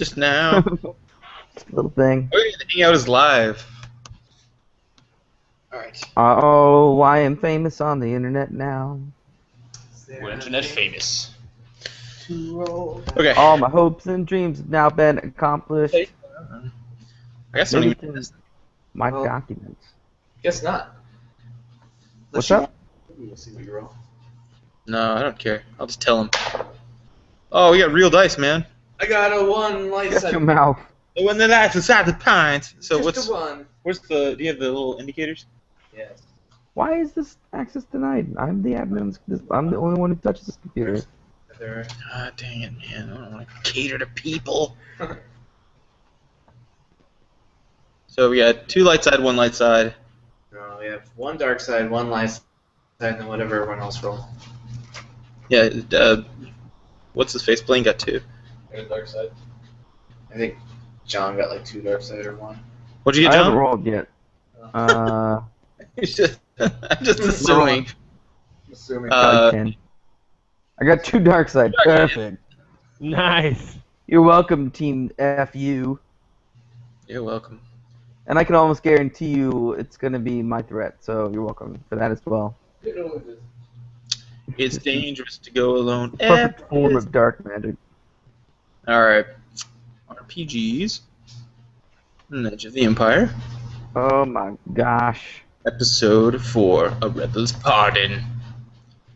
Just now. Little thing. Oh, yeah, the Hangout is live. Alright. Oh, I am famous on the internet now. We're internet famous. To roll. Okay. All my hopes and dreams have now been accomplished. I guess I don't Maybe even. it's in my Well- documents. Guess not. What's up? We'll see what you roll. No, I don't care. I'll just tell him. Oh, we got real dice, man. I got a 1 light Shut side. your mouth. When the dice inside the pint. So Just a 1. where's the? Do you have the little indicators? Yes. Why is this access denied? I'm the admin. I'm the only one who touches this computer. There. Ah, dang it, man! I don't want to cater to people. So we got 2 light side, 1 light side. No, we have 1 dark side, 1 light side, and then whatever everyone else roll. Yeah. What's his face? Blaine got 2. I got dark side. I think John got like 2 dark side or 1. What'd you I get, haven't John? rolled yet. I'm just assuming. Assuming. Probably 10. I got 2 dark side. Perfect. Nice. You're welcome, Team FU. You're welcome. And I can almost guarantee you it's going to be my threat, so you're welcome for that as well. It's dangerous to go alone. Perfect form of dark magic. Alright. RPGs. Edge of the Empire. Oh my gosh. Episode 4. A Rebel's Pardon.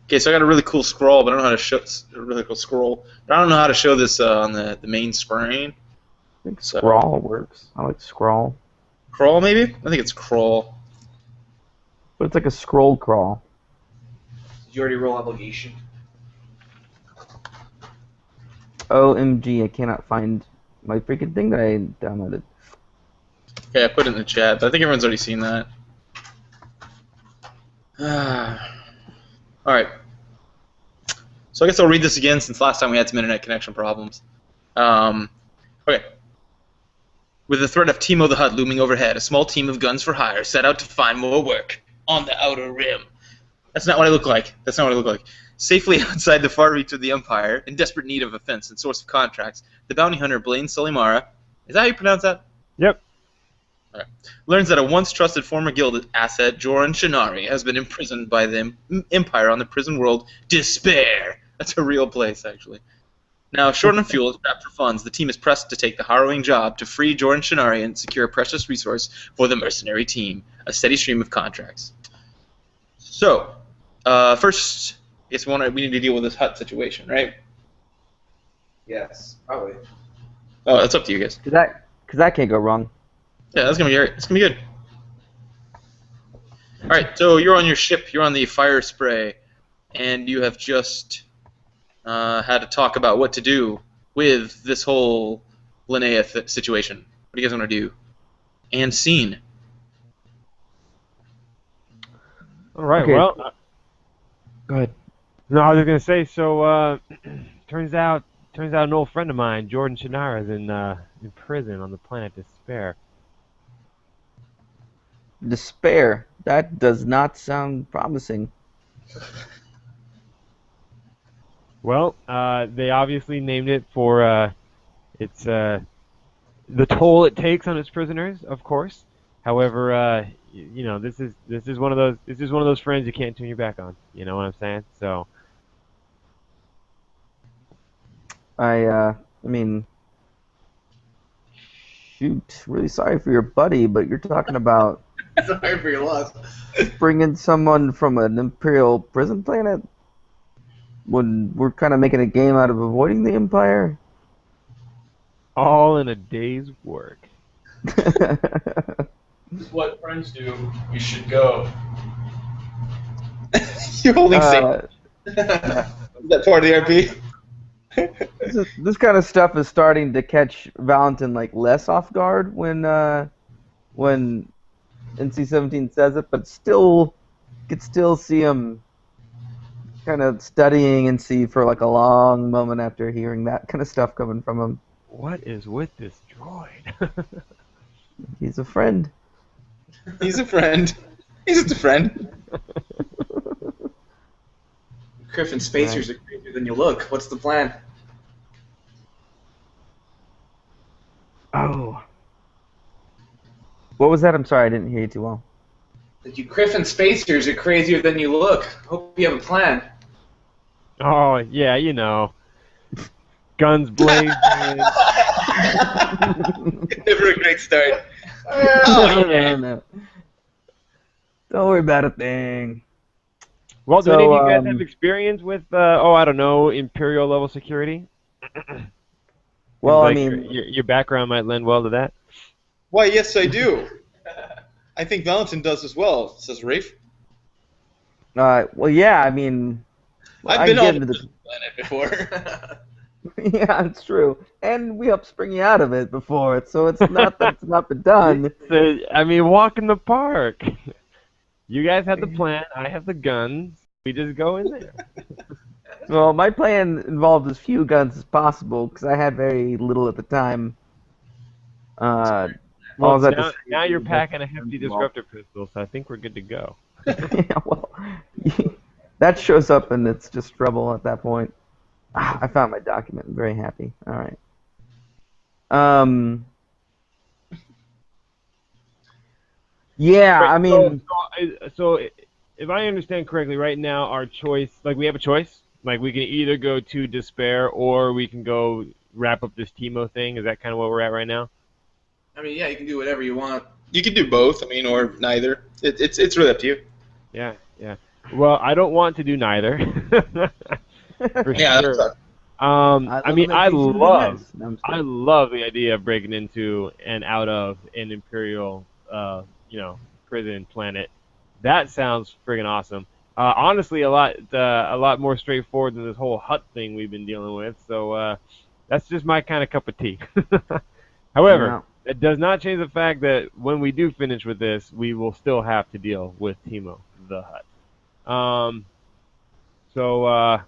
Okay, so I got a really cool scroll, but I don't know how to show a really cool scroll. But I don't know how to show this on the main screen. I think So- Scrawl works. I like Scrawl. Crawl, maybe? I think it's crawl. But it's like a scroll crawl. Did you already roll obligation? OMG, I cannot find my freaking thing that I downloaded. Okay, I put it in the chat, but I think everyone's already seen that. Alright. So I guess I'll read this again since last time we had some internet connection problems. Okay. With the threat of Timo the Hutt looming overhead, a small team of guns for hire set out to find more work on the Outer Rim. That's not what I look like. That's not what I look like. Safely outside the far reach of the Empire, in desperate need of a fence and source of contracts, the bounty hunter Blaine Solimara, is that how you pronounce that? Yep. Okay. Learns that a once trusted former guild asset, Joran Shinari, has been imprisoned by the Empire on the prison world Despair. That's a real place, actually. Now, short on fuel and strapped for funds, the team is pressed to take the harrowing job to free Joran Shinari and secure a precious resource for the mercenary team, a steady stream of contracts. So, first, I guess we need to deal with this Hutt situation, right? Yes, probably. Oh, that's up to you guys. Cause that can't go wrong. Yeah, that's gonna be alright. It's gonna be good. Alright, so you're on your ship, you're on the Fire Spray, and you have just had to talk about what to do with this whole Linnea situation. What do you guys want to do? And scene. All right. Okay. Well, Go ahead. no, I was gonna say. So, turns out an old friend of mine, Jordan Shannara, is in prison on the planet Despair. Despair. That does not sound promising. Well, they obviously named it for its the toll it takes on its prisoners, of course. However, you know, this is one of those friends you can't turn your back on. You know what I'm saying? So, I mean, shoot, really sorry for your buddy, but you're talking about Sorry for your loss. bringing someone from an Imperial prison planet when we're kind of making a game out of avoiding the Empire. all in a day's work. This is what friends do. You should go. You're holding safe. Uh, Is that part of the RP? this kind of stuff is starting to catch Valentin like less off guard when NC-17 says it, but still could still see him kind of studying and see for like a long moment after hearing that kind of stuff coming from him. What is with this droid? He's a friend. He's a friend. He's just a friend. Griffin Spacers are crazier than you look. What's the plan? Oh. What was that? I'm sorry, I didn't hear you too well. That you Griffin spacers are crazier than you look. Hope you have a plan. Oh, yeah, you know. Guns blazing. Never a great start. No. Don't worry about a thing. Well, do So, any of you guys have experience with, I don't know, Imperial level security? Well, Seems I like mean, your background might lend well to that. Why, yes, I do. I think Valentin does as well, says Rafe. well, yeah, I mean, I've I been get on into the the. planet before. Yeah, it's true, and we helped spring you out of it before, so it's not that it's not been done. So, I mean, walk in the park. You guys have the plan. I have the guns. We just go in there. Well, my plan involved as few guns as possible because I had very little at the time. Well, All that to say now is you're that's packing a hefty involved. disruptor pistol, so I think we're good to go. Yeah, well, that shows up and it's just trouble at that point. I found my document. I'm very happy. All right. Um. Yeah, Right, I mean, so if I understand correctly, right now our choice, like we have a choice, like we can either go to despair or we can go wrap up this Timo thing. Is that kind of where we're at right now? I mean, yeah, you can do whatever you want. You can do both, I mean, or neither. It's really up to you. Yeah, yeah. Well, I don't want to do neither. For Yeah, sure. that's I mean, I love No, I'm just I kidding. love the idea of breaking into and out of an Imperial, prison planet. That sounds friggin' awesome. Honestly, a lot more straightforward than this whole hut thing we've been dealing with. So that's just my kind of cup of tea. However, Yeah. it does not change the fact that when we do finish with this, we will still have to deal with Timo the Hut. So,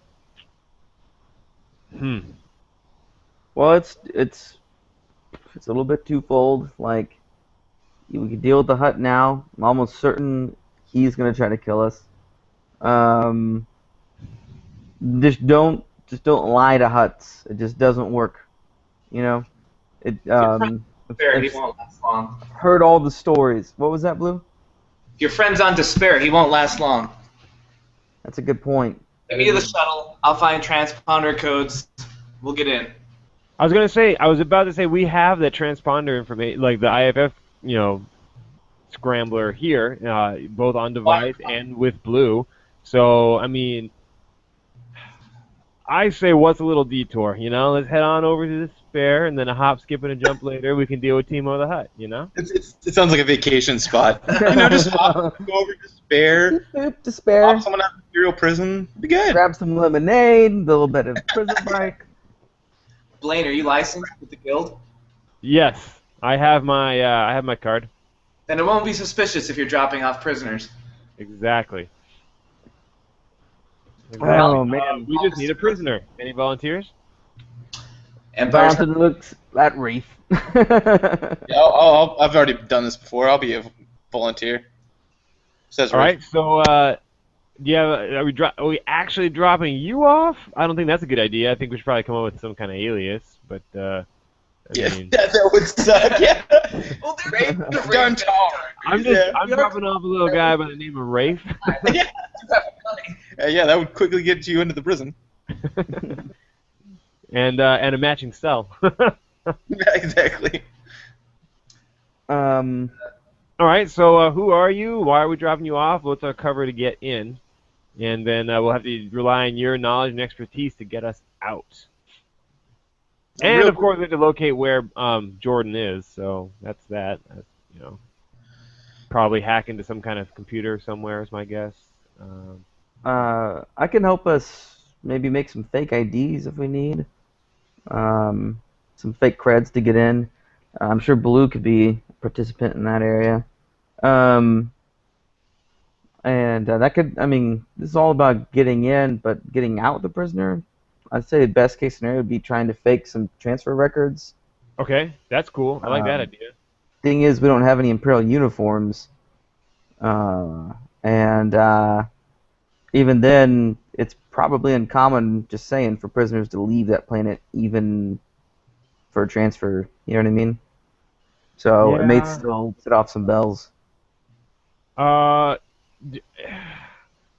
Well, it's a little bit twofold. Like, we could deal with the hut now. I'm almost certain he's gonna try to kill us. Um, just don't lie to huts. It just doesn't work. You know, Despair, he I've won't last long. heard all the stories. What was that, Blue? If your friend's on despair, he won't last long. That's a good point. Give me the shuttle. I'll find transponder codes. We'll get in. I was about to say we have the transponder information, like the IFF, scrambler here, both on device and with Blue. So, I mean, I say what's a little detour, Let's head on over to Despair, and then a hop, skip, and a jump later, we can deal with Timo the Hut, it sounds like a vacation spot. Just hop, go over to Despair, Boop, despair. pop someone out of Imperial prison, be good. Grab some lemonade, a little bit of prison break. Blaine, are you licensed with the guild? Yes, I have my card. Then it won't be suspicious if you're dropping off prisoners. Exactly. Oh man, We just need a prisoner. Any volunteers? Empire. Valentin looks at Reef. Yeah, I've already done this before. I'll be a volunteer. Says All Rafe. right, so are we actually dropping you off? I don't think that's a good idea. I think we should probably come up with some kind of alias, but I Yeah, mean, that would suck. Yeah. Well, Done talk. I'm dropping off a little guy by the name of Rafe. Yeah, that would quickly get you into the prison. and a matching cell. Yeah, exactly. um, All right, so who are you? Why are we dropping you off? What's our cover to get in? And then we'll have to rely on your knowledge and expertise to get us out. And Real of course, we have to locate where Jordan is. So that's that. Probably hack into some kind of computer somewhere is my guess. I can help us maybe make some fake IDs if we need. Some fake creds to get in. I'm sure Blue could be a participant in that area. And that could, I mean, this is all about getting in, but getting out the prisoner. I'd say the best case scenario would be trying to fake some transfer records. Okay, that's cool. I like that idea. Thing is, we don't have any Imperial uniforms. And even then, it's probably uncommon, just saying, for prisoners to leave that planet even for a transfer. You know what I mean? So it may Yeah. still set off some bells. Uh, d-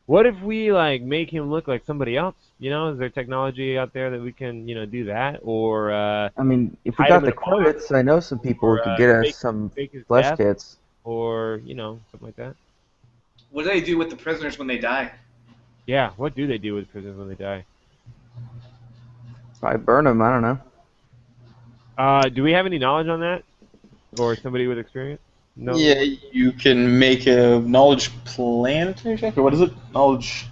what if we like make him look like somebody else? You know, is there technology out there that we can, do that, or I mean, if we hide him got in the a box, credits, I know some people who or could get us fake some fake his flesh death, kits. or something like that? What do they do with the prisoners when they die? Yeah. What do they do with prisoners when they die? Probably burn them. I don't know. Do we have any knowledge on that, or somebody with experience? No. Yeah, you can make a knowledge planetary check, or what is it? Knowledge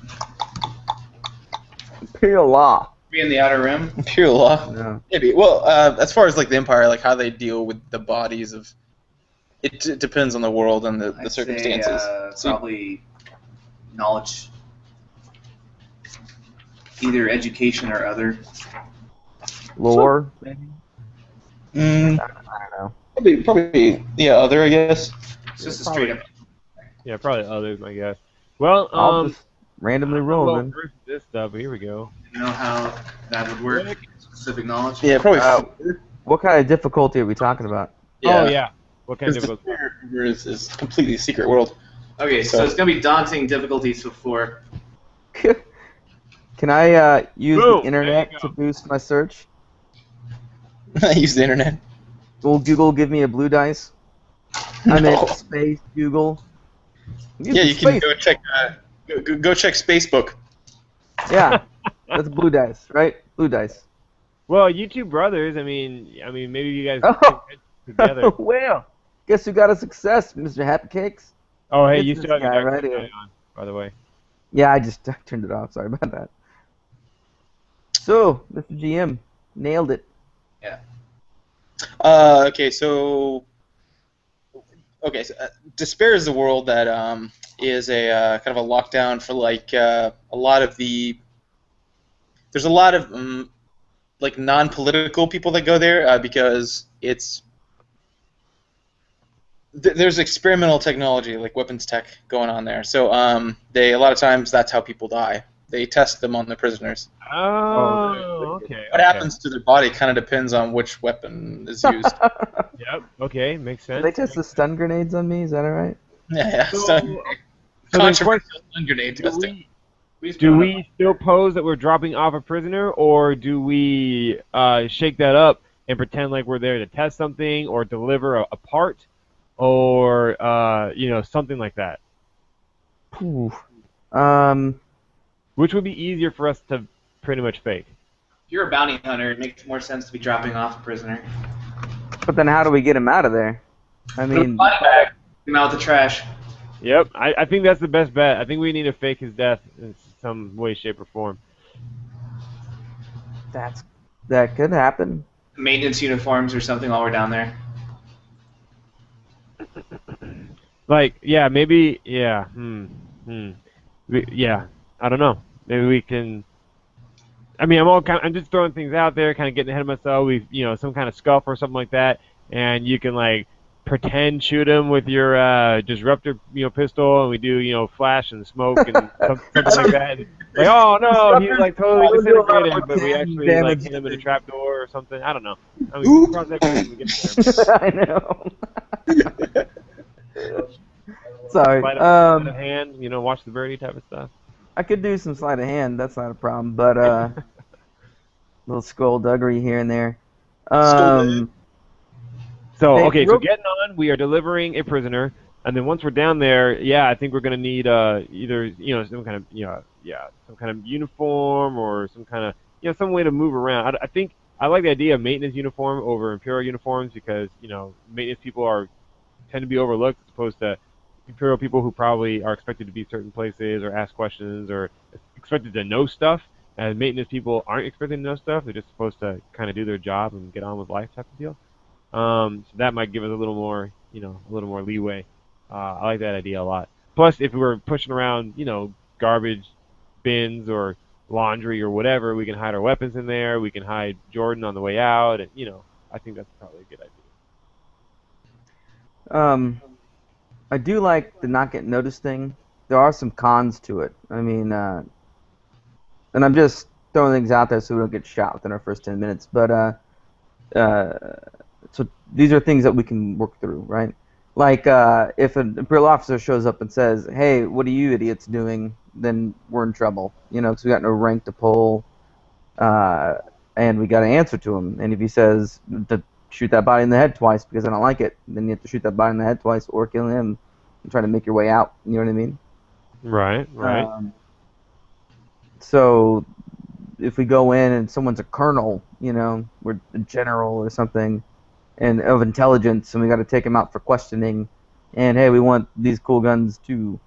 Imperial law. Be in the Outer Rim. imperial law. No. Maybe. Well, as far as like the Empire, like how they deal with the bodies of, it depends on the world and the I'd circumstances. Say, So- probably knowledge, either education or other. Lore, maybe? Mm, I don't know. probably, yeah, other, I guess. It's just a straight up. Yeah, probably others, I guess. Well, I'll just randomly roll well, then. versus this stuff. Here we go. You know how that would work? Specific knowledge. Yeah, probably. What kind of difficulty are we talking about? Oh yeah. What kind of Because the difficulty? Empire is completely secret world. Okay, so it's gonna be daunting difficulties before. Can I use Boom, the there you internet go. to boost my search? I use the internet. Will Google give me a blue dice? I meant No. space Google. Yeah, you can go check. Go check Spacebook. Yeah, that's blue dice, right? Blue dice. Well, you two brothers. I mean, maybe you guys Oh. can get together. Well, guess who got a success, Mr. Happy Cakes? Oh, hey, It's you this still have your guy Dr. right here. Sky on, by the way. Yeah, I just turned it off. Sorry about that. So, Mr. GM, nailed it. Okay, so Despair is the world that is a kind of a lockdown for like a lot of the. There's a lot of like non-political people that go there because it's there's experimental technology like weapons tech going on there. So they a lot of times that's how people die. They test them on the prisoners. Oh, okay. What okay. happens to their body kind of depends on which weapon is used. Yep. Okay, makes sense. Did they test the stun grenades on me? Is that alright? Yeah. So, So, so controversial stun grenade do testing. we still pose that we're dropping off a prisoner, or do we shake that up and pretend like we're there to test something or deliver a part, or something like that? Ooh. Which would be easier for us to pretty much fake. If you're a bounty hunter, it makes more sense to be dropping off a prisoner. But then how do we get him out of there? I mean, Body bag. Get him out with the trash. Yep, I think that's the best bet. I think we need to fake his death in some way, shape, or form. that could happen. Maintenance uniforms or something while we're down there. Like, yeah, maybe, yeah, yeah, I don't know. Maybe we can. I mean, I'm just throwing things out there, kind of getting ahead of myself. Some kind of scuff or something like that, and you can like pretend shoot him with your disruptor, pistol, and we do, flash and smoke and something like that. And, like, oh no, he's like totally disintegrated, but we actually like hit him in a trap door or something. I don't know. I mean, we can cross that bridge when we get there. I know. Sorry. Sleight of hand, watch the birdie type of stuff. I could do some sleight of hand. That's not a problem. But little skullduggery here and there. So, Hey, okay, so real- getting on, we are delivering a prisoner, and then once we're down there, yeah, I think we're gonna need either some kind of uniform or some kind of some way to move around. I think I like the idea of maintenance uniform over imperial uniforms because maintenance people tend to be overlooked as opposed to imperial people who probably are expected to be certain places or ask questions or expected to know stuff. And maintenance people aren't expected to know stuff; they're just supposed to kind of do their job and get on with life type of deal. So that might give us a little more, a little more leeway. I like that idea a lot. Plus, if we were pushing around, garbage bins or laundry or whatever, we can hide our weapons in there. We can hide Jordan on the way out, and I think that's probably a good idea. I do like the not getting noticed thing. There are some cons to it. I mean, and I'm just throwing things out there so we don't get shot within our first 10 minutes. But so these are things that we can work through, right? Like if an Imperial officer shows up and says, "Hey, what are you idiots doing?" then we're in trouble, because we got no rank to pull, and we got to answer to him. And if he says to shoot that body in the head twice because I don't like it, then you have to shoot that body in the head twice or kill him and try to make your way out. You know what I mean? Right. So if we go in and someone's a colonel, we're a general or something, and of intelligence, and we got to take him out for questioning, and hey, we want these cool guns too.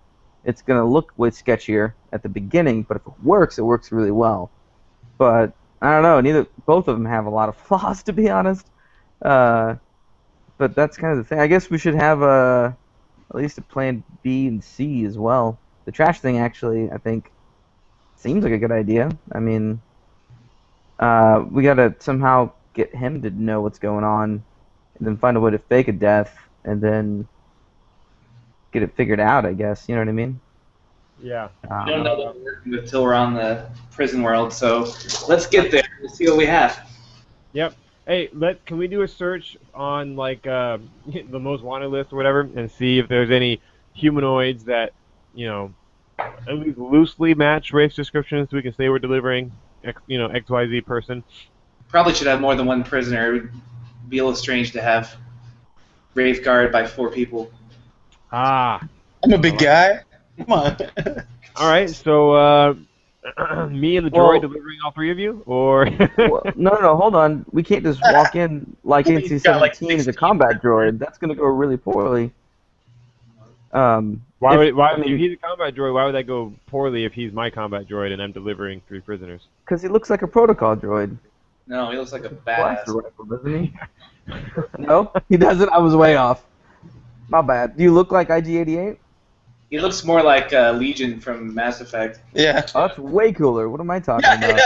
It's gonna look way sketchier at the beginning, but if it works really well. But I don't know. Both of them have a lot of flaws, to be honest. But that's kind of the thing. I guess we should have at least a plan B and C as well. The trash thing, actually, I think, seems like a good idea. I mean, we gotta somehow get him to know what's going on, and then find a way to fake a death, and then get it figured out, I guess. You know what I mean? Yeah. We don't know what we're working with till we're on the prison world, so let's get there and see what we have. Yep. Hey, can we do a search on like the most wanted list or whatever, and see if there's any humanoids that at least loosely match race descriptions, so we can say we're delivering XYZ person. Probably should have more than one prisoner. It would be a little strange to have Wraith guarded by 4 people. Ah. I'm a big guy. Come on. All right, so me and the droid delivering all 3 of you, or no, hold on. We can't just walk in like NC-17 as a combat droid. That's gonna go really poorly. If he's a combat droid, why would that go poorly if he's my combat droid and I'm delivering 3 prisoners? Because he looks like a protocol droid. No, he looks like a Blaster badass. rifle, doesn't he? No, he doesn't. I was way off. My bad. Do you look like IG-88? He looks more like Legion from Mass Effect. Yeah. Oh, that's way cooler. What am I talking about?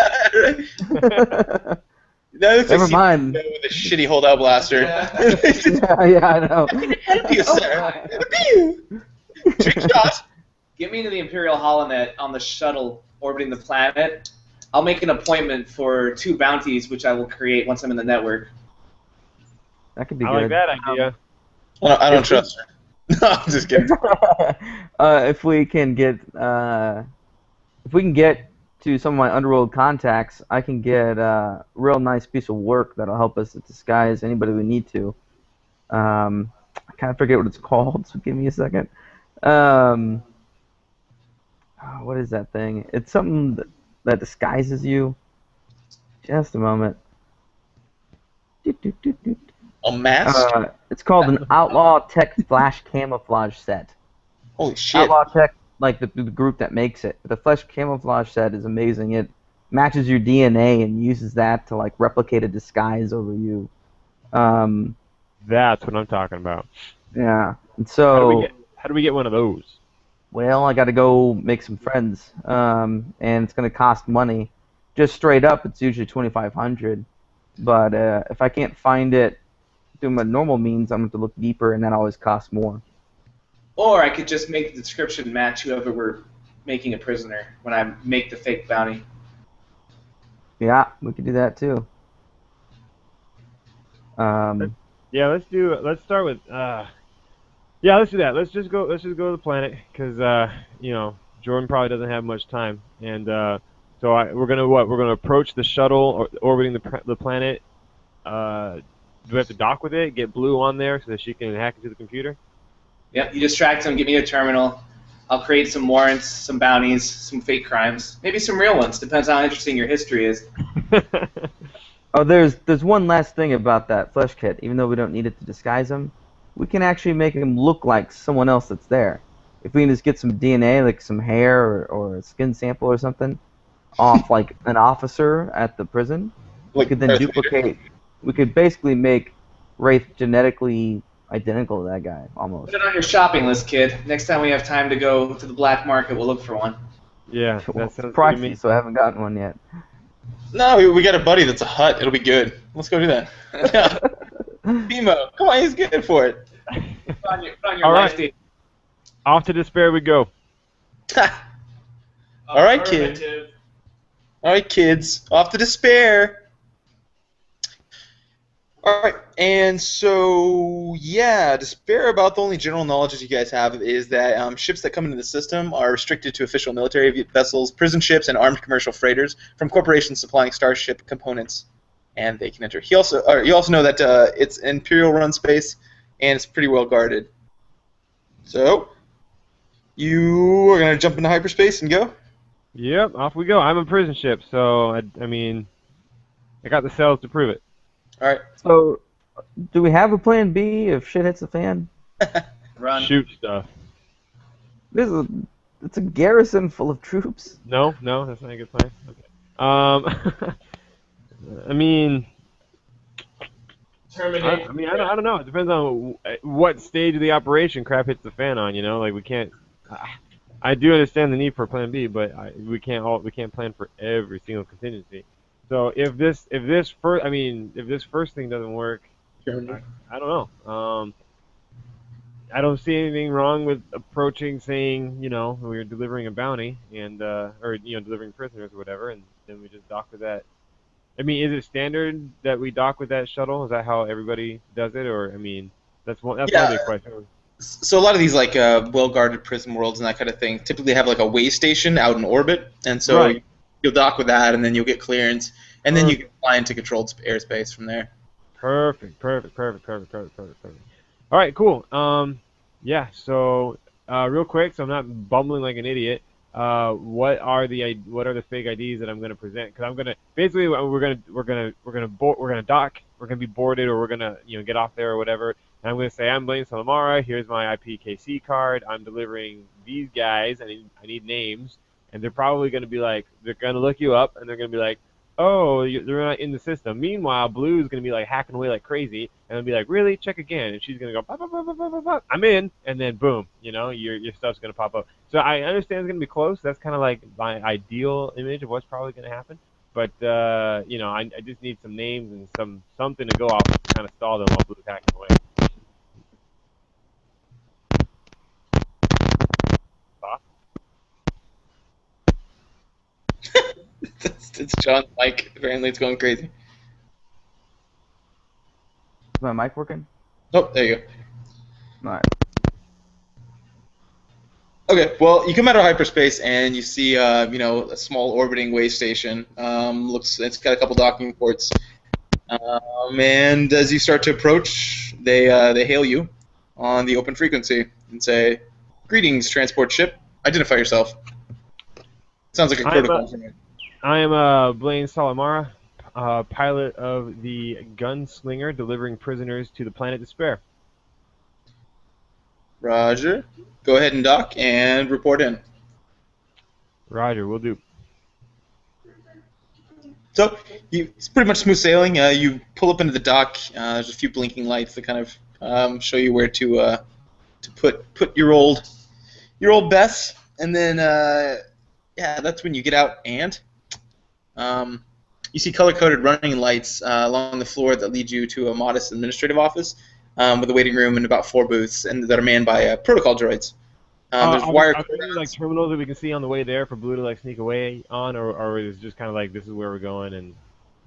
That looks Never like mind. with a shitty holdout blaster. yeah, I know. Help you, sir. Trick shot. Get me to the Imperial Holonet on the shuttle orbiting the planet. I'll make an appointment for 2 bounties, which I will create once I'm in the network. That could be I good. like that idea. I don't trust her. No, I'm just kidding. If we can get to some of my underworld contacts, I can get a real nice piece of work that'll help us to disguise anybody we need to. I kind of forget what it's called, so give me a second. What is that thing? It's something that disguises you. Just a moment. A mask? It's called an Outlaw Tech Flash Camouflage Set. Holy shit. Outlaw Tech, like the group that makes it. The Flash Camouflage Set is amazing. It matches your DNA and uses that to like replicate a disguise over you. That's what I'm talking about. Yeah. And so How do we get one of those? well, I got to go make some friends, and it's going to cost money. Just straight up, it's usually $2,500. But if I can't find it through my normal means, I'm going to have to look deeper, and that always costs more. Or I could just make the description match whoever we're making a prisoner when I make the fake bounty. Yeah, we could do that too. Yeah, let's start with. Yeah, let's do that. Let's just go to the planet because Jordan probably doesn't have much time, and so we're gonna approach the shuttle orbiting the planet. Do we have to dock with it? Get Blue on there so that she can hack into the computer? Yep, you distract them, get me a terminal. I'll create some warrants, some bounties, some fake crimes, maybe some real ones. Depends how interesting your history is. Oh, there's one last thing about that flesh kit. Even though we don't need it to disguise him, we can actually make him look like someone else that's there. If we can just get some DNA, like some hair or a skin sample or something, off like an officer at the prison, we could then duplicate. We could basically make Wraith genetically identical to that guy, almost. Put it on your shopping list, kid. Next time we have time to go to the black market, we'll look for one. Yeah, Well, that sounds it's good to pricey, me. so I haven't gotten one yet. No, we got a buddy that's a hut. It'll be good. Let's go do that. Bimo, come on, he's good for it. Put on your All life right. date. Off to despair we go. All right, kid. Affirmative. All right, kids. Off to despair. All right. And so, yeah, Despair about the only general knowledge that you guys have is that ships that come into the system are restricted to official military vessels, prison ships, and armed commercial freighters from corporations supplying starship components, and they can enter. You also know that it's Imperial-run space, and it's pretty well guarded. So, you are going to jump into hyperspace and go? Yep, off we go. I'm a prison ship, so I mean, I got the cells to prove it. All right. So, do we have a plan B if shit hits the fan? Run. Shoot stuff. It's a garrison full of troops. No, that's not a good plan. Okay. I mean, Terminate. I don't know. It depends on what stage of the operation crap hits the fan on. You know, like we can't. I do understand the need for Plan B, but we can't plan for every single contingency. So if this first thing doesn't work, I don't know. I don't see anything wrong with approaching, saying, we're delivering a bounty and or delivering prisoners or whatever, and then we just dock with that. I mean, is it standard that we dock with that shuttle? Is that how everybody does it, or I mean, that's one big question. So a lot of these well-guarded prison worlds and that kind of thing typically have like a way station out in orbit, and so Right. you'll dock with that, and then you'll get clearance, and then you can fly into controlled airspace from there. Perfect. All right, cool. Yeah. So, real quick, so I'm not bumbling like an idiot. What are the fake IDs that I'm going to present? Because I'm going to basically we're gonna dock. We're going to be boarded, or we're going to get off there or whatever. And I'm going to say I'm Blaine Salamara. Here's my IPKC card. I'm delivering these guys. I need names, and they're probably going to be like, they're going to look you up, and they're going to be like, oh, they're not in the system. Meanwhile, Blue's going to be like hacking away like crazy, and they'll be like, really? Check again. And she's going to go, pop, pop, pop, pop, pop, pop. I'm in, and then boom, your stuff's going to pop up. So I understand it's going to be close. That's kind of like my ideal image of what's probably going to happen. But, I just need some names and something to go off to kind of stall them while Blue's hacking away. It's John's mic. Apparently, it's going crazy. Is my mic working? Oh, there you go. All right. Okay, well, you come out of hyperspace and you see, a small orbiting way station. It's got a couple docking ports. And as you start to approach, they hail you on the open frequency and say, "Greetings, transport ship. Identify yourself." Sounds like a protocol for me. I am Blaine Salamara, pilot of the Gunslinger, delivering prisoners to the planet Despair. Roger. Go ahead and dock and report in. Roger, will do. So it's pretty much smooth sailing. You pull up into the dock. There's a few blinking lights that kind of show you where to put your old Bess, and then that's when you get out and you see color-coded running lights along the floor that lead you to a modest administrative office with a waiting room and about 4 booths, and that are manned by protocol droids. There's wire. Are there like terminals that we can see on the way there for Blue to like sneak away on, or is it just kind of like this is where we're going? And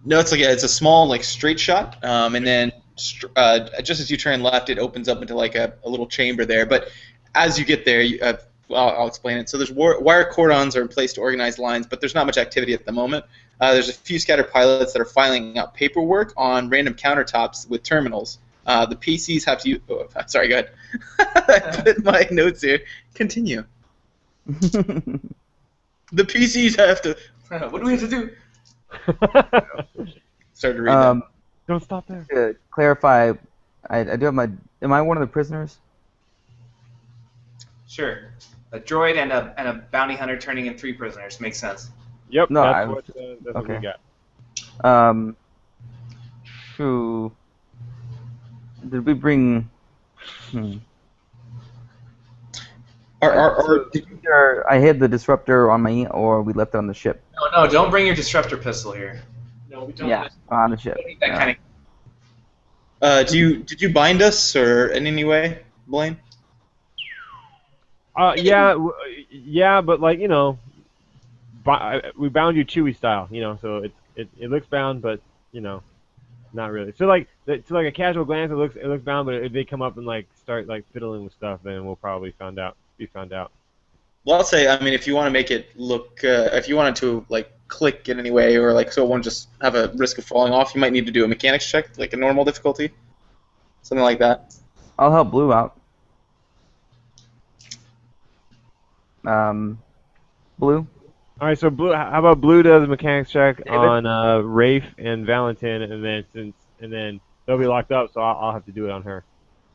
No, it's a small straight shot, and then just as you turn left, it opens up into like a little chamber there. But as you get there, I'll explain it. So there's wire cordons are in place to organize lines, but there's not much activity at the moment. There's a few scattered pilots that are filing out paperwork on random countertops with terminals. The PCs have to. Sorry, go ahead. I put my notes here. Continue. The PCs have to. What do we have to do? Started to read that. don't stop there. To clarify, I do have my. Am I one of the prisoners? Sure. A droid and a bounty hunter turning in 3 prisoners. Makes sense. Yep, No, that's what we okay. got. Who did we bring? I hid the disruptor on my, or we left it on the ship. No, don't bring your disruptor pistol here. No, we don't. Yeah, on the ship. We don't need that kind of. Did you bind us or in any way, Blaine? Yeah, but like we bound you Chewie style, so it looks bound, but Not really. So like, to like a casual glance, it looks bound. But if they come up and like start like fiddling with stuff, then we'll probably be found out. Well, I'll say, I mean, if you want to make it look, if you wanted to like click in any way, or like so it won't just have a risk of falling off, you might need to do a mechanics check, like a normal difficulty, something like that. I'll help Blue out. Blue. All right. So Blue, how about Blue does a mechanics check on Rafe and Valentin, and then they'll be locked up, so I'll have to do it on her.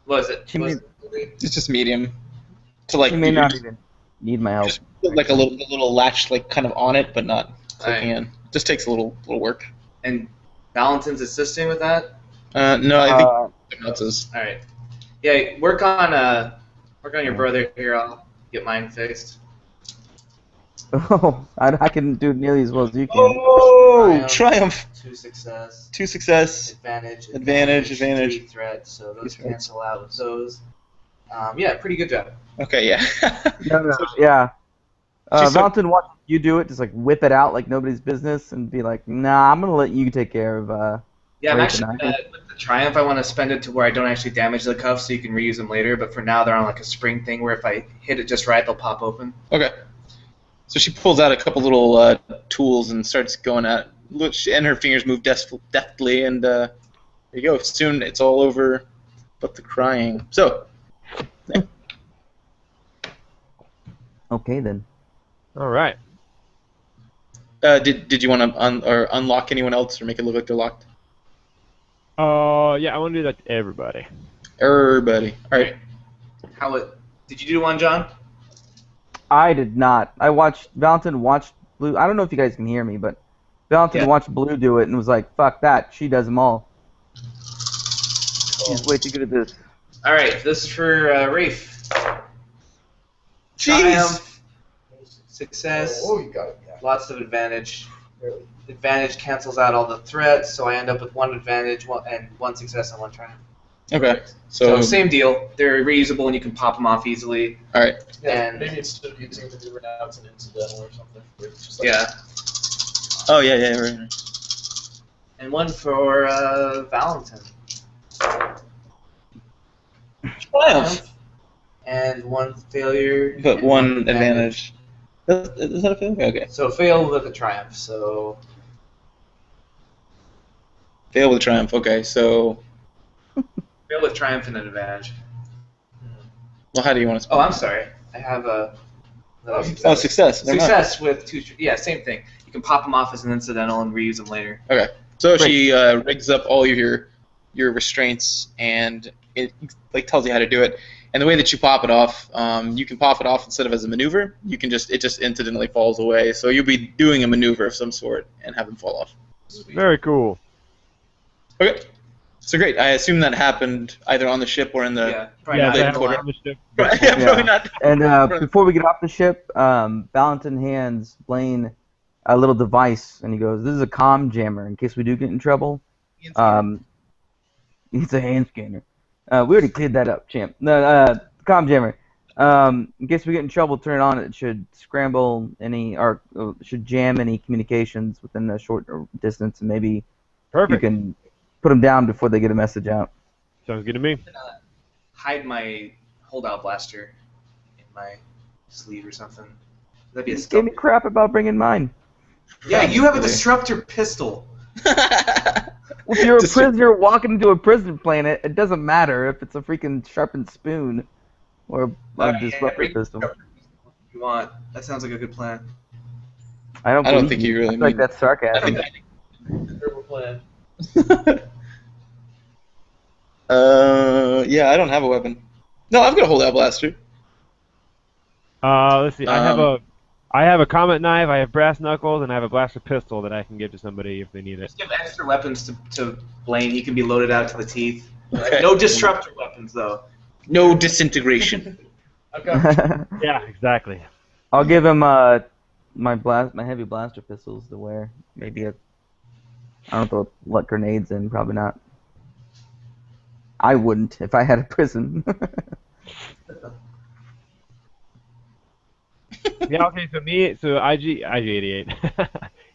What is it? She may, It's just medium. To like, she may not even need my help. just put like a little latch, like kind of on it, but not clicking Alright. in. Just takes a little work. And Valentin's assisting with that. No, I think that's his. All right. Yeah, work on your brother here. I'll get mine fixed. Oh, I can do it nearly as well as you can. Oh, triumph! 2 success. 2 success. Advantage. Advantage. 3 threat. So those Three threats. cancel out with those. Yeah, pretty good job. Okay, yeah. No, yeah. She's so- Valentin, watch you do it. Just like whip it out like nobody's business, and be like, "Nah, I'm gonna let you take care of." Yeah, I'm Rafe actually and I. with the Triumph. I want to spend it to where I don't actually damage the cuffs, so you can reuse them later. But for now, they're on like a spring thing where if I hit it just right, they'll pop open. Okay. So she pulls out a couple little tools and starts going at it. And her fingers move deftly, and there you go. Soon it's all over but the crying. So, Okay then. All right. did you want to unlock anyone else or make it look like they're locked? Yeah, I want to do that to everybody. Everybody. All right. Did you do one, John? I did not. Valentin watched Blue. I don't know if you guys can hear me, but Valentin Yeah. watched Blue do it and was like, "Fuck that! She does them all. She's way too good at this." All right, this is for Rafe. Jeez. Triumph. Success. Oh, you got it. Yeah. Lots of advantage. Barely. Advantage cancels out all the threats, so I end up with 1 advantage and 1 success and 1 triumph. Okay. So So, same deal. They're reusable and you can pop them off easily. all right. Yeah, And- maybe instead of using maneuver now, it's an incidental or something. Where it's just like, Yeah. Oh yeah, right. And 1 for Valentin. Triumph. And 1 failure. But and 1 advantage. Is that a failure? Okay. So fail with a triumph. So Fail with triumph. Okay. So, fail with triumph and an advantage. well, how do you want to spell Oh, I'm sorry. I have a Oh, Oh, success. Never mind. success with 2. Yeah, same thing. You can pop them off as an incidental and reuse them later. So she rigs up all of your restraints, and it like tells you how to do it. And the way that you pop it off, you can pop it off instead of as a maneuver. You can it just incidentally falls away. So you'll be doing a maneuver of some sort and have them fall off. Very cool. Okay. So great. I assume that happened either on the ship or in the. Yeah, probably Yeah, not they that in the put happened line. on the ship. Yeah, Yeah. probably not. And before we get off the ship, Valentin hands Blaine a little device, and he goes, "This is a comm jammer in case we do get in trouble." It's a hand scanner. We already cleared that up, champ. No, comm jammer. In case we get in trouble, turn it on. It should scramble any, or should jam any communications within a short distance, and maybe you Perfect. can put them down before they get a message out. Sounds good to me. Hide my holdout blaster in my sleeve or something. That'd be a You gave me stealth. crap about bringing mine. Yeah, you have a disruptor pistol. Well, if you're a prisoner walking into a prison planet, it doesn't matter if it's a freaking sharpened spoon or a disruptor pistol. You want? That sounds like a good plan. I don't I don't believe think you really I feel like mean- that's sarcasm. Terrible plan. Yeah, I don't have a weapon. No, I've got a holdout blaster. Let's see. I have a comet knife. I have brass knuckles, and I have a blaster pistol that I can give to somebody if they need it. Just give extra weapons to Blaine. He can be loaded out to the teeth. Okay. No disruptor weapons though. No disintegration. I've got Yeah, exactly. I'll give him my heavy blaster pistols to wear. Maybe I don't throw what grenades in. Probably not. I wouldn't if I had a prison. Yeah. Okay. So IG88,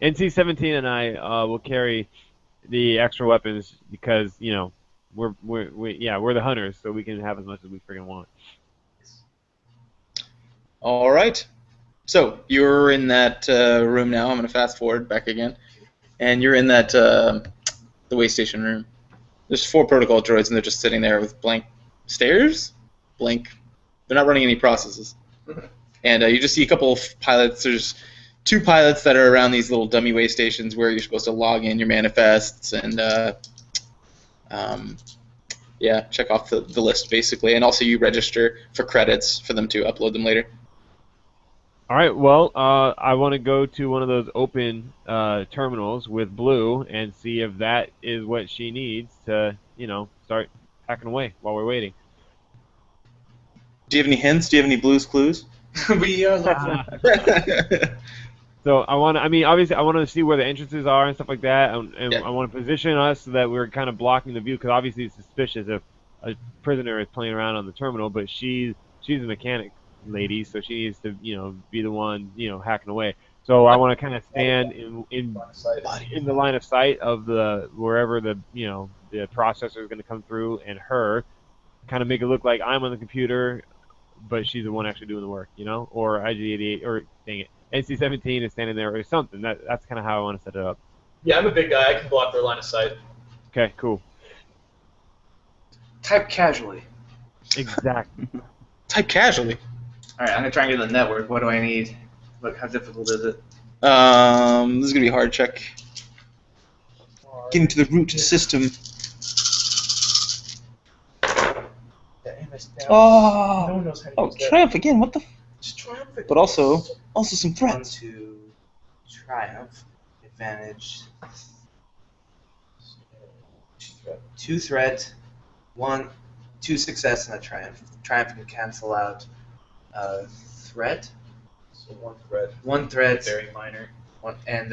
NC17, and I will carry the extra weapons because we're the hunters, so we can have as much as we freaking want. All right. So you're in that room now. I'm going to fast forward back again. And you're in that the way station room. There's 4 protocol droids, and they're just sitting there with blank stares. Blank. They're not running any processes. And you just see a couple of pilots. There's 2 pilots that are around these little dummy way stations where you're supposed to log in your manifests and check off the list, basically. And also you register for credits for them to upload them later. All right, well, I want to go to one of those open terminals with Blue and see if that is what she needs to, start hacking away while we're waiting. Do you have any hints? Do you have any Blue's Clues? We are level. So obviously I want to see where the entrances are and stuff like that, and Yeah. I want to position us so that we're kind of blocking the view, because obviously it's suspicious if a prisoner is playing around on the terminal, but she's a mechanic lady, so she needs to, be the one, hacking away. So I want to kind of stand in the line of sight of wherever the processor is going to come through, and her kind of make it look like I'm on the computer, but she's the one actually doing the work, or IG-88, or dang it, NC-17 is standing there or something. That's kind of how I want to set it up. Yeah, I'm a big guy. I can block their line of sight. Okay, cool. Type casually. Exactly. Type casually. All right, I'm gonna try and get to the network. What do I need? Look, how difficult is it? This is going to be a hard check. Getting to the root system. Oh, No one knows how to oh, use that. Triumph again, what the f... Just triumphant. But also some One threats. to triumph. Advantage. 2 threat. 2 success and a triumph. Triumph can cancel out threat. So 1 threat. 1 threat. Very minor. And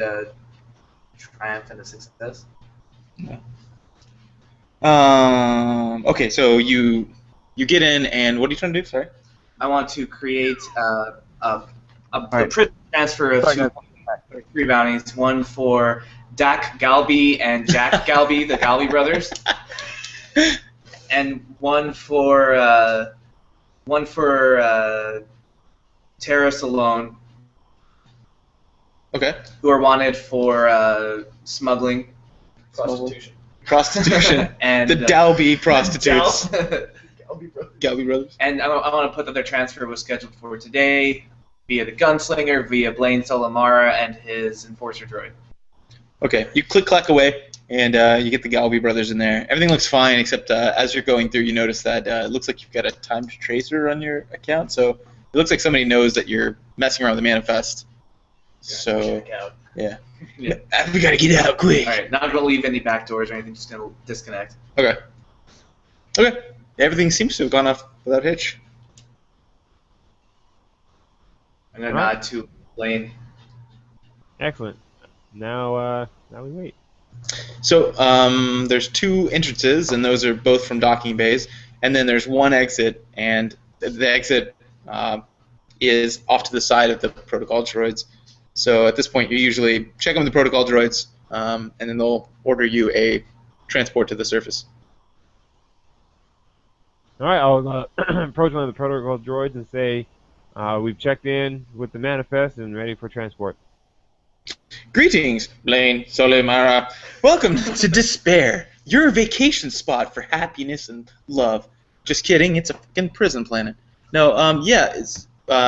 triumph and a success. Okay, so you get in, and what are you trying to do? Sorry. I want to create a right. prison transfer of Sorry, 3 bounties. One for Dak Galbi and Jack Galbi, the Galbi brothers, and one for Tara Salone, Okay. who are wanted for smuggling. Prostitution. Prostitution. And The Dalby prostitutes. I'll be brother. Galby brothers. And I want to put that their transfer was scheduled for today via the gunslinger, via Blaine Solamara and his enforcer droid. Okay, you click-clack away, and you get the Galby brothers in there. Everything looks fine, except as you're going through, you notice that it looks like you've got a timed tracer on your account, so it looks like somebody knows that you're messing around with the manifest. So, Check out. yeah. Yeah. We gotta get out quick. All right, not going to leave any back doors or anything, just going to disconnect. Okay. Okay. Everything seems to have gone off without hitch. I'm going to nod to Blaine. Excellent. Now we wait. So there's 2 entrances, and those are both from docking bays. And then there's 1 exit, and the exit is off to the side of the protocol droids. So at this point, you usually check on the protocol droids, and then they'll order you a transport to the surface. All right, I'll approach one of the protocol droids and say, we've checked in with the manifest and ready for transport. Greetings, Blaine Solimara. Welcome to Despair, your vacation spot for happiness and love. Just kidding, it's a fucking prison planet. No,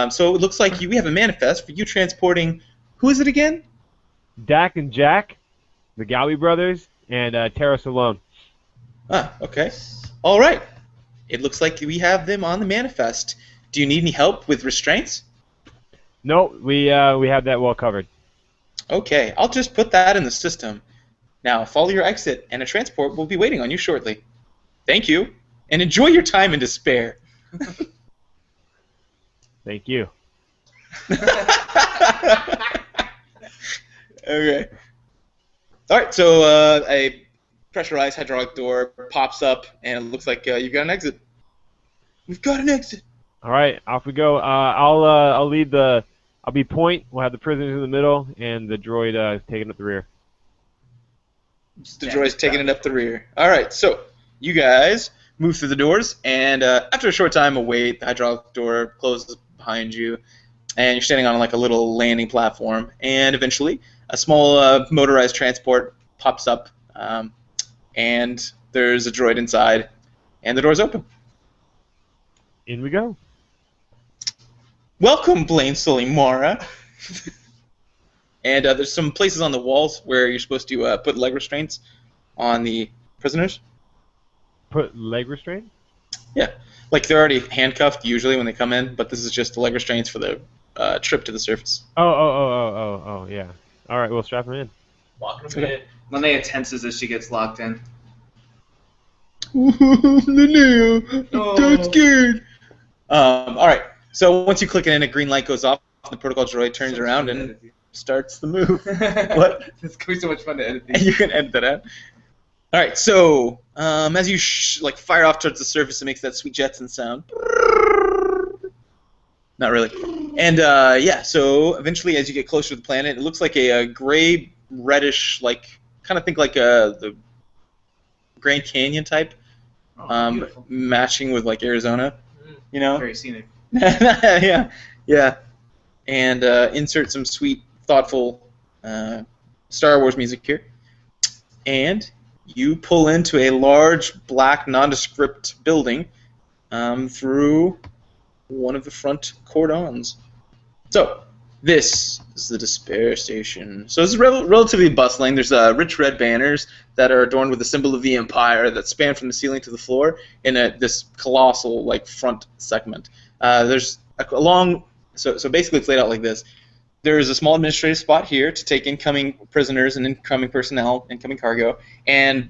so it looks like we have a manifest for you transporting. Who is it again? Dak and Jack, the Galbi brothers, and Tara Salone. Ah, okay. All right. It looks like we have them on the manifest. Do you need any help with restraints? No, we have that well covered. Okay, I'll just put that in the system. Now, follow your exit, and a transport will be waiting on you shortly. Thank you, and enjoy your time in Despair. Thank you. Okay. All right, so a pressurized hydraulic door pops up, and it looks like you've got an exit. We've got an exit. All right, off we go. I'll lead the. I'll be point. We'll have the prisoners in the middle, and the droid taking up the rear. The droid's taking it up the rear. All right, so you guys move through the doors, and after a short time, the hydraulic door closes behind you, and you're standing on like a little landing platform. And eventually, a small motorized transport pops up, and there's a droid inside, and the door's open. In we go. Welcome, Blaine Sully Mara. And there's some places on the walls where you're supposed to put leg restraints on the prisoners. Put leg restraint? Yeah. Like, they're already handcuffed usually when they come in, but this is just the leg restraints for the trip to the surface. Oh, yeah. All right, we'll strap him in. Walking them in. Linnea tenses as she gets locked in. Linnea, Oh. I'm scared. All right. So once you click it in, a green light goes off. The protocol droid turns around and starts the move. What? It's gonna be so much fun to edit these. You can edit that out. All right. So as you fire off towards the surface, it makes that sweet Jetson sound. Not really. And yeah. So eventually, as you get closer to the planet, it looks like a gray, reddish, like kind of think like the Grand Canyon type, Beautiful. matching with like Arizona. You know. Very scenic. yeah. And insert some sweet, thoughtful Star Wars music here. And you pull into a large, black, nondescript building through one of the front cordons. So, this is the Despair Station. So this is relatively bustling. There's rich red banners that are adorned with the symbol of the Empire that span from the ceiling to the floor in this colossal like front segment. There's a long... So basically it's laid out like this. There is a small administrative spot here to take incoming prisoners and incoming personnel, incoming cargo, and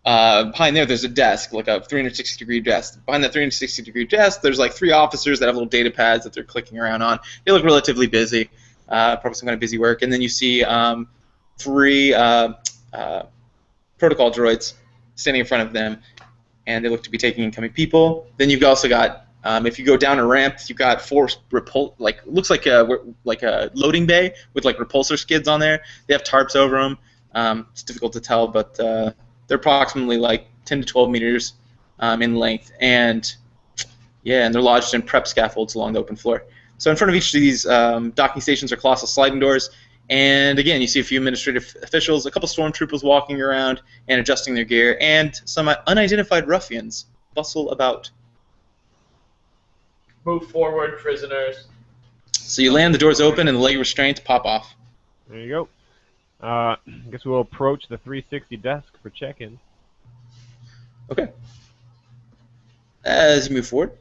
behind there's a desk, like a 360-degree desk. Behind that 360-degree desk, there's like 3 officers that have little data pads that they're clicking around on. They look relatively busy, probably some kind of busy work. And then you see 3 protocol droids standing in front of them, and they look to be taking incoming people. Then you've also got if you go down a ramp, you've got 4 looks like a loading bay with like repulsor skids on there. They have tarps over them. It's difficult to tell, but they're approximately like 10 to 12 meters in length, and and they're lodged in prep scaffolds along the open floor. So in front of each of these docking stations are colossal sliding doors, and again you see a few administrative officials, a couple stormtroopers walking around and adjusting their gear, and some unidentified ruffians bustle about. Move forward, prisoners. So you land, the doors open, and the leg restraints pop off. There you go. I guess we'll approach the 360 desk for check-in. Okay. As you move forward,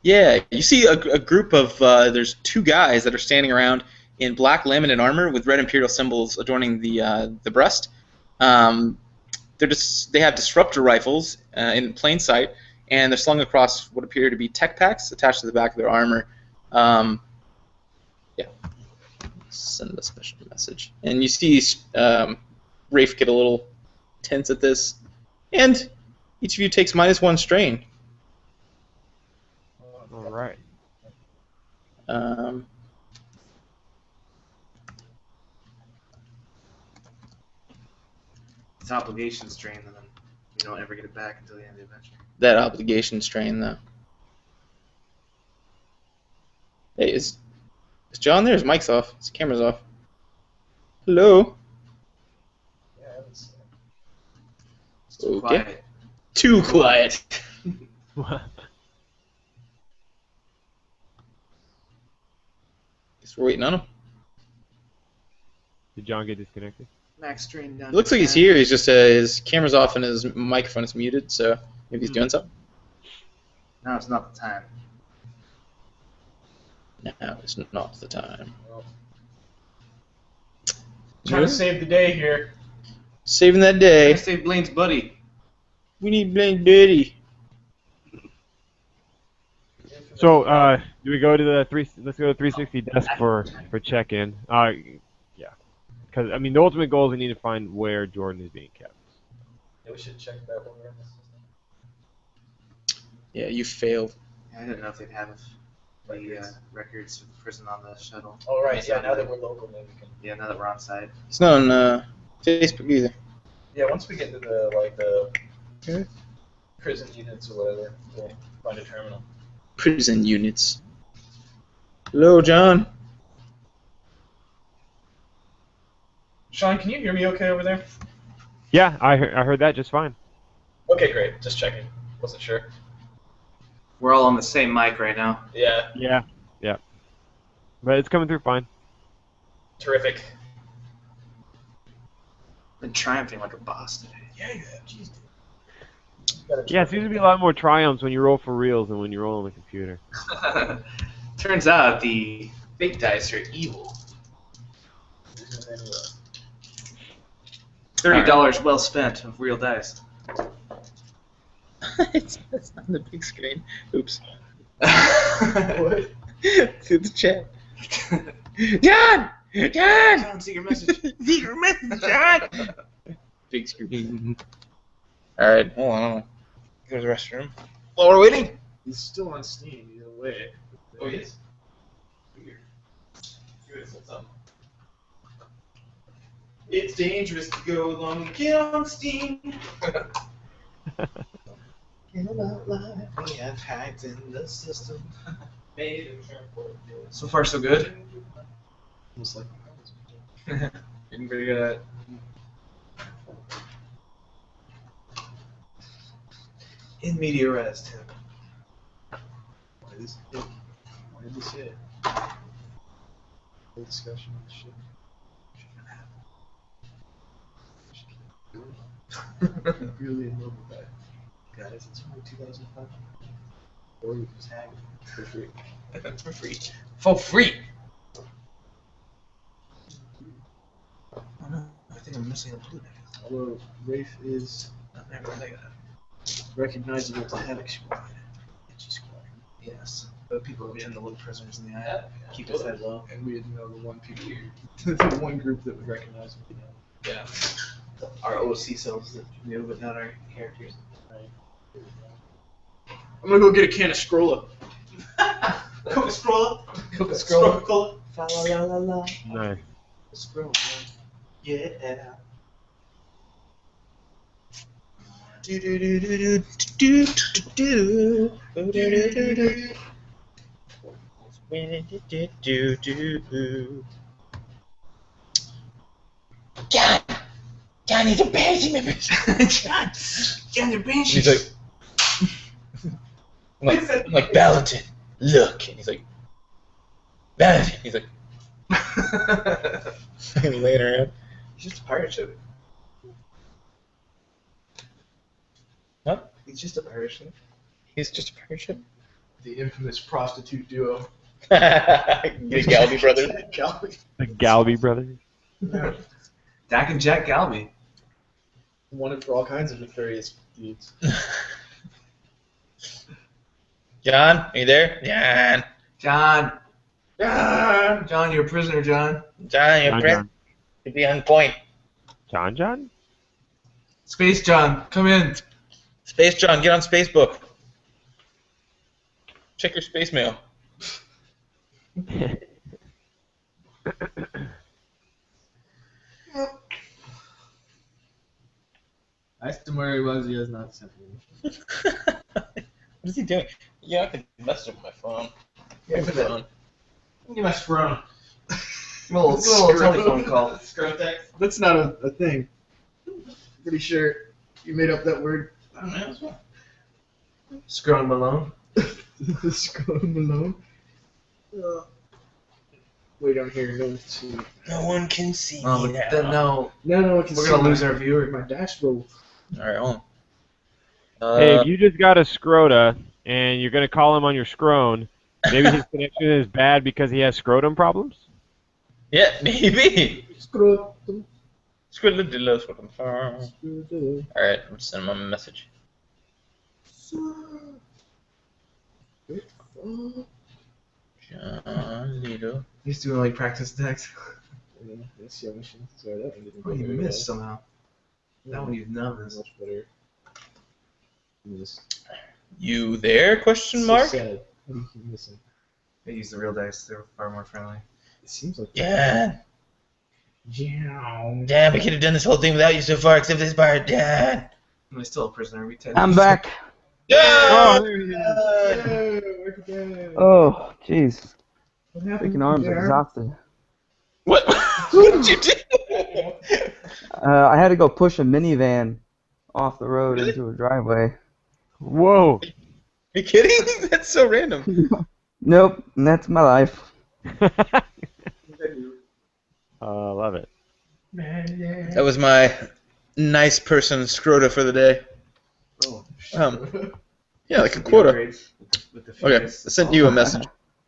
you see a group of there's 2 guys that are standing around in black laminate armor with red Imperial symbols adorning the breast. They have disruptor rifles in plain sight, and they're slung across what appear to be tech packs attached to the back of their armor. Send a special message. And you see Rafe get a little tense at this. And each of you takes -1 strain. All right. It's obligation strain, and then you don't ever get it back until the end of the adventure. That obligation strain, though. Hey, is John there? His mic's off. His camera's off. Hello? Yeah, it's Too Okay. quiet. Too quiet. Guess we're waiting on him. Did John get disconnected? Max strain down. It looks like he's here. He's just his camera's off and his microphone is muted, so maybe he's doing something. Now it's not the time. Now is not the time. trying to save the day here. Saving that I day. saved Blaine's buddy. We need Blaine Betty. So, do we go to the let's go to the 360 desk for check-in. Yeah, because I mean the ultimate goal is we need to find where Jordan is being kept. Yeah, we should check that one. Right? Yeah, you failed. I didn't know if they'd have the records of the prison on the shuttle. Oh right, yeah. Now that we're local, maybe we can. Yeah, now that we're on site. It's not on Facebook either. Yeah, once we get to the prison units or whatever, we'll find a terminal. Prison units. Hello, John. Sean, can you hear me okay over there? Yeah, I heard that just fine. Okay, great. Just checking. Wasn't sure. We're all on the same mic right now. Yeah, Yeah. But it's coming through fine. terrific. Been triumphing like a boss today. Yeah, you have. Jeez, dude. Yeah, it seems to be a lot more triumphs when you roll for reals than when you roll on the computer. Turns out the fake dice are evil. $30 well spent of real dice. it's on the big screen. Oops. What? Through the chat. John! John! John, see your message. Secret message, John! Big screen. Alright, hold on. Go to the restroom. While we're waiting. He's still on Steam either way. Oh, yes? Weird. It's dangerous to go along and get on Steam. We have hacked in the system. So far, so good. Almost like Getting pretty good at. in media res, Tim. Why did this hit? Full discussion of the shit. Really in love with that. Guys, it's only 2005. Or we just hang it for free. For free. For free! Oh no, I think I'm missing a blue necklace. Although Rafe is recognizable to Havoc Squad. Yes. But people tend to look prisoners in the eye, keep his head low. And we didn't know the one people the one group that would recognize him. Yeah. Our OC selves that knew, but not our characters. I'm gonna go get a can of Scrolla. Coca Scrolla. Coca Scrolla. Fa la la la. Nice. Scrolla. Yeah. Do do do do do do do do do. John, he's a Banshee member. John, you're being He's like, I'm like Valentin, look. And he's like, Valentin. He's like, later. He's just a pirate ship. What? He's just a pirate ship. He's just a pirate ship. The infamous prostitute duo. The Galby brothers. Galby. The Galby brothers. Dak and Jack Galby. Wanted for all kinds of nefarious deeds. John, are you there? John. John, you're a prisoner, John. John, you're John. to be on point. John? Space John, come in. Space John, get on Facebook. Check your space mail. I asked him where he was. He has not sent me. What is he doing? Yeah, I can message him on my phone. Yeah, my phone. Give me my scrum. Little telephone call. Scrum text. That's not a thing. Pretty sure you made up that word. I don't know as well. Scrum Malone. Scrum Malone. Wait on here. No, No one can see Oh, me but now. then no, no. we're gonna lose our viewer. my dashboard. Alright, hold on. Hey, if you just got a scrota and you're gonna call him on your scrone, maybe his connection is bad because he has scrotum problems? Yeah, maybe. Scrotum. Squidladillo, scrotum farm. Alright, I'm just sending him a message. John Little. He's doing like practice text. Yeah, that's your mission. Sorry, that one didn't Oh, go you very missed well. somehow. That one you've done this. Much better. Miss. You there? Question mark. So sad. What do you keep missing? They use the real dice. They're far more friendly. It seems like. Dad. Dad, we could have done this whole thing without you so far, except this part, Dad. Am I still a prisoner? We I'm back. Oh, Yeah! there he is. Hey, look at that. Oh, jeez. What happened? Freaking arms there? exhausted. What? What did you do? I had to go push a minivan off the road Really? into a driveway. Whoa. Are you kidding? That's so random. Nope, and that's my life. Love it. That was my nice person scrota for the day. Oh, Yeah, like a quota. Upgrades with the Okay, I fetus. sent you a message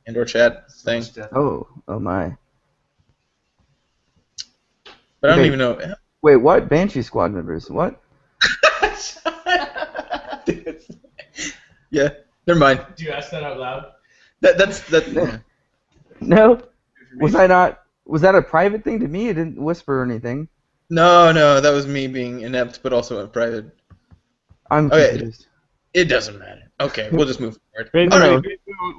and or chat So thing, much death. Oh my. but I don't Okay. even know. Wait, what? Banshee Squad members? What? Yeah, never mind. Do you ask that out loud? That's that. Yeah. No? Was that a private thing to me? It didn't whisper or anything. No, that was me being inept, but also in private. I'm Okay. confused. It doesn't matter. Okay, we'll just move forward. Basically, All right.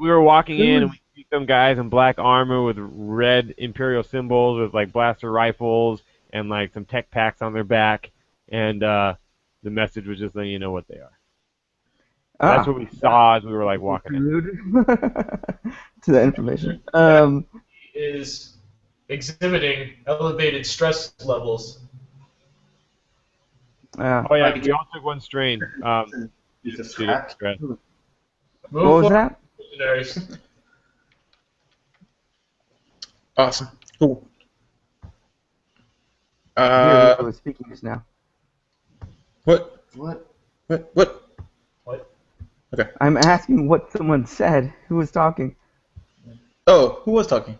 we were walking in and we see some guys in black armor with red Imperial symbols with like blaster rifles and like some tech packs on their back, and the message was just letting you know what they are. That's what we saw as we were like walking in. Rude to that information. Is exhibiting elevated stress levels. Oh yeah, we all took one strain. Use a due to trap. stress. Move What was forward, that? missionaries. Awesome. Cool. I was speaking just now. What? What? What? I'm asking what someone said. Who was talking? Oh, who was talking?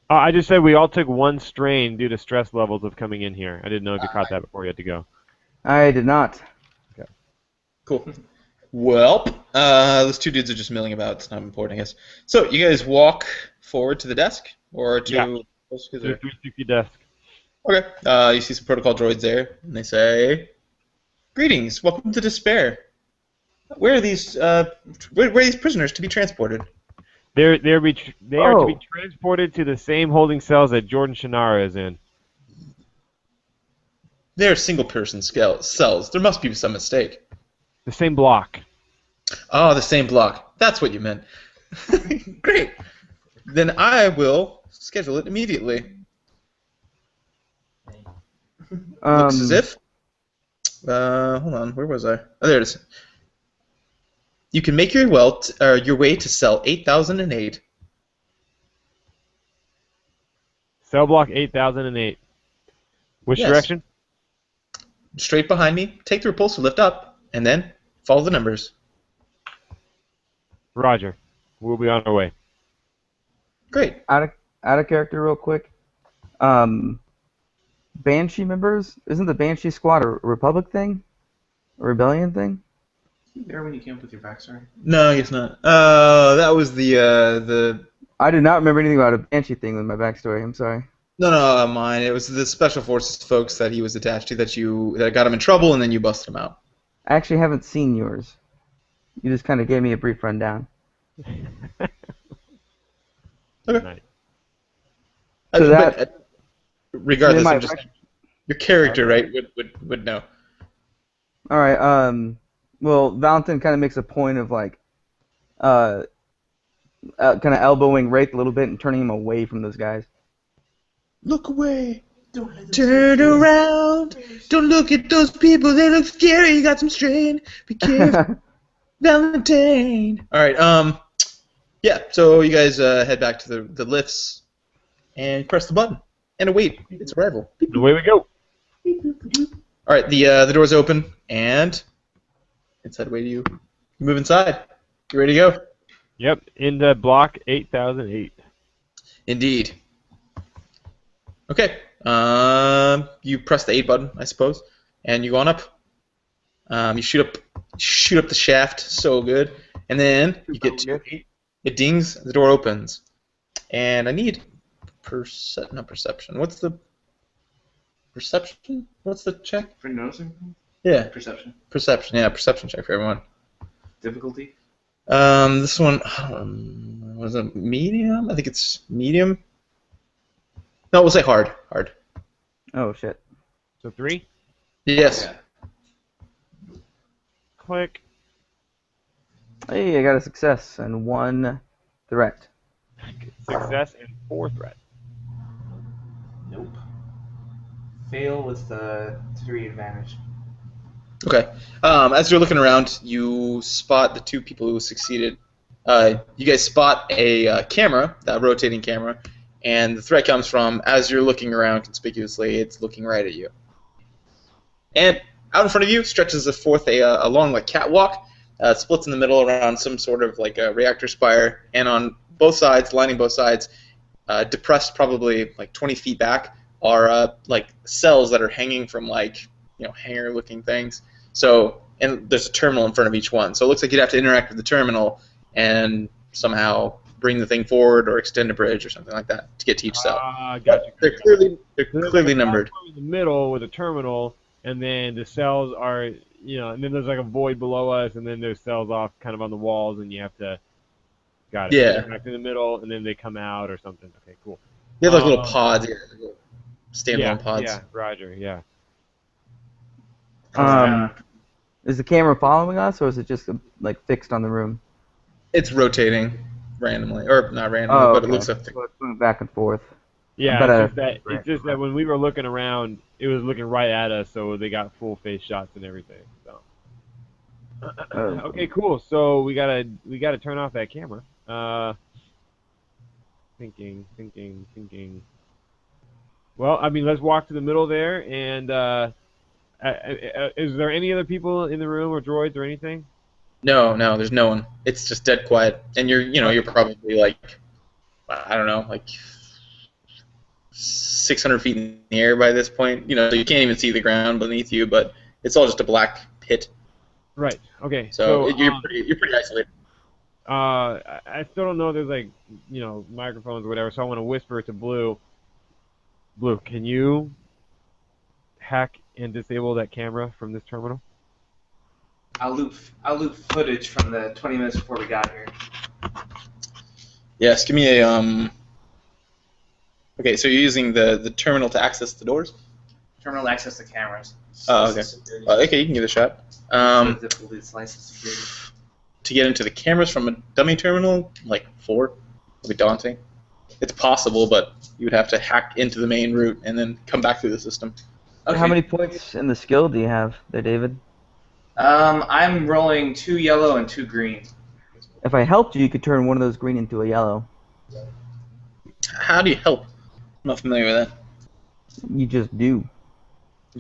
I just said we all took one strain due to stress levels of coming in here. I didn't know if you caught that before you had to go. I did not. Cool. Well, those two dudes are just milling about. It's not important, I guess. So, you guys walk forward to the desk? Or to... Yeah. Or- 360 desk. Okay. You see some protocol droids there, and they say, "Greetings. Welcome to Despair. Where are these, where are these prisoners to be transported?" They are to be Oh. transported to the same holding cells that Jordan Shannara is in. They're single-person cells. There must be some mistake. The same block. Oh, the same block. That's what you meant. Great. Then I will schedule it immediately. Looks as if... hold on, where was I? Oh, there it is. You can make your way to cell 8008. Cell block 8008. Which Yes. direction? Straight behind me, take the repulsor lift up, and then follow the numbers. Roger. We'll be on our way. Great. Out of character, real quick. Banshee members? Isn't the Banshee Squad a Republic thing? A rebellion thing? There when you came up with your backstory. No, I guess not. That was the... I did not remember anything about a Banshee thing with my backstory. I'm sorry. No, mine. It was the Special Forces folks that he was attached to that got him in trouble, and then you busted him out. I actually haven't seen yours. You just kind of gave me a brief rundown. Okay. Nice. So that- But, regardless, my I'm just, your character, right, would know. All right. Well, Valentin kind of makes a point of like, kind of elbowing Wraith a little bit and turning him away from those guys. Look away. Turn around. Don't look at those people. They look scary. You got some strain. Be careful, Valentine. All right. Yeah. So you guys head back to the lifts and press the button and await its arrival. Away we go. All right. The doors open and inside away to you. You move inside. You ready to go? Yep, into block 8008. Indeed. Okay. You press the 8 button, I suppose, and you go on up. You shoot up the shaft, so good, and then you get to 8. It dings. The door opens, and I need not perception. What's the perception? What's the check? For noticing? Yeah, Perception. perception. Yeah, perception check for everyone. Difficulty? This one was it medium? I think it's medium. No, we'll say hard. Hard. Oh shit. So 3. Yes. Yeah. Click. Hey, I got a success and 1 threat. Success and 4 threat. Nope. Fail with 3 advantage. Okay. As you're looking around, you spot the 2 people who succeeded. You guys spot a camera, that rotating camera, and the threat comes from, as you're looking around conspicuously, it's looking right at you. And out in front of you stretches a long like catwalk. Splits in the middle around some sort of like a reactor spire, and on both sides, lining both sides, depressed probably like 20 feet back, are like cells that are hanging from like hanger-looking things. So, and there's a terminal in front of each one. So it looks like you'd have to interact with the terminal and somehow bring the thing forward or extend a bridge or something like that to get to each cell. Gotcha. They're clearly There's numbered. a platform in the middle with a terminal, and then the cells are, and then there's like a void below us, and then there's cells off kind of on the walls, and you have to, got it. Yeah. Back in the middle, and then they come out or something. Okay, cool. You have those little pods, little standalone pods. Yeah, Roger, yeah. Is the camera following us, or is it just like fixed on the room? It's rotating randomly, or not randomly, but it looks like. So it's going back and forth. Yeah, it's just that when we were looking around, it was looking right at us, so they got full face shots and everything. So. Okay, cool. So we gotta turn off that camera. Thinking. Well, I mean, let's walk to the middle there, and is there any other people in the room or droids or anything? No, there's no one. It's just dead quiet, and you're probably like, I don't know, like 600 feet in the air by this point. So you can't even see the ground beneath you, but it's all just a black pit. Right. Okay. So you're pretty isolated. I still don't know. There's like microphones or whatever. So I want to whisper to Blue. Blue, can you hack and disable that camera from this terminal? I'll loop footage from the 20 minutes before we got here. Yes. Give me a Okay, so you're using the terminal to access the doors. Terminal to access the cameras. Oh, okay. Okay, you can give it a shot. To get into the cameras from a dummy terminal, like 4, would be daunting. It's possible, but you would have to hack into the main route and then come back through the system. Okay. How many points in the skill do you have there, David? I'm rolling 2 yellow and 2 green. If I helped you, you could turn one of those green into a yellow. How do you help? I'm not familiar with that. You just do.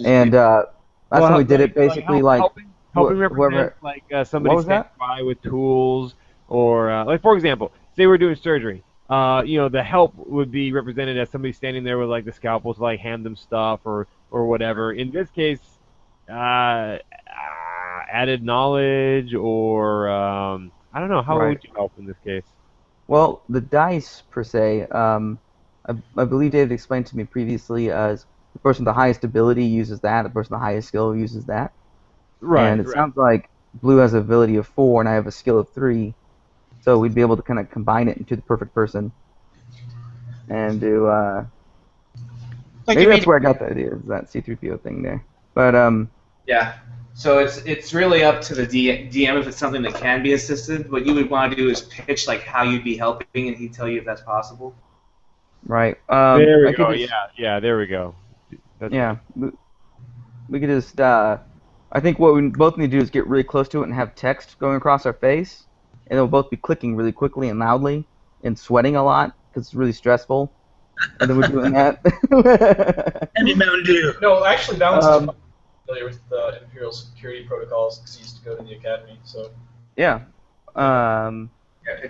And last time we did it basically helping whoever. represent like somebody What was standing that? by with tools, or like for example, say we're doing surgery. The help would be represented as somebody standing there with like the scalpel to like hand them stuff or whatever. In this case, added knowledge or I don't know. How would you help in this case? Well, the dice per se. I believe David explained to me previously as the person with the highest ability uses that, the person with the highest skill uses that. Right. And it sounds like Blue has an ability of 4 and I have a skill of 3. So we'd be able to kind of combine it into the perfect person. And do maybe that's where I got the idea, is that C-3PO thing there. But Yeah. So it's really up to the DM if it's something that can be assisted. What you would want to do is pitch like how you'd be helping, and he'd tell you if that's possible. right. There we I could go. just- Yeah. There we go. Yeah, we could just. I think what we both need to do is get really close to it and have text going across our face, and we'll both be clicking really quickly and loudly and sweating a lot because it's really stressful. And then we're doing that. Any Mountain Dew. No, actually, Balance is familiar with the Imperial security protocols because he used to go to the academy. So Yeah. Yeah,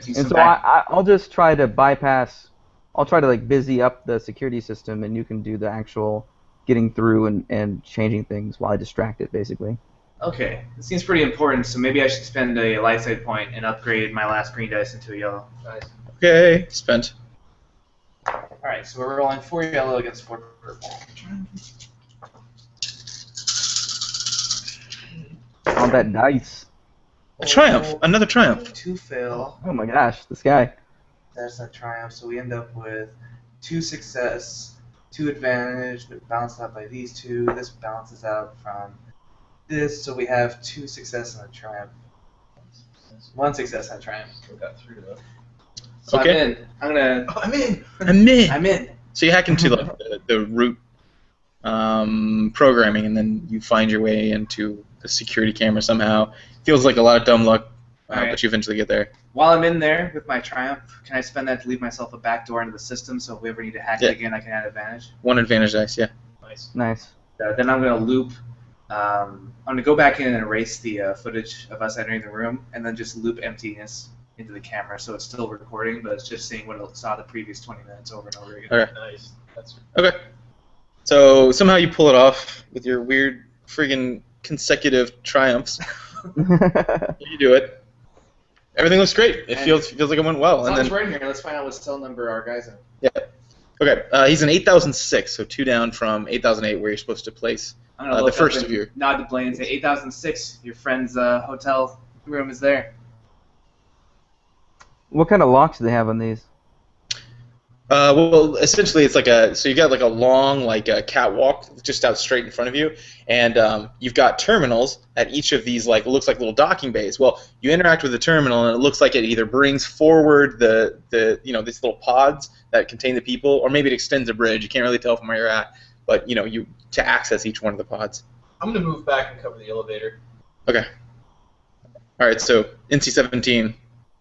And so I'll just try to bypass. I'll try to like busy up the security system, and you can do the actual getting through and changing things while I distract it, basically. Okay, it seems pretty important, so maybe I should spend a light side point and upgrade my last green dice into a yellow. nice. Okay, spent. Alright, so we're rolling 4 yellow against 4 purple. On that dice. A triumph. Another triumph. 2 fail. Oh my gosh, this guy. There's a triumph, so we end up with 2 success, 2 advantage, but balanced out by these 2. This balances out from this, so we have 2 success and a triumph. 1 success and a triumph. We got 3 of them. So Okay. I'm in. I'm gonna. Oh, I'm in. I'm in. I'm in. So you hack into the root programming, and then you find your way into the security camera somehow. Feels like a lot of dumb luck, Alright. but you eventually get there. While I'm in there with my triumph, can I spend that to leave myself a back door into the system, so if we ever need to hack Yeah. it again, I can add advantage? 1 advantage dice, yeah. Nice. Nice. Then I'm gonna loop. I'm gonna go back in and erase the footage of us entering the room, and then just loop emptiness into the camera, so it's still recording, but it's just seeing what it saw the previous 20 minutes over and over again. Okay. Nice. That's Okay. So somehow you pull it off with your weird friggin' consecutive triumphs. You do it. Everything looks great. It And- feels like it went well. As And long as then we're in here, let's find out what cell number our guy's in. okay, he's in 8006, so 2 down from 8008, where you're supposed to place. I'm gonna The look first up of and your- nod to Blaine and say 8006. Your friend's hotel room is there. What kind of locks do they have on these? Well, essentially, it's so you got like a long catwalk just out straight in front of you, and you've got terminals at each of these it looks like little docking bays. Well, you interact with the terminal, and it looks like it either brings forward the these little pods that contain the people, or maybe it extends a bridge. You can't really tell from where you're at, but you to access each one of the pods. I'm gonna move back and cover the elevator. Okay. All right. So NC-17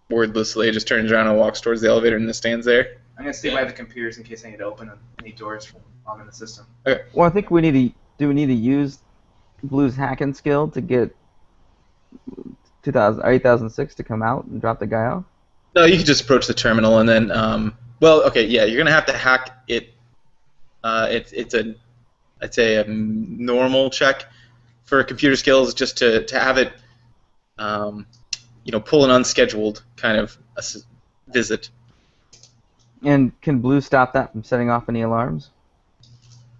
wordlessly just turns around and walks towards the elevator and stands there. I'm gonna stay by the computers in case I need to open any doors from while I'm in the system. Well, I think we need to use Blue's hacking skill to get 8006 to come out and drop the guy off? No, you can just approach the terminal and then, well, okay, yeah, you're gonna have to hack it. I'd say a normal check for computer skills, just to have it, pull an unscheduled kind of visit. And can Blue stop that from setting off any alarms?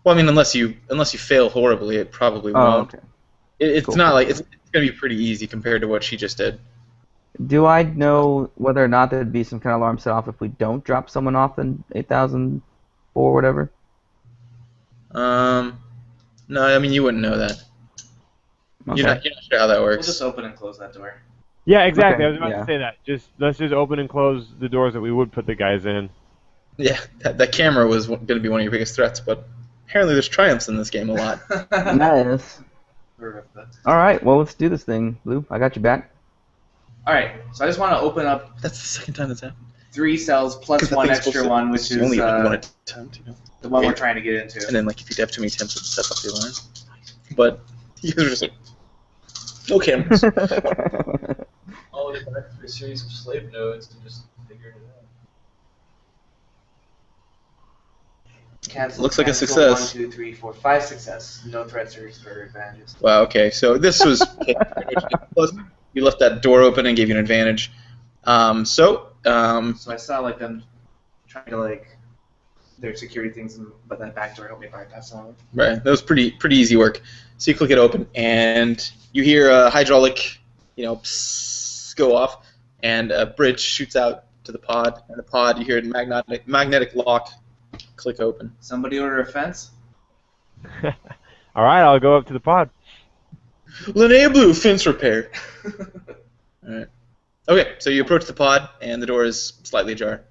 Well, I mean, unless you fail horribly, it probably Oh, won't. okay. It's Cool. not like it's gonna be pretty easy compared to what she just did. Do I know whether or not there'd be some kind of alarm set off if we don't drop someone off in 8004 or whatever? No, I mean you wouldn't know that. Okay. You're not sure how that We'll works. just open and close that door. Yeah, exactly. Okay, I was about yeah. to say that. Let's just open and close the doors that we would put the guys in. Yeah, that camera was going to be one of your biggest threats, but apparently there's triumphs in this game a lot. Nice. All right, well, let's do this thing, Blue. I got you back. Alright, so I just want to open up That's the second time that's happened. 3 cells plus 'Cause the one thing's extra supposed to- one, which it's is only one attempt, the one we're trying to get into. And then if you have too many attempts, it sets off the alarm. But you guys are just like, no cameras. I'll get back through a series of slave nodes and just figure it out. Cancel, Looks like a cancel, success. 1, 2, 3, 4, 5 success. No threats or advantages. Wow. Okay, so this was you left that door open and gave you an advantage. So I saw them trying to their security things, but that back door helped me bypass all of it. Right, that was pretty easy work. So you click it open, and you hear a hydraulic, psst, go off, and a bridge shoots out to the pod. And the pod, you hear a magnetic lock click open. Somebody order a fence? All right, I'll go up to the pod. Linnea Blue, fence repair. All right. Okay, so you approach the pod, and the door is slightly ajar.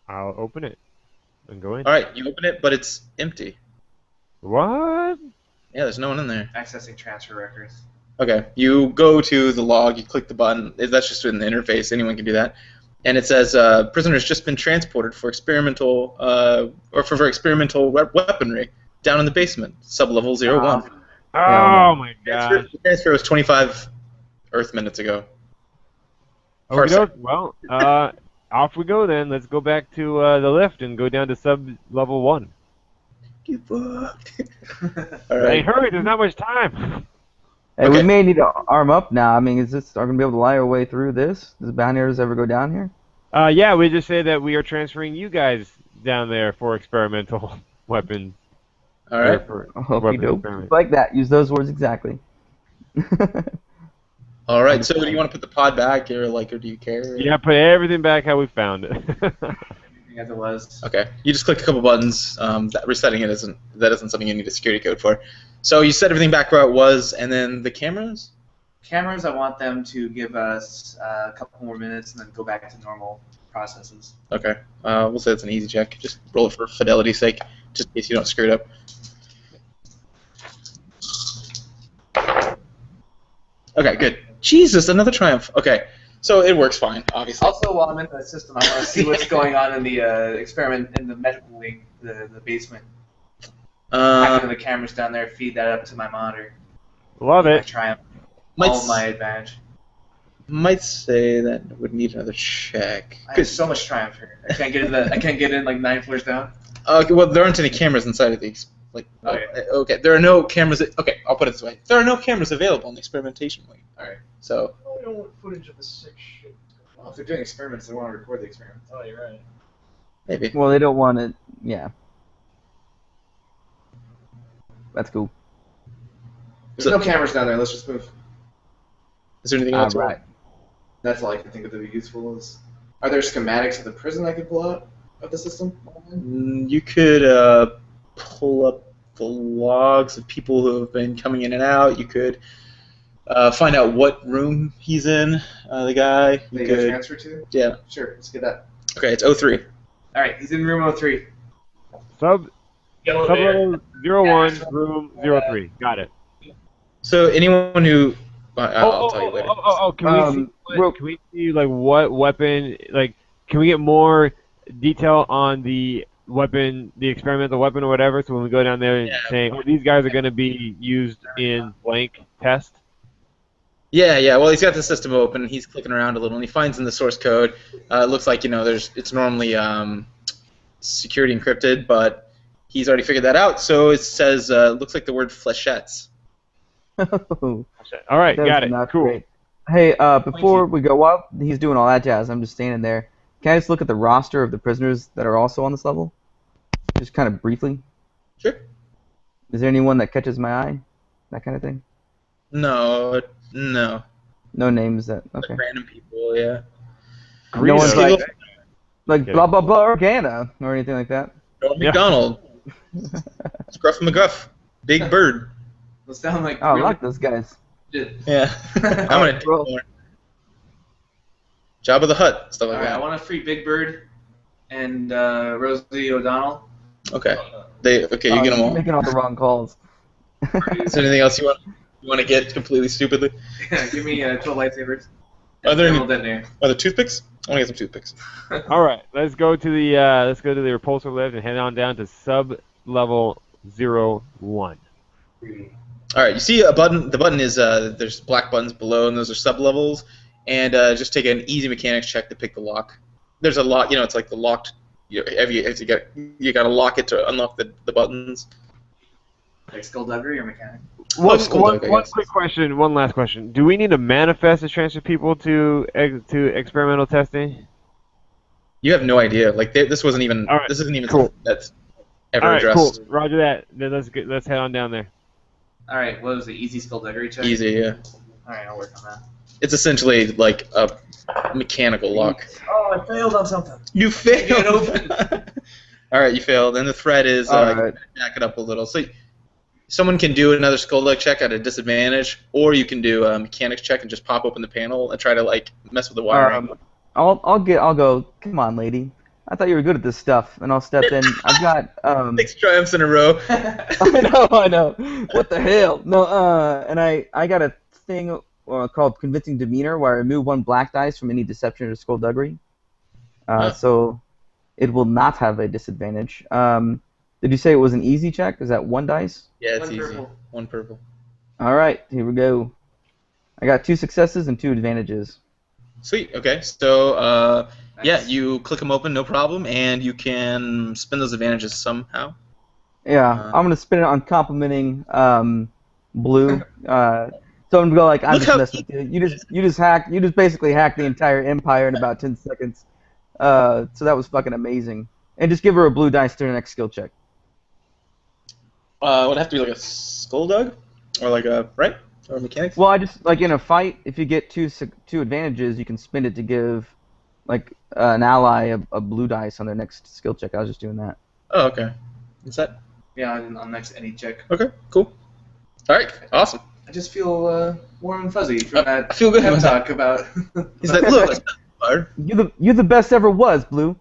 I'll open it and go in. All right, you open it, but it's empty. What? Yeah, there's no one in there. Accessing transfer records. Okay, you go to the log, you click the button. That's just in the interface. Anyone can do that. And it says, prisoner has just been transported for experimental for experimental weaponry down in the basement, sublevel 01. Oh my god. The transfer was 25 Earth minutes ago. Okey-doke. Well, off we go then. Let's go back to the lift and go down to sub-level 1. Get fucked. All Hey, right. hurry! There's not much time. Hey, Okay. we may need to arm up now. I mean, are we going to be able to lie our way through this? Does Bounty ever go down here? Yeah, we just say that we are transferring you guys down there for experimental weapons. All right. Or for Oh, weapon dope. experiment. Like that. Use those words exactly. All right. So do you want to put the pod back, or do you care? Yeah, put everything back how we found it. Everything as it was. Okay. You just click a couple buttons. Resetting it isn't something you need a security code for. So you set everything back where it was, and then the cameras. Cameras, I want them to give us a couple more minutes and then go back to normal processes. Okay. We'll say it's an easy check. Just roll it for fidelity's sake, just in case you don't screw it up. Okay, good. Jesus, another triumph. Okay, so it works fine, obviously. Also, while I'm in the system, I want to see what's going on in the experiment in the medical wing, the basement. Hacking the cameras down there, feed that up to my monitor. Love My it. triumph. Might All my advantage. Might say that it would need another check. I have so much triumph here. I can't get in like 9 floors down. Okay, well, there aren't any cameras inside of these. Okay, there are no cameras. Okay, I'll put it this way: there are no cameras available in the experimentation wing. All right. So I don't want footage of the sick shit. Well, if they're doing experiments, they want to record the experiments. Oh, you're right. maybe. Well, they don't want it. Yeah. That's cool. There's no cameras down there. Let's just move. Is there anything else? Right. That's all I can think of that would be useful. Are there schematics of the prison I could pull out of the system? You could pull up the logs of people who have been coming in and out. You could find out what room he's in. The guy. That You you got could. transferred to? Yeah. Sure, let's get that. Okay, it's 03. All right, he's in room 03. Sub-level 01, room 03. Got it. So anyone who, I'll tell you later. Can we see like what weapon? Like, can we get more detail on the weapon, the experimental weapon or whatever? So when we go down there and saying, "Oh, these guys are going to be used in blank test." Yeah. Well, he's got the system open. He's clicking around a little, and he finds in the source code. It looks like it's normally security encrypted, but he's already figured that out. So it says, looks like the word flechettes. All All right, got it. Cool. Great. Hey, before we go, while he's doing all that jazz, I'm just standing there. Can I just look at the roster of the prisoners that are also on this level? Just kind of briefly. Sure. Is there anyone that catches my eye? That kind of thing? No. No names that. Okay. Random people, yeah. No one's Greedo. like blah blah blah Organa or anything like that. Ronald McDonald. Scruff McGruff. Big Bird. Those sound like Oh, I really like those guys. good. Yeah. I'm gonna do Bro. more. Job of the Hutt, stuff like All right, I that. want to free Big Bird and Rosie O'Donnell. Okay. You get them You're all. making all the wrong calls. Is there anything else you want to get completely stupidly? Give me 12 lightsabers. Are there any Thermal detonator. toothpicks? I want to get some toothpicks. All right, let's go to the repulsor lift and head on down to sub-level 01. All right, you see a button. The button is there's black buttons below, and those are sub levels. And just take an easy mechanics check to pick the lock. There's a lock. It's like the locked. You got to lock it to unlock the buttons. Like skullduggery or mechanic? One Skullduggery, I guess. quick question. One last question. Do we need a manifest to transfer people to experimental testing? You have no idea. Like this wasn't even. All right, This isn't even cool. something that's ever All right, addressed. cool. Roger that. Then let's head on down there. All right, what was the easy skullduggery check? Easy, yeah. All right, I'll work on that. It's essentially like a mechanical lock. Oh, I failed on something. You failed. open. All right, you failed. And the threat is All right. back it up a little. So someone can do another skulldug check at a disadvantage, or you can do a mechanics check and just pop open the panel and try to like mess with the wiring. I'll go. Come on, lady. I thought you were good at this stuff, and I'll step in. I've got 6 triumphs in a row. I know. What the hell? No, and I got a thing called Convincing Demeanor, where I remove 1 black dice from any deception or skullduggery. So it will not have a disadvantage. Did you say it was an easy check? Is that 1 dice? Yeah, it's 1 easy. purple. 1 purple. All right, here we go. I got 2 successes and 2 advantages. Sweet. Okay. So yeah, Nice. you click them open, no problem, and you can spend those advantages somehow. Yeah, I'm gonna spin it on complimenting Blue. So I'm gonna go like, I'm Look just how messing with you. You just basically hacked the entire empire in about 10 seconds. So that was fucking amazing. And just give her a blue dice to her next skill check. Would it have to be like a skulldug, or like a right? or mechanics? Well, I just like in a fight, if you get two advantages, you can spend it to give like an ally a blue dice on their next skill check. I was just doing that. Oh, okay. Is that Yeah, on next any check. okay? Cool. All right, awesome. I just feel warm and fuzzy from that I feel good pep about talk about. He's like, look, that's hard. You're the best ever was, Blue.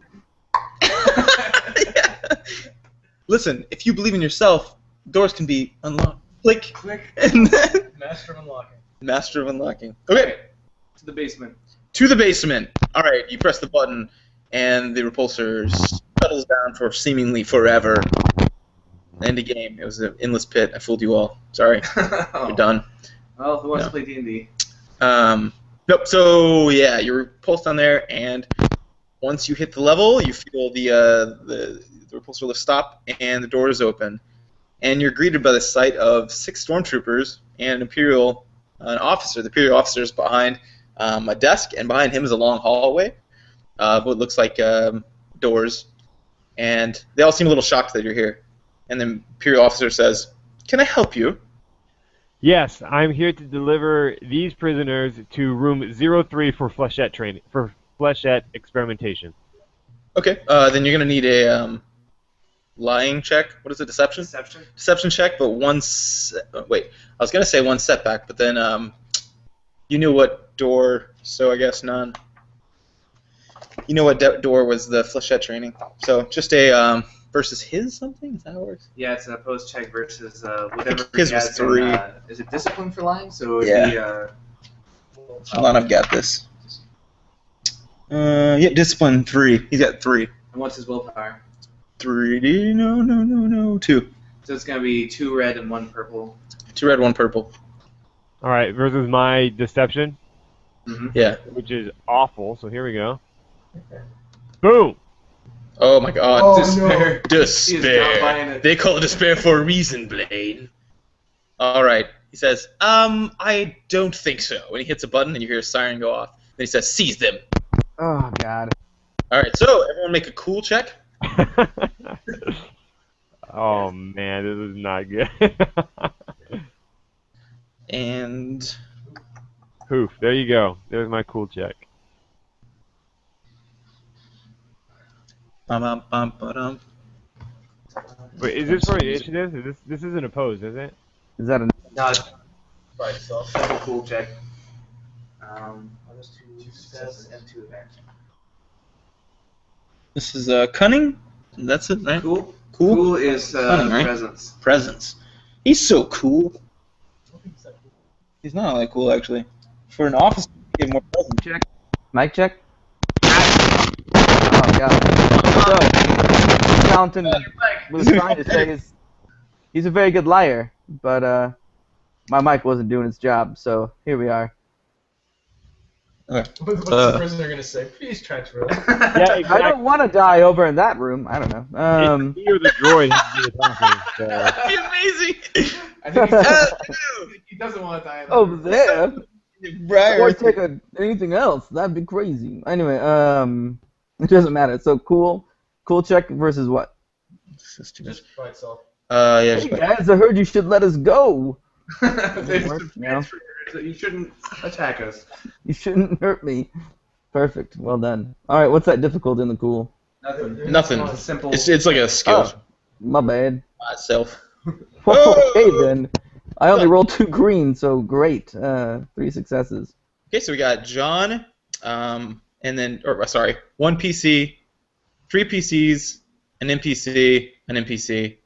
Yeah. Listen, if you believe in yourself, doors can be unlocked. Click, Click. and then Master of unlocking. master of unlocking. Okay, To the basement. to the basement. All right, you press the button, and the repulsor settles down for seemingly forever. End of game. It was an endless pit. I fooled you all. Sorry, you're done. Well, who wants No. to play D&D? Nope. So yeah, you're repulsed down there, and once you hit the level, you feel the repulsor lift stop, and the door is open, and you're greeted by the sight of 6 stormtroopers and an officer. The Imperial officer is behind a desk, and behind him is a long hallway of what looks like doors, and they all seem a little shocked that you're here. And the Imperial officer says, "Can I help you?" Yes, I'm here to deliver these prisoners to room 03 for flechette training, for flechette experimentation. Okay, then you're gonna need a lying check. What is it? Deception. Deception? Deception check, but wait. I was gonna say one setback, but then you knew what door, so I guess none. You know what door was the flechette training, so just a versus his something. Is that how it works? Yeah, it's a post check versus whatever. His he was has in, 3. Is it discipline for lying? So it'd Yeah. be Hold on, I've got this. Yeah, discipline 3. He's got 3. and what's his willpower? 3. No. 2. So it's gonna be 2 red and 1 purple. 2 red, 1 purple. All right, versus my deception, Mm-hmm. Yeah. which is awful. So here we go. Boom. Oh my God. Oh, Despair. He is not buying Despair. it. They call it despair for a reason, Blade. All right. He says, I don't think so. And he hits a button, and you hear a siren go off. Then he says, seize them. Oh God. All right. So everyone make a cool check. Oh man, this is not good. And Poof. There you go. There's my cool check. bum. Wait, is this for initiative? This isn't opposed, is it? Is that a No, By itself. that's a cool check. What is 2 success and 2 advantage? This is cunning. That's it, right? Cool. Cool. Cool is Cunning, right? presence. Presence. He's so cool. He's not that cool, actually. For an officer, you give more presence. check? Mic check. Oh God. So, Fountain was trying to say he's a very good liar, but my mic wasn't doing its job, so here we are. Okay. What's the prisoner gonna say? Please transfer us. Yeah, I exactly. don't want to die over in that room. I don't know. It's me or the droid has to do the talking. So. That'd be amazing. I think Uh, he doesn't want to die. Over there. Or Briar. take anything else. That'd be crazy. Anyway, it doesn't matter. So cool check versus what? Just by itself. Yeah. Hey Just guys, I heard you should let us go. There's Work, some no. transfer, so you shouldn't attack us. You shouldn't hurt me. Perfect. Well done. All right, what's that difficult in the cool? Nothing. Nothing. It's simple. It's like a skill My bad. myself. Okay then. I only rolled 2 green, so great. 3 successes. Okay, so we got John, and then, sorry, 1 PC, 3 PCs, an NPC, an NPC,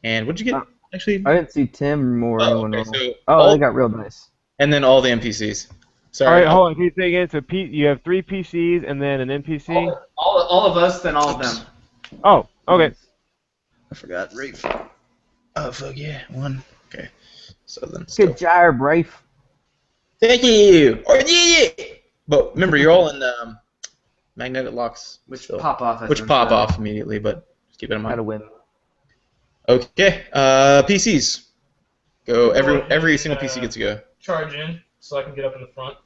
and what did you get? Actually, I didn't see Tim or anyone okay, roll. so Oh, all, they got real nice. and then all the NPCs. All Sorry. right, hold on. Can you say again? So you have 3 PCs and then an NPC. all of us, then all of them. Oh, okay. I forgot. Rafe. Oh, fuck yeah. 1. Okay. So then. Good job, Rafe. Thank you. Or yeah. But remember, you're all in magnetic locks. Which still. pop off. Which pop off immediately, but just keep it in Had a mind. win. Okay. PCs. Go. Every single PC gets to go. Charge in so I can get up in the front.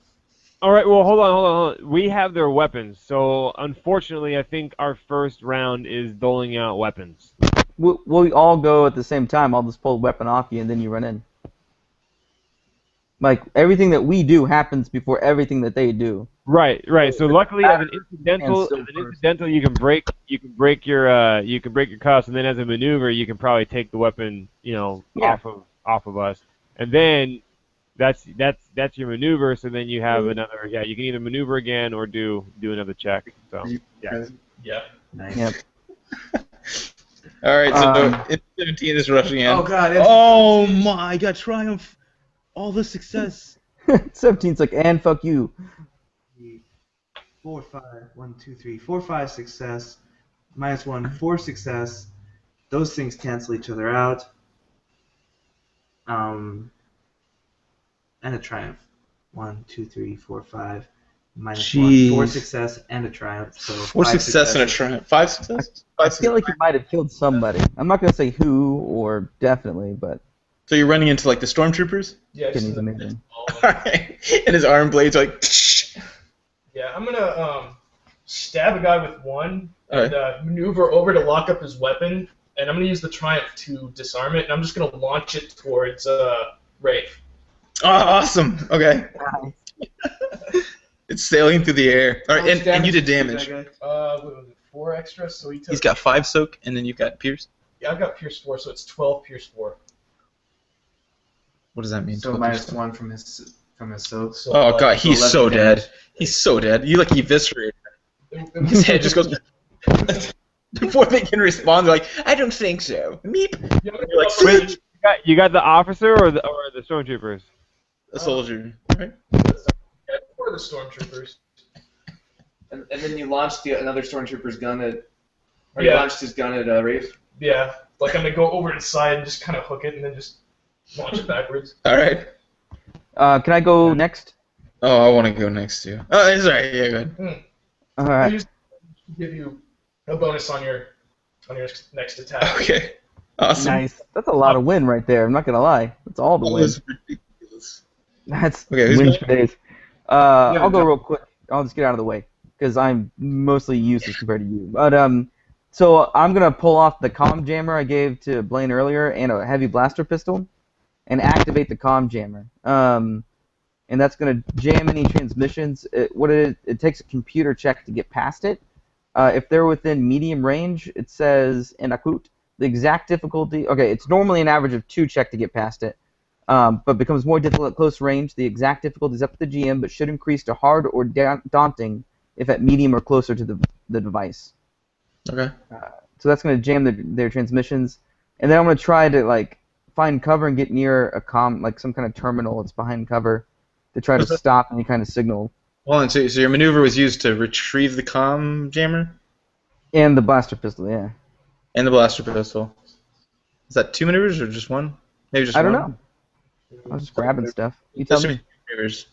All right. Well, hold on. We have their weapons, so unfortunately, I think our first round is doling out weapons. We'll all go at the same time. I'll just pull a weapon off you, and then you run in. Like everything that we do happens before everything that they do. Right, right. So luckily, as an And still incidental, you can break your cuffs, and then as a maneuver, you can probably take the weapon, Yeah. off of us, and then that's your maneuver. So then you have another. Yeah, you can either maneuver again or do another check. So yeah. Yeah. Nice. Yep. All right, so Um, it's 17 is rushing in. Oh god. Oh my God, Triumph! All the success. 17's like, and fuck you. 4, 5, 1, 2, 3, 4, 5 success. -1, 4 success. Those things cancel each other out. And a triumph. 1, 2, 3, 4, 5. -1, 4 Jeez. success and a triumph. So 4 5 success and a successes. triumph. 5 success? I feel like you might have killed somebody. I'm not gonna say who or definitely, but So you're running into like the stormtroopers? Yeah. Kenny's amazing. Alright. And his arm blades are like. Yeah, I'm gonna stab a guy with one and Alright. maneuver over to lock up his weapon, and I'm gonna use the triumph to disarm it, and I'm just gonna launch it towards Rafe. Oh, awesome. Okay. It's sailing through the air. All right, and you did damage. What was it, 4 extra, so he took. He's got 5 soak, and then you've got pierce. Yeah, I've got Pierce 4, so it's 12 Pierce 4. What does that mean? So 12 pierce? -1 from his soak. So, Oh God, he's 11 so damage. dead. He's so dead. You like eviscerate. it His head just goes. Before they can respond, they're like, "I don't think so." Meep. Yeah, You're like, Wait, you got the officer or the stormtroopers? a soldier, right? for the stormtroopers. And then you launched another stormtrooper's gun at. Or Yeah. you launched his gun at Rafe. Yeah, like I'm gonna go over to the side and just kind of hook it and then just launch it backwards. All right. Can I go next? Oh, I want to go next too. Oh, it's alright. Yeah, go ahead. All I right. just give you a bonus on your next attack. Okay. Awesome. Nice. That's a lot of win right there. I'm not gonna lie. That's all the That win. was ridiculous. That's Okay, who's wins next? for days. I'll go real quick. I'll just get out of the way because I'm mostly useless compared to you. But so I'm gonna pull off the comm jammer I gave to Blaine earlier and a heavy blaster pistol, and activate the comm jammer. And that's gonna jam any transmissions. It takes a computer check to get past it. If they're within medium range, it says in Akut the exact difficulty. Okay, it's normally an average of 2 check to get past it. But becomes more difficult at close range. The exact difficulty is up to the GM, but should increase to hard or daunting if at medium or closer to the device. Okay. So that's going to jam their transmissions, and then I'm going to try to find cover and get near some kind of terminal that's behind cover to try to stop any kind of signal. Hold on. So your maneuver was used to retrieve the comm jammer And the blaster pistol, yeah. and the blaster pistol. Is that 2 maneuvers or just 1? Maybe just I one. don't know. I was just grabbing stuff. You tell That should me. be 2 maneuvers.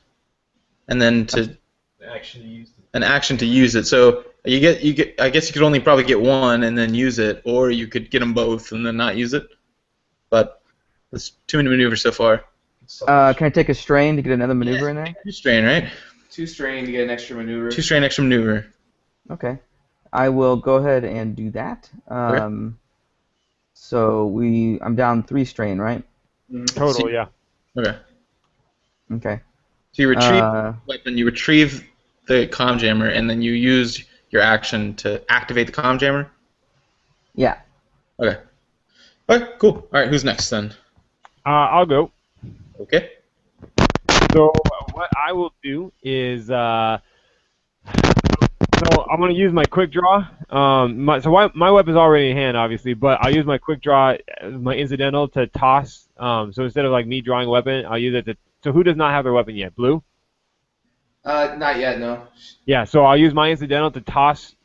And then Actually used it. an action to use it. So you get. I guess you could only probably get 1 and then use it, or you could get them both and then not use it. But there's too many maneuvers so far. Can I take a strain to get another maneuver in there? 2 strain, right? 2 strain to get an extra maneuver. 2 strain, extra maneuver. Okay. I will go ahead and do that. So I'm down 3 strain, right? Total, yeah. Okay. Okay. So you retrieve the weapon, you retrieve the comm jammer, and then you use your action to activate the comm jammer. Yeah. Okay. Okay. Cool. All right. Who's next then? I'll go. Okay. So what I will do is, so I'm gonna use my quick draw. My weapon's already in hand, obviously, but I'll use my quick draw, my incidental, to toss. So instead of me drawing a weapon, I'll use it to. So who does not have their weapon yet? Blue. Not yet, no. Yeah. So I'll use my incidental to toss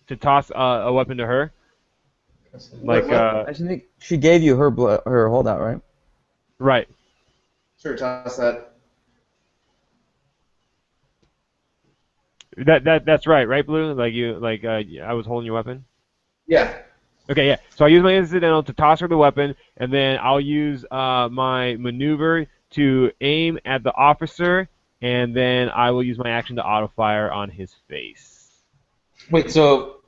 a weapon to her. I think she gave you her holdout, right? Right. Sure, toss that. That's right, Blue? I was holding your weapon? Yeah. Okay, yeah. So I'll use my incidental to toss her the weapon, and then I'll use my maneuver to aim at the officer, and then I will use my action to auto-fire on his face. Wait. So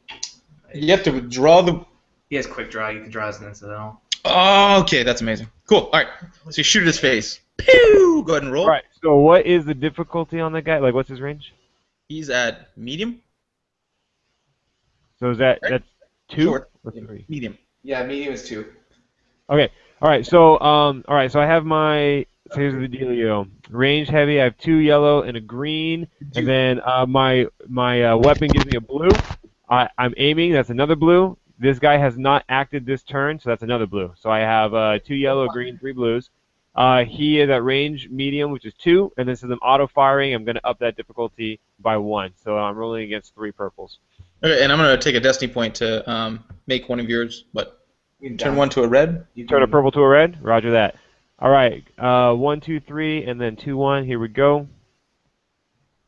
you have to draw the. He has quick draw. You can draw as an incidental. Oh, okay. That's amazing. Cool. All right. So you shoot at his face. Pew! Go ahead and roll. All right. So what is the difficulty on that guy? Like, what's his range? He's at medium. So is that's 2? Short. Or 3? Medium. Yeah, medium is 2. Okay. All right. So all right. So I have my. So here's the dealio. Range heavy. I have 2 yellow and a green, and then my weapon gives me a blue. I'm aiming. That's another blue. This guy has not acted this turn, so that's another blue. So I have 2 yellow, green, 3 blues. He is at range medium, which is 2, and then since I'm auto firing, I'm going to up that difficulty by 1. So I'm rolling against 3 purples. Okay, and I'm gonna take a destiny point to make one of yours. What? Turn one to a red. Turn a purple to a red. Roger that. All right. 1, 2, 3, and then 2, 1. Here we go.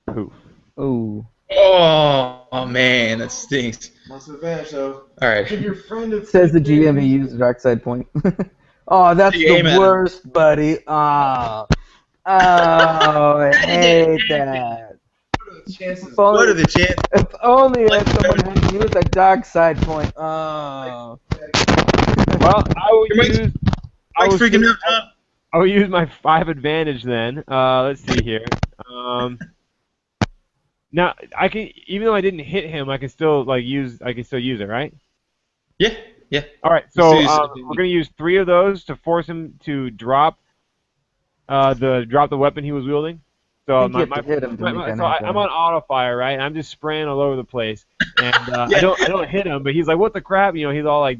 Poof. Ooh. Oh man, that stinks. Most advantage though. All right. Give your friend a Says the GM who used the dark side point. Oh, that's You aim the at him. worst, buddy. Oh, I hate that. Chances. If What are only, the chances? if only someone had used a dark side point. Oh. Well, I will Mike's- use. Mike's freaking out, John. I will use my 5 advantage then. Let's see here. Now I can, even though I didn't hit him, I can still use it, right? Yeah, yeah. All right. So Still use it. we're gonna use 3 of those to force him to drop the weapon he was wielding. So I think you have to hit him to make that happen. I'm on auto fire, right? I'm just spraying all over the place, and I don't hit him, but he's like, "What the crap?" You know, he's all like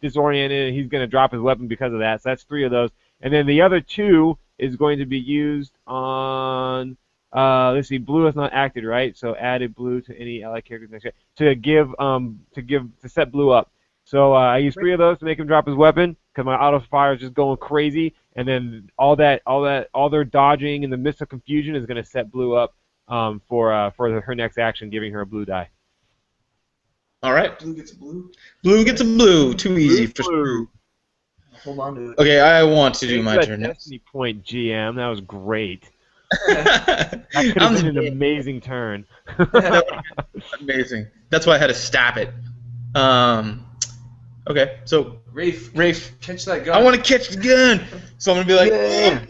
disoriented, and he's gonna drop his weapon because of that. So that's 3 of those, and then the other 2 is going to be used on. Let's see, blue has not acted, right? So added blue to any allied characters next to set blue up. So I use 3 of those to make him drop his weapon because my auto fire is just going crazy, and then all their dodging in the midst of confusion is going to set blue up for her next action, giving her a blue die. All right. Blue gets blue. Blue gets a blue. Too easy for Blue. Screw. Hold on to it. Okay, I want to do Thanks my for that turn next. Destiny point, GM. That was great. That could have I'm been an amazing turn. amazing. That's why I had to stop it. Okay, so Rafe, Catch that gun. I want to catch the gun. So I'm gonna be like, Yeah.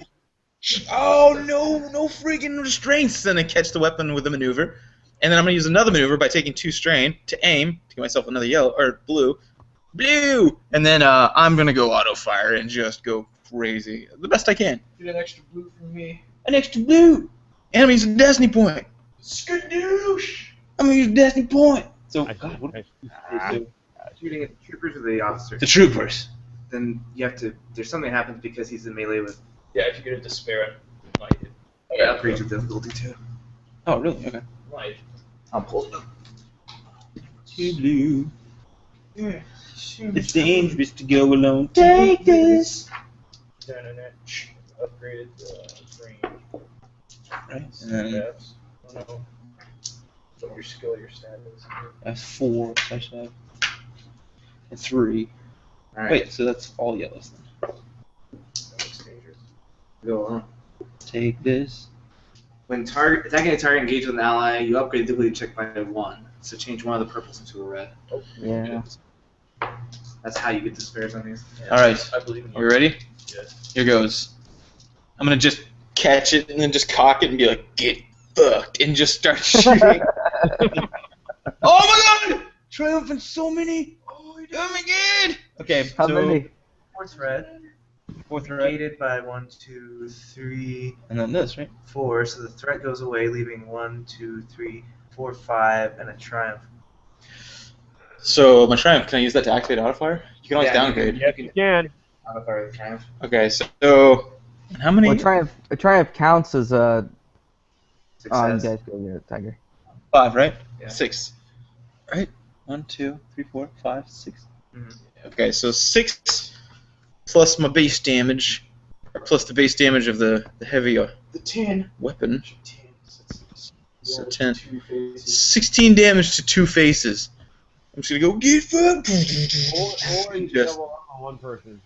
oh no freaking restraints, and I catch the weapon with a maneuver, and then I'm gonna use another maneuver by taking 2 strain to aim to get myself another yellow or blue, and then I'm gonna go auto fire and just go crazy the best I can. Get an extra blue from me. An extra blue, and I'm gonna use a destiny point. Skadoosh! I'm gonna use a destiny point. So Shooting at the troopers or the officers. the troopers. Then you have to. There's something happens because he's in melee with. Yeah, if you get a despair, might. Yeah, upgrades with difficulty too. Oh really? Okay. Might. I'll pull it up. 2 blue. Yeah. It's dangerous to go alone. Take this. Upgraded green. Right. And then That's, I don't know what your skill, your stat is. that's 4. So I should have a 3. Alright. Wait, so that's all yellows then. That looks dangerous. Go on. Take this. When attacking a target engaged with an ally, you upgrade the difficulty check by 1. So change one of the purples into a red. Yeah. That's how you get despairs on these. Yeah, All right. I believe in Are we you. ready? Yes. Here goes. I'm gonna just catch it and then just cock it and be like, get fucked, and just start shooting. Oh my god! Triumphant so many! Oh my god! Okay, How so many? Fourth red. 4th red, Gated by 1, 2, 3, and then this, right? 4. So the threat goes away, leaving 1, 2, 3, 4, 5, and a triumph. So my triumph, can I use that to activate autofire? You can always Yeah, downgrade. Yes, you can. Modify the triumph. Okay, so how many? Well, a triumph counts as a. Oh, you Success. guys go get it, Tiger. 5, right? Yeah. 6. Right? 1, 2, 3, 4, 5, 6. Mhm. Okay, so 6 plus my base damage, or plus the base damage of the heavy The 10. weapon. 10. So 10. 2 faces. 16 damage to 2 faces. I'm just gonna go get fucked. Or you Just- double up on one person.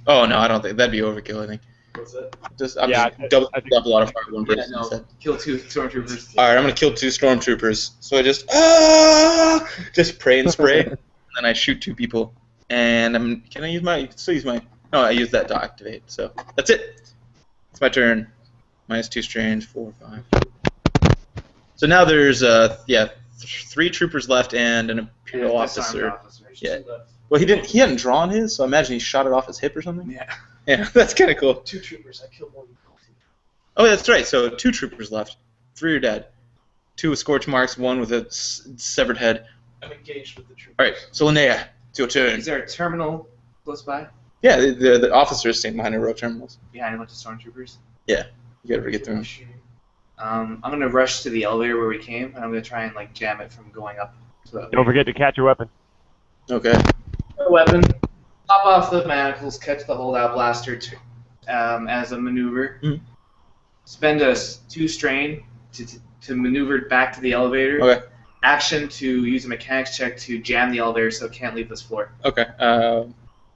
Oh no, I don't think that'd be overkill. I think. What's that? I'm Yeah, just double I think- double out of fire one Yeah, person. no. instead. Kill 2 stormtroopers. All right, I'm gonna kill 2 stormtroopers. So I just pray and spray, and then I shoot 2 people. And can I use my? You can still use my No, I used that to activate. So that's it. It's my turn. -2 strains, 4, 5. So now there's 3 troopers left and an Imperial officer. Yeah. Well, he hadn't drawn his, so I imagine he shot it off his hip or something. Yeah. Yeah, that's kind of cool. 2 troopers. I killed one. Oh, that's right. So 2 troopers left. 3 are dead. 2 with scorch marks, 1 with a severed head. I'm engaged with the troopers. All right. So Linnea, it's your turn. Is there a terminal close by? Yeah, the officers staying behind the row terminals. Behind a bunch of stormtroopers? You gotta get through them. I'm gonna rush to the elevator where we came, and I'm gonna try and like jam it from going up. So Don't forget to catch your weapon. Okay. weapon. Pop off the manacles, catch the holdout blaster as a maneuver. Mhm. Spend a 2 strain to maneuver back to the elevator. Okay. Action to use a mechanics check to jam the elevator so it can't leave this floor. Okay.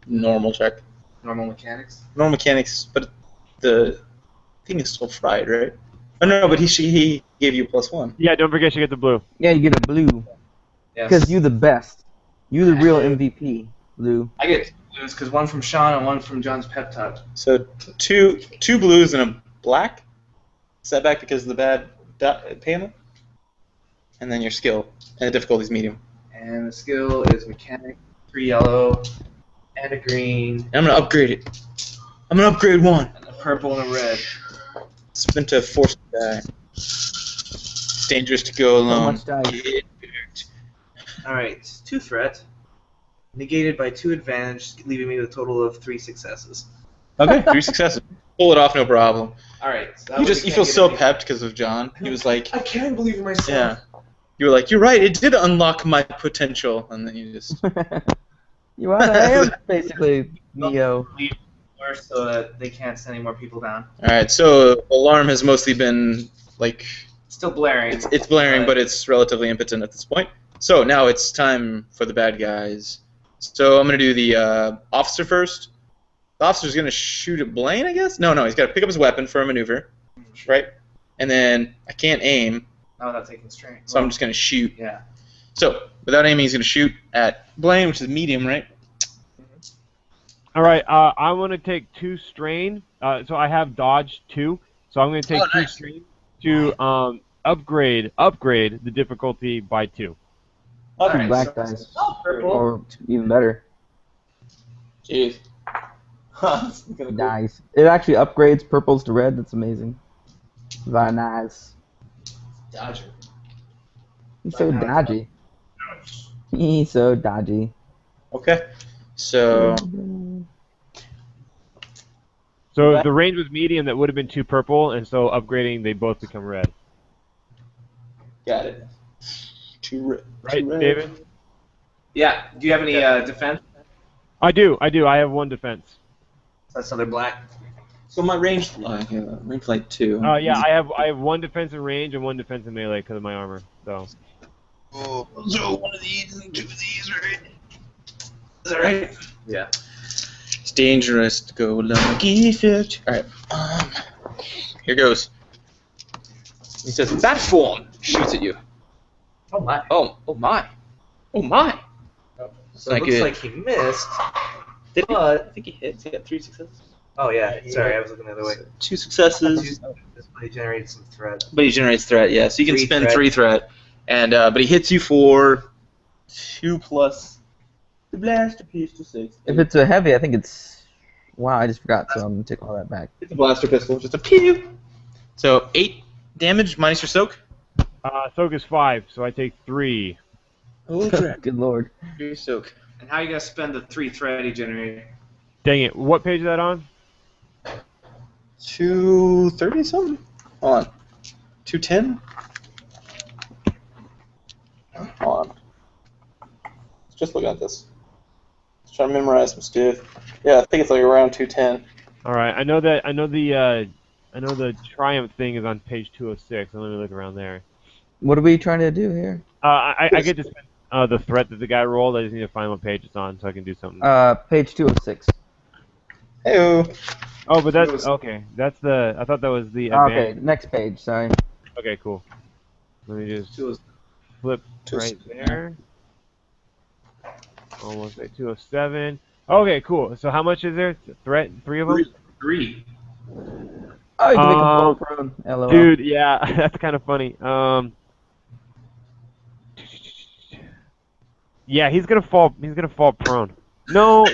Normal check. Normal mechanics. Normal mechanics, but the thing is still fried, right? Oh no, but he gave you +1. Yeah, don't forget you get the blue. Yeah, you get a blue. Yes. Because you the best. You the real MVP, Blue. I get 2 blues because 1 from Sean and 1 from John's pep talk. So two blues and a black. Setback because of the bad panel. And then your skill. And the difficulty is medium. And the skill is mechanic, 3 yellow, and a green, And I'm gonna upgrade it. I'm gonna upgrade 1. and a purple and a red. Spin to force die. It's dangerous to go alone. much dice. Get hurt. Alright, 2 threat. Negated by 2 advantage, leaving me with a total of 3 successes. Okay, 3 successes. Pull it off, no problem. Alright, so that You was you feel so pepped because of John. He was like, I can't believe in myself. yeah. You were like, you're right. It did unlock my potential, and then you just. You are. I am basically Neo. Leave floor so that they can't send any more people down. All right. So alarm has mostly been like Still blaring. it's blaring, but it's relatively impotent at this point. So now it's time for the bad guys. So I'm gonna do the officer first. The officer's gonna shoot at Blaine, I guess. No, he's got to pick up his weapon for a maneuver, right? And then I can't aim, Not without taking strain. so I'm just gonna shoot. Yeah. So without aiming, he's gonna shoot at Blaine, which is medium, right? All right, I want to take 2 strain. So I have dodge 2. So I'm going to take 2 strain to upgrade the difficulty by 2. Two Alright, black so- dice. Purple. Or even better, Jeez. nice. It actually upgrades purples to red. That's amazing. Very nice. Dodger. He's so dodgy. He's so dodgy. Okay. So So if the range was medium, that would have been 2 purple, and so upgrading, they both become red. got it. Two Right, red. David? Yeah. Do you have any defense? I do. I have 1 defense. That's another black. So my range, range like 2. Yeah, I have 1 defense in range and 1 defense in melee because of my armor. So Oh, so one of these and 2 of these, right? Is that right? Yeah. It's dangerous to go lucky fit. All right. Here goes. He says, "Bat form." Shoots at you. Oh my. Oh my. Oh my. So it looks like he missed. Did he? But I think he hits. He got 3 successes. oh yeah. Sorry, I was looking the other way. 2 successes. He generated some threat. But he generates threat, yeah. So you can 3 spend threat. 3 threat, and but he hits you for 2 plus the blaster pistol 6. If it's a heavy, I think it's. Wow, I just forgot, so I'm gonna take all that back. It's a blaster pistol, just a pew. So 8 damage minus your soak. soak is 5, so I take 3. Oh crap! Good lord. 3 soak. And how are you gonna spend the 3 threat he generated? Dang it! What page is that on? 230 something. Hold on. 210. Hold on. Let's just look at this. Let's try to memorize some stuff. Yeah, I think it's like around 210. All right, I know the Triumph thing is on page 206. So let me look around there. What are we trying to do here? I get to spend the threat that the guy rolled. I just need to find what page it's on so I can do something. Page 206. Hey-o. Oh, but that's okay. That's the. I thought that was the. Okay, advanced. next page. Sorry. Okay, cool. Let me just 206. flip right there. Almost at 207. Okay, cool. So how much is there? Threat? 3 of them? 3. Oh, you can make him fall Um, prone. LOL. Dude, yeah, that's kind of funny. Yeah, he's gonna fall. He's gonna fall prone. No,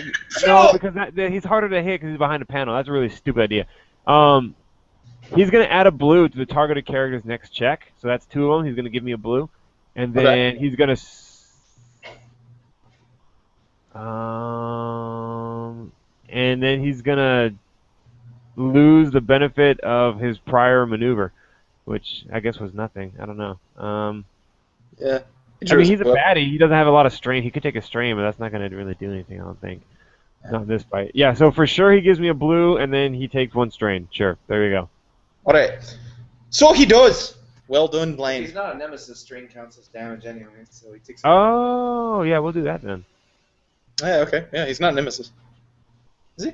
no, because he's harder to hit because he's behind a panel. That's a really stupid idea. He's gonna add a blue to the targeted character's next check. So that's 2 of them. He's gonna give me a blue, and then he's gonna. And then he's gonna lose the benefit of his prior maneuver, which I guess was nothing. I don't know. Yeah. I mean, he's a baddie. He doesn't have a lot of strain. He could take a strain, but that's not going to really do anything, I don't think. Not in this fight. Yeah, so for sure he gives me a blue, and then he takes 1 strain. Sure, there you go. All right. So he does. Well done, If Blaine. he's not a nemesis, strain counts as damage anyway, so he takes. Oh, yeah, we'll do that then. Yeah, okay. Yeah, he's not Nemesis. Is he?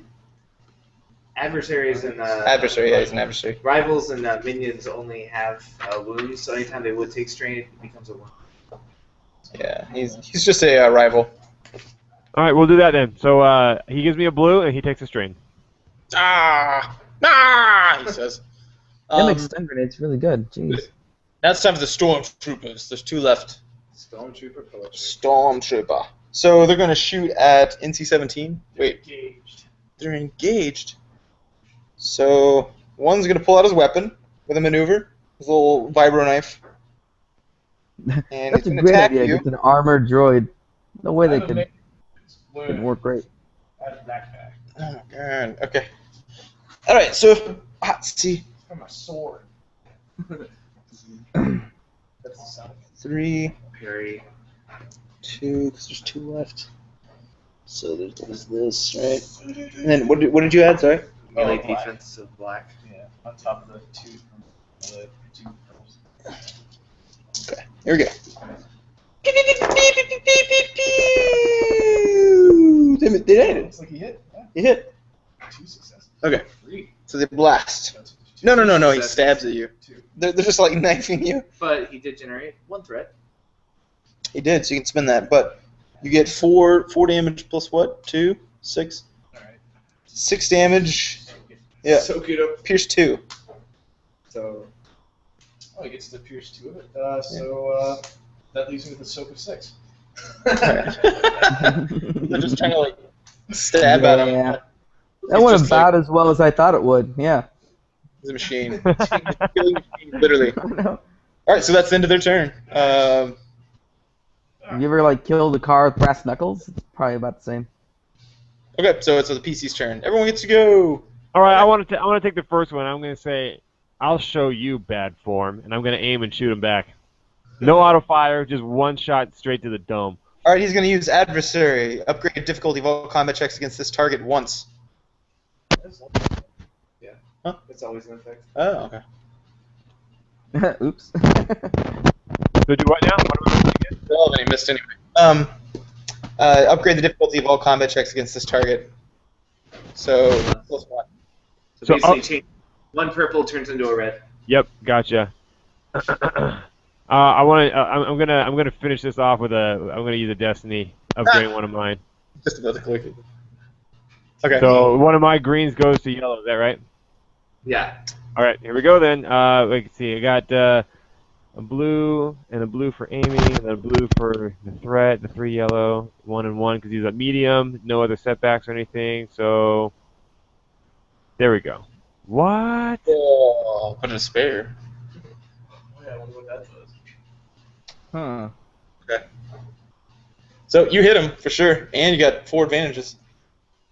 Adversaries and Adversary, yeah, he's an adversary. rivals and minions only have wounds, so anytime they would take strain, it becomes a wound. Yeah, he's just a rival. All right, we'll do that then. So he gives me a blue, and he takes a strain. He says. That makes stun grenades really good. Jeez. Now it's time for the Stormtroopers. There's 2 left. Stormtrooper poetry. Stormtrooper. So they're going to shoot at NC-17. Wait, Engaged. they're engaged. So one's going to pull out his weapon with a maneuver, his little vibro knife. And That's he's a going to great attack idea. you. It's an armored droid. No way they I have a could mix- work great. I have a backpack. Oh my god. Okay. All right. So let's see. From my sword. That's the sound. 3, Parry. 2. Because there's 2 left. So there's this, right? And then what did you add? Sorry. Melee black. defense of black. Yeah, on top of the 2 from the 2 first. Okay. Here we go. Damn it! They hit it. Looks like he hit. Yeah, He hit. 2 successes. Okay. 3. So they blast. That's No. He Successes. stabs at you. 2. They're just like knifing you. But he did generate 1 threat. He did, so you can spin that. But you get 4 damage plus what? 2, 6, Alright. 6 damage. Yeah. Soak it up. Pierce 2. So Oh, he gets to pierce 2 of it. That leaves me with a soak of 6. They're just trying to like stab at him. Yeah. He's That went just about like, as well as I thought it would. Yeah. he's a machine. He's a killing machine, literally. No. All right, so that's the end of their turn. You ever like killed a car with brass knuckles? It's probably about the same. Okay, so it's the PC's turn. Everyone gets to go. All right, I want to take the first one. I'm going to say, I'll show you bad form, and I'm going to aim and shoot him back. No auto fire, just 1 shot straight to the dome. All right, he's going to use adversary. Upgrade difficulty of all combat checks against this target once. yeah. Huh? It's always an effect. Oh, okay. Oops. So do what now? What am I doing again? Well, then he missed anyway. Upgrade the difficulty of all combat checks against this target. So, plus 1. So, So, basically, change 1 purple turns into a red. Yep, gotcha. I'm gonna finish this off with I'm gonna use a destiny, upgrade one of mine. Just about to click it. Okay. So one of my greens goes to yellow. Is that right? Yeah. All right, here we go then. We can see I got a blue and a blue for Amy, and then a blue for the threat, the 3 yellow, 1 and 1 because he's a medium, no other setbacks or anything. So there we go. What? Oh, put in a spare. Oh, yeah, I wonder what that does. Huh. Okay. So you hit him for sure, and you got 4 advantages.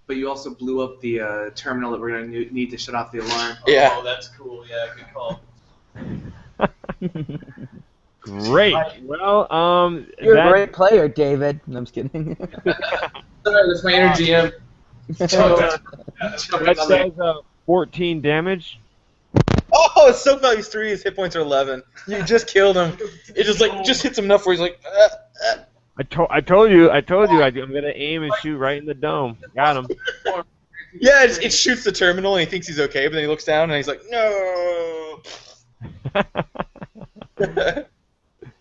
But you also blew up the terminal that we're going to need to shut off the alarm. Yeah. Oh, that's cool. Yeah, good call. Great. Well, You're that- a great player, David. No, I'm just kidding. Sorry, that's my inner GM. that Jumping on there. says 14 damage. Oh, his soak value's 3. His hit points are 11. You just killed him. It just hits him enough where he's like. I told you. I'm gonna aim and shoot right in the dome. Got him. Yeah, it shoots the terminal and he thinks he's okay, but then he looks down and he's like, no. All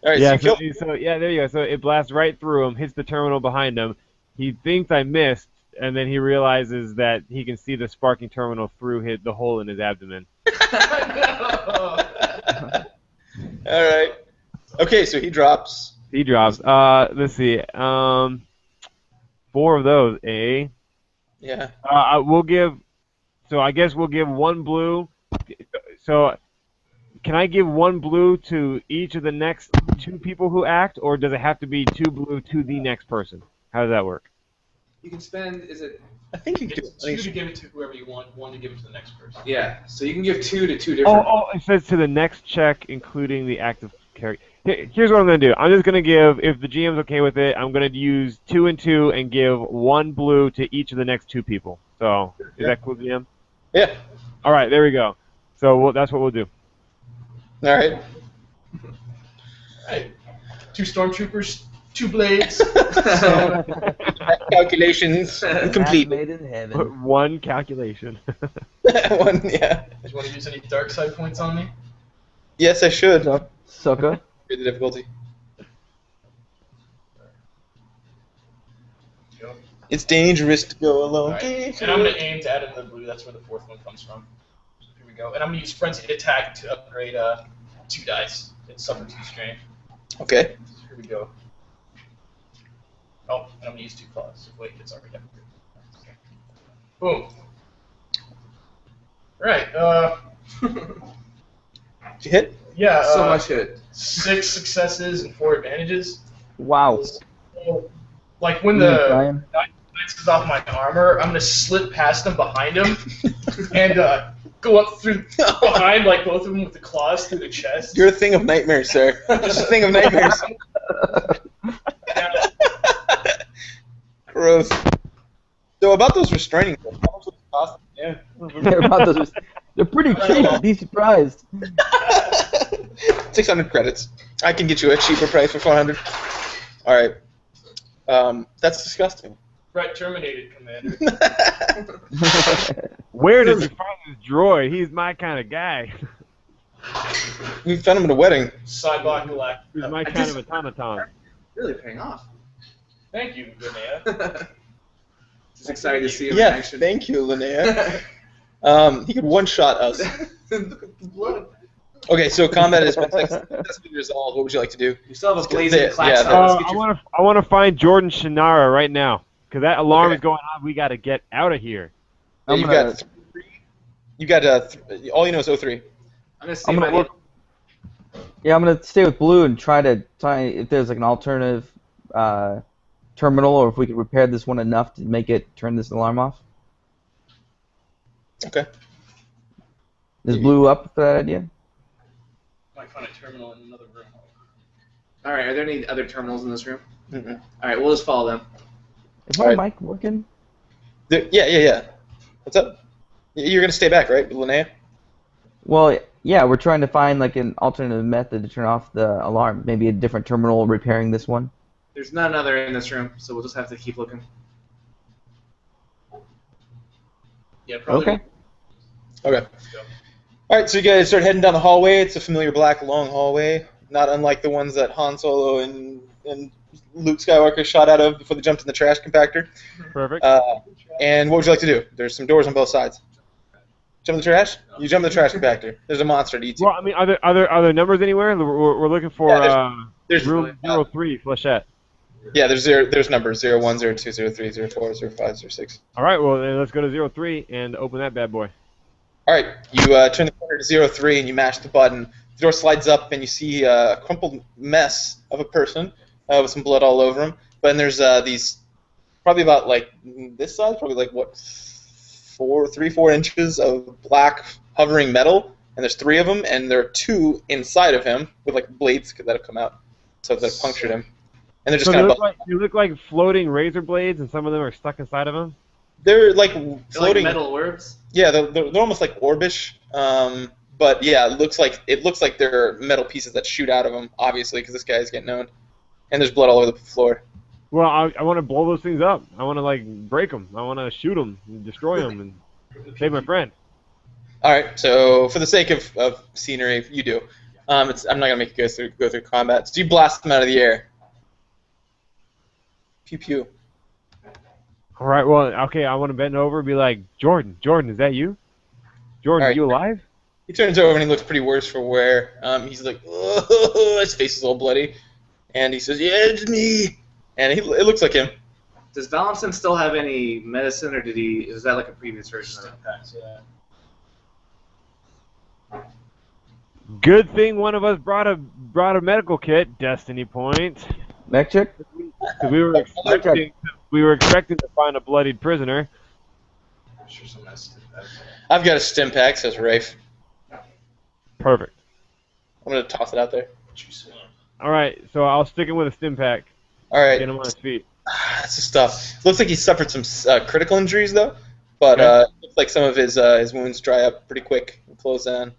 right, Yeah. so you kill. So yeah, there you go. So it blasts right through him, hits the terminal behind him. He thinks I missed, and then he realizes that he can see the sparking terminal through the hole in his abdomen. All right. Okay, so he drops. He drops. Let's see. 4 of those, eh? Yeah. We'll give. So I guess we'll give 1 blue. So can I give 1 blue to each of the next 2 people who act, or does it have to be 2 blue to the next person? How does that work? You can spend. Is it? I think you can do It's 2 to give it to whoever you want, 1 to give it to the next person. Yeah. So you can give 2 to 2 different. Oh, it says to the next check, including the active character. Here's what I'm going to do. I'm just going to give, if the GM's okay with it, I'm going to use 2 and 2 and give 1 blue to each of the next 2 people. So, is that cool, GM? Yeah. All right, there we go. So that's what we'll do. All right. Hey, 2 stormtroopers, 2 blades. Calculations complete. Made in heaven. 1 calculation. 1, yeah. Do you want to use any dark side points on me? Yes, I should. Sucker. The difficulty. It's dangerous to go alone. Alright, and I'm going to aim to add in the blue. That's where the 4th one comes from. So here we go. And I'm going to use Frenzied Attack to upgrade 2 dice. It's suffer 2 strain. Okay. So here we go. Oh, and I'm going to use 2 claws. Wait, it's already upgraded. Okay. Boom. Right. Did you hit? Yeah. So much hit. 6 successes and 4 advantages. Wow. So, like when You the Brian? knights is off my armor, I'm gonna slip past him behind him and go up through behind like both of them with the claws through the chest. You're a thing of nightmares, sir. Just a thing of nightmares. Gross. So about those restraining things, how much would it cost? Yeah. They're pretty cheap. Be surprised. 600 credits. I can get you a cheaper price for 400. All right. That's disgusting. Threat terminated, Commander. Where did you find this droid? He's my kind of guy. We found him at a wedding. Cybot Galactic. He's my kind of automaton. Really paying off. Thank you, Linnea. Just excited to see him in Yeah, action. thank you, Linnea. He could one-shot us. Blood. Okay, so combat has been successfully resolved. What would you like to do? You still have a Let's get blazing the- class. yeah, Let's get I your- want to find Jordan Shannara right now, because that alarm Okay. is going on. We got to get out of here. I'm You gonna- got 3. You got all you know is 03. I'm gonna see I'm if gonna I look. Yeah, I'm gonna stay with blue and try if there's like an alternative terminal, or if we could repair this one enough to make it turn this alarm off. Okay. Is blue up for that idea? Might find a terminal in another room. All right. Are there any other terminals in this room? Mm-mm. All right. We'll just follow them. Is my Alright. mic working? Yeah. What's up? You're gonna stay back, right, Linnea? Well, yeah, we're trying to find like an alternative method to turn off the alarm. Maybe a different terminal repairing this one. There's none other in this room, so we'll just have to keep looking. Yeah, probably. Okay. Okay. All right, so you guys start heading down the hallway. It's a familiar black long hallway, not unlike the ones that Han Solo and Luke Skywalker shot out of before they jumped in the trash compactor. Perfect. And what would you like to do? There's some doors on both sides. Jump in the trash? You jump in the trash compactor. There's a monster to eat you. Well, I mean, are there numbers anywhere? We're looking for Yeah, there's room 03, Flechette. Yeah, there's numbers 01, 02, 03, 04, 05, 06. All right, well then let's go to 03 and open that bad boy. All right, you turn the corner to 03 and you mash the button. The door slides up and you see a crumpled mess of a person with some blood all over him. But then there's these, probably about like this size, probably like what, 4 inches of black hovering metal, and there's 3 of them, and there are 2 inside of him with like blades that have come out, so that punctured him. And they're just So kind of they look like floating razor blades, and some of them are stuck inside of them. they're like They're floating. like metal orbs. Yeah, they're almost like orbish. But yeah, it looks like they're metal pieces that shoot out of them, obviously, because this guy's getting owned. And there's blood all over the floor. Well, I want to blow those things up. I want to like break them. I want to shoot them and destroy them and save my friend. All right, so for the sake of scenery, you do. I'm not gonna make you go through combat. So you blast them out of the air. Pew pew. All right. Well, okay. I want to bend over and be like, Jordan, is that you? Jordan, All right. you alive? He turns over and he looks pretty worse for wear. He's like, oh, his face is all bloody, and he says, "Yeah, it's me." And it looks like him. Does Valentin still have any medicine, or is that like a previous version of it? Yeah. Good thing one of us brought a medical kit. Destiny point. Mech chick? 'Cause we were expecting to find a bloodied prisoner. I'm sure some nice. I've got a stim pack, says Rafe. Perfect. I'm gonna toss it out there. All right. So I'll stick him with a stim pack. All right. Get him on his feet. That's the stuff. Looks like he suffered some critical injuries though, but looks like some of his wounds dry up pretty quick and close down.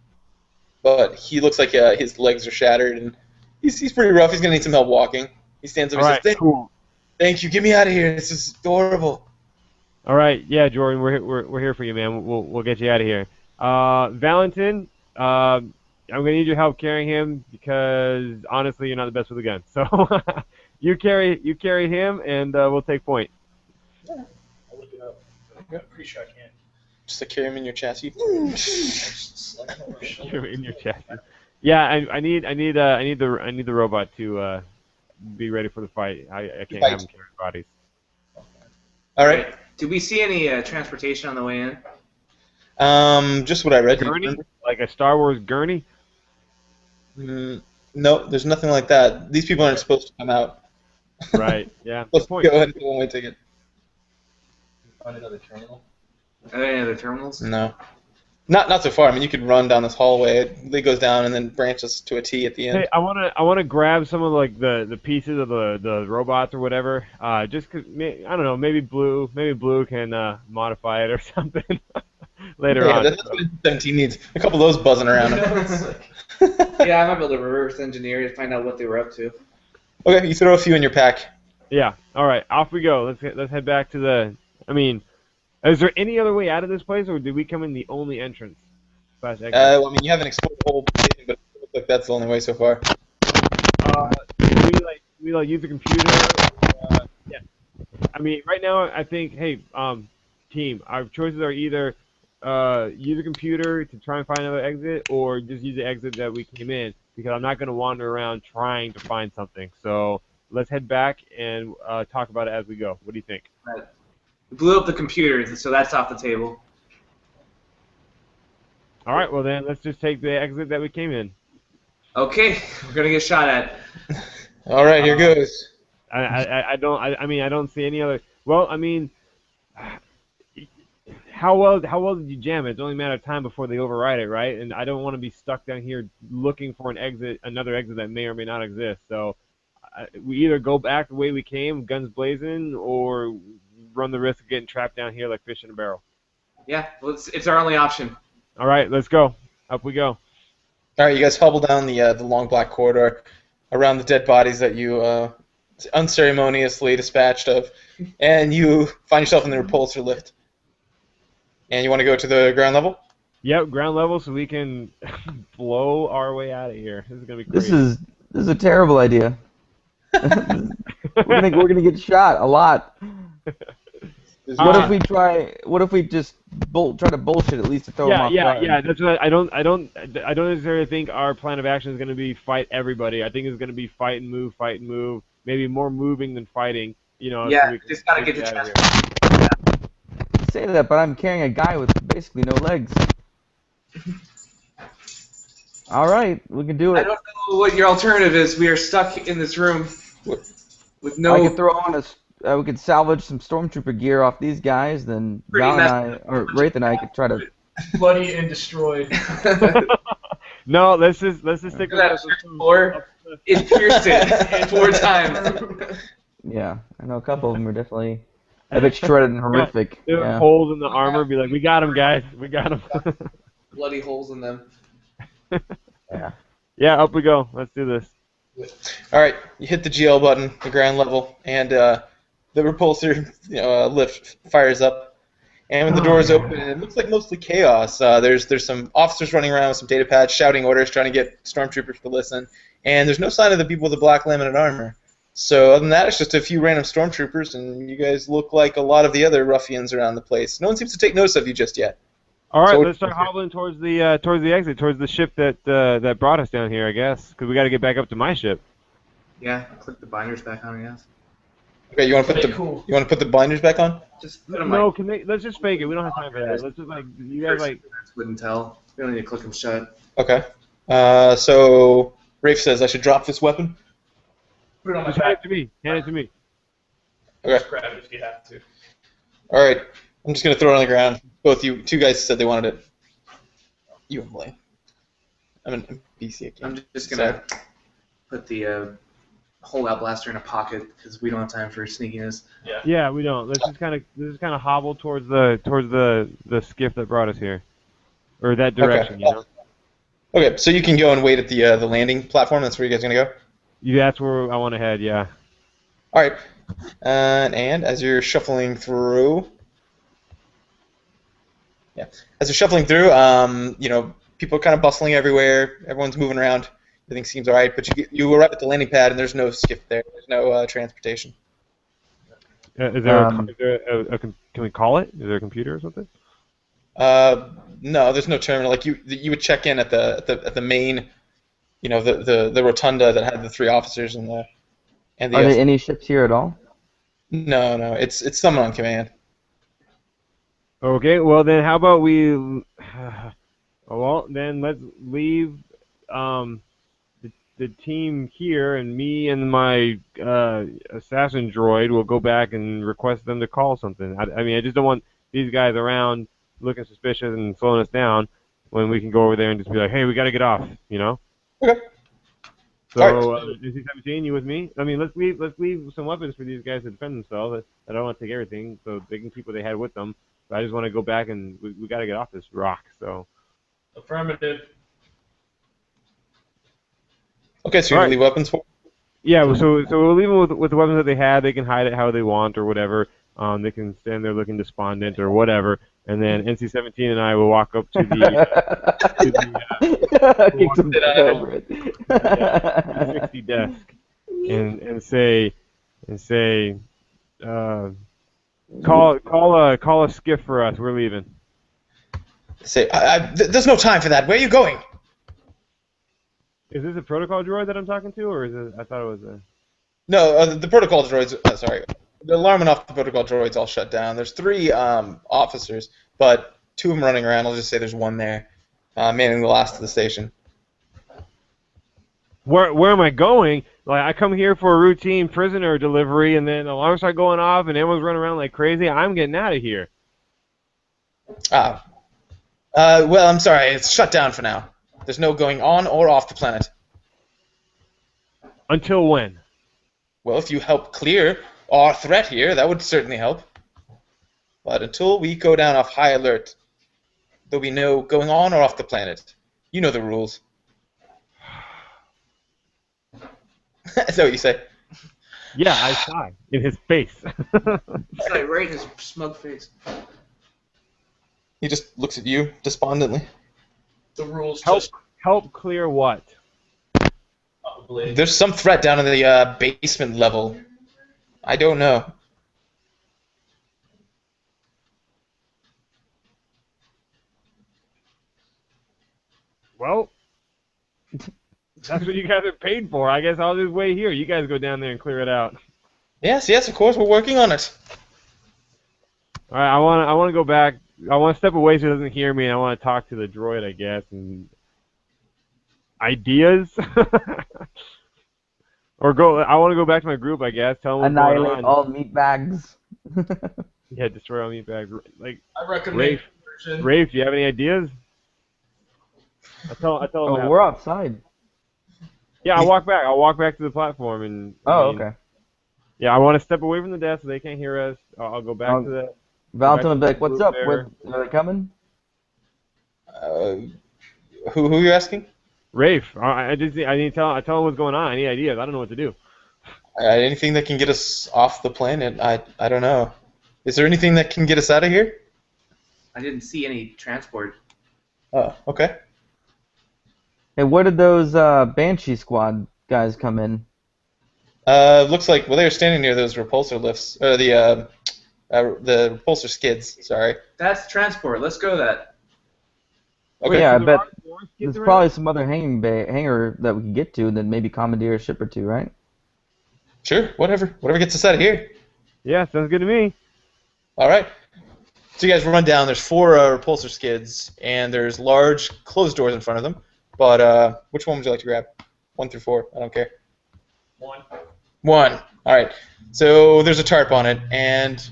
But he looks like his legs are shattered and he's pretty rough. He's gonna need some help walking. He stands up and All right. says, Cool. Thank you. Get me out of here. This is horrible." All right. Yeah, Jordan, we're here for you, man. We'll get you out of here. Valentin, I'm gonna need your help carrying him because honestly, you're not the best with a gun. So you carry him, and we'll take point. I'll look it up. I'm pretty sure I can. Just to carry him in your chassis. You're in your chest. Yeah, I need the robot to be ready for the fight. I can't have him carry bodies. All right. Did we see any transportation on the way in? Just what I read. Gurney, like a Star Wars gurney. No, there's nothing like that. These people aren't supposed to come out. Right. Yeah. Let's Good go point. ahead and get a one-way ticket. Find another terminal. Are there any other terminals? No. Not so far. I mean, you could run down this hallway. It goes down and then branches to a T at the end. Hey, I wanna grab some of like the pieces of the robots or whatever. Just 'cause I don't know, maybe Blue can modify it or something later Yeah, on. that's what 17 needs. A couple of those buzzing around him. Yeah, I might be able to reverse engineer to find out what they were up to. Okay, you throw a few in your pack. Yeah. All right, off we go. Let's head back to the. I mean, is there any other way out of this place, or did we come in the only entrance? /exit? Well, I mean, you haven't explored the whole place, but it looks like that's the only way so far. We use the computer. Yeah. I mean, right now I think, hey, team, our choices are either use a computer to try and find another exit, or just use the exit that we came in, because I'm not going to wander around trying to find something. So let's head back and talk about it as we go. What do you think? We blew up the computer, so that's off the table. All right, well then let's just take the exit that we came in. Okay, we're gonna get shot at. All right, here goes. I don't see any other. Well, I mean, how well did you jam it? It's only a matter of time before they override it, right? And I don't want to be stuck down here looking for another exit that may or may not exist. So we either go back the way we came, guns blazing, or run the risk of getting trapped down here like fish in a barrel. Yeah, well, it's our only option. All right, let's go. Up we go. All right, you guys hobble down the long black corridor around the dead bodies that you unceremoniously dispatched of, and you find yourself in the repulsor lift. And you want to go to the ground level? Yep, ground level, so we can blow our way out of here. This is gonna be This crazy. is a terrible idea. we're gonna get shot a lot. What if we just try to bullshit at least to throw them off guard? Yeah. That's what I don't necessarily think our plan of action is going to be fight everybody. I think it's going to be fight and move, maybe more moving than fighting. You know. Yeah, so we can just gotta get the out of here. transport. Say that, but I'm carrying a guy with basically no legs. All right, we can do I it. don't know what your alternative is. We are stuck in this room with no. I could throw on we could salvage some stormtrooper gear off these guys. Then Pretty Val and I, or Wraith and I, could try to. Bloody and destroyed. No, let's just stick with that floor. It pierced it 4 times. Yeah, I know a couple of them are definitely a bit shredded and horrific. There are Yeah. holes in the armor. Be like, we got him, guys. We got him. Bloody holes in them. Yeah. Yeah, up we go. Let's do this. All right, you hit the GL button, the ground level, and the repulsor lift fires up. And when the doors open, it looks like mostly chaos. There's some officers running around with some data pads, shouting orders, trying to get stormtroopers to listen. And there's no sign of the people with the black laminate armor. So other than that, it's just a few random stormtroopers, and you guys look like a lot of the other ruffians around the place. No one seems to take notice of you just yet. All right, So- let's start hobbling towards the exit, towards the ship that brought us down here, I guess, because we got to get back up to my ship. Yeah, click the binders back on, I guess. Okay, you want to put Okay, the cool. blinders back on? Just put them No, let's just fake it. We don't have time for that. Let's just you guys wouldn't tell. We don't need to click them shut. Okay. So Rafe says I should drop this weapon. Put it on my just hand it back. to me. Hand it to me. Okay. Just grab it if you have to. All right. I'm just gonna throw it on the ground. Both you two guys said they wanted it. You and Blaine. I'm an NPC again. I'm just gonna put the holdout blaster in a pocket because we don't have time for sneakiness. Yeah, we don't. Let's just kind of hobble towards the skiff that brought us here, or that direction. You know. Okay, so you can go and wait at the landing platform. That's where you guys are gonna go. Yeah, that's where I want to head. Yeah. All right. And as you're shuffling through, people are kind of bustling everywhere. Everyone's moving around. Everything seems all right, but you arrive at the landing pad and there's no skiff there. There's no transportation. Is there can we call it? Is there a computer or something? No, there's no terminal. Like you would check in at the main, the rotunda that had the 3 officers and the. Are there any ships here at all? No, it's someone on command. Okay, well then, how about we? Well, then let's leave the team here, and me and my assassin droid will go back and request them to call something. I mean, I just don't want these guys around looking suspicious and slowing us down when we can go over there and just be like, hey, we got to get off, you know? Okay. So, All right. NC-17, you with me? I mean, let's leave some weapons for these guys to defend themselves. I don't want to take everything, so they can keep what they had with them. But I just want to go back and we got to get off this rock. So. Affirmative. Okay, so you're gonna leave weapons for? Yeah, so we'll leave them with the weapons that they had. They can hide it how they want or whatever. They can stand there looking despondent or whatever. And then NC-17 and I will walk up to the Kick some dirt over it. 360 desk and say call a skiff for us. We're leaving. Say, there's no time for that. Where are you going? Is this a protocol droid that I'm talking to, or is it? I thought it was a. No, the protocol droids. Sorry, the alarm went off. The protocol droids all shut down. There's 3 officers, but 2 of them running around. I'll just say there's 1 there, manning the last of the station. Where am I going? Like, I come here for a routine prisoner delivery, and then alarms start going off, and everyone's running around like crazy. I'm getting out of here. Well, I'm sorry. It's shut down for now. There's no going on or off the planet. Until when? Well, if you help clear our threat here, that would certainly help. But until we go down off high alert, there'll be no going on or off the planet. You know the rules. Is that what you say? Yeah, I sigh in his face. It's like right in his smug face. He just looks at you despondently. The rules Help clear what? probably. There's some threat down in the basement level. I don't know. Well, that's what you guys are paid for. I guess I'll just wait here. You guys go down there and clear it out. Yes, of course, we're working on it. All right, I want to go back. I want to step away so he doesn't hear me, and I want to talk to the droid, I guess, and ideas. Or go. I want to go back to my group, I guess. Tell them what's going Annihilate on. all meat bags. Yeah, destroy all meat bags. Like, I recommend Rafe, version. Rafe, do you have any ideas? I tell them. Oh, we're outside. Yeah, I'll walk back. I'll walk back to the platform and. Oh, okay. Yeah, I want to step away from the desk so they can't hear us. I'll go back to the. Valentine will be like, "What's up? There. Are they coming?" Who you asking? Rafe, I need to tell them what's going on. I need ideas. I don't know what to do. Anything that can get us off the planet. I don't know. Is there anything that can get us out of here? I didn't see any transport. Oh, okay. Hey, where did those Banshee Squad guys come in? Looks like they were standing near those repulsor lifts, or the repulsor skids. Sorry. That's transport. Let's go that. Okay. Yeah, I so bet are more skids there's around? probably some other hangar that we can get to, and then maybe commandeer a ship or two, right? Sure. Whatever gets us out of here. Yeah, sounds good to me. All right. So you guys run down. There's 4 repulsor skids, and there's large closed doors in front of them. But which one would you like to grab? 1 through 4. I don't care. 1. 1. All right. So there's a tarp on it, and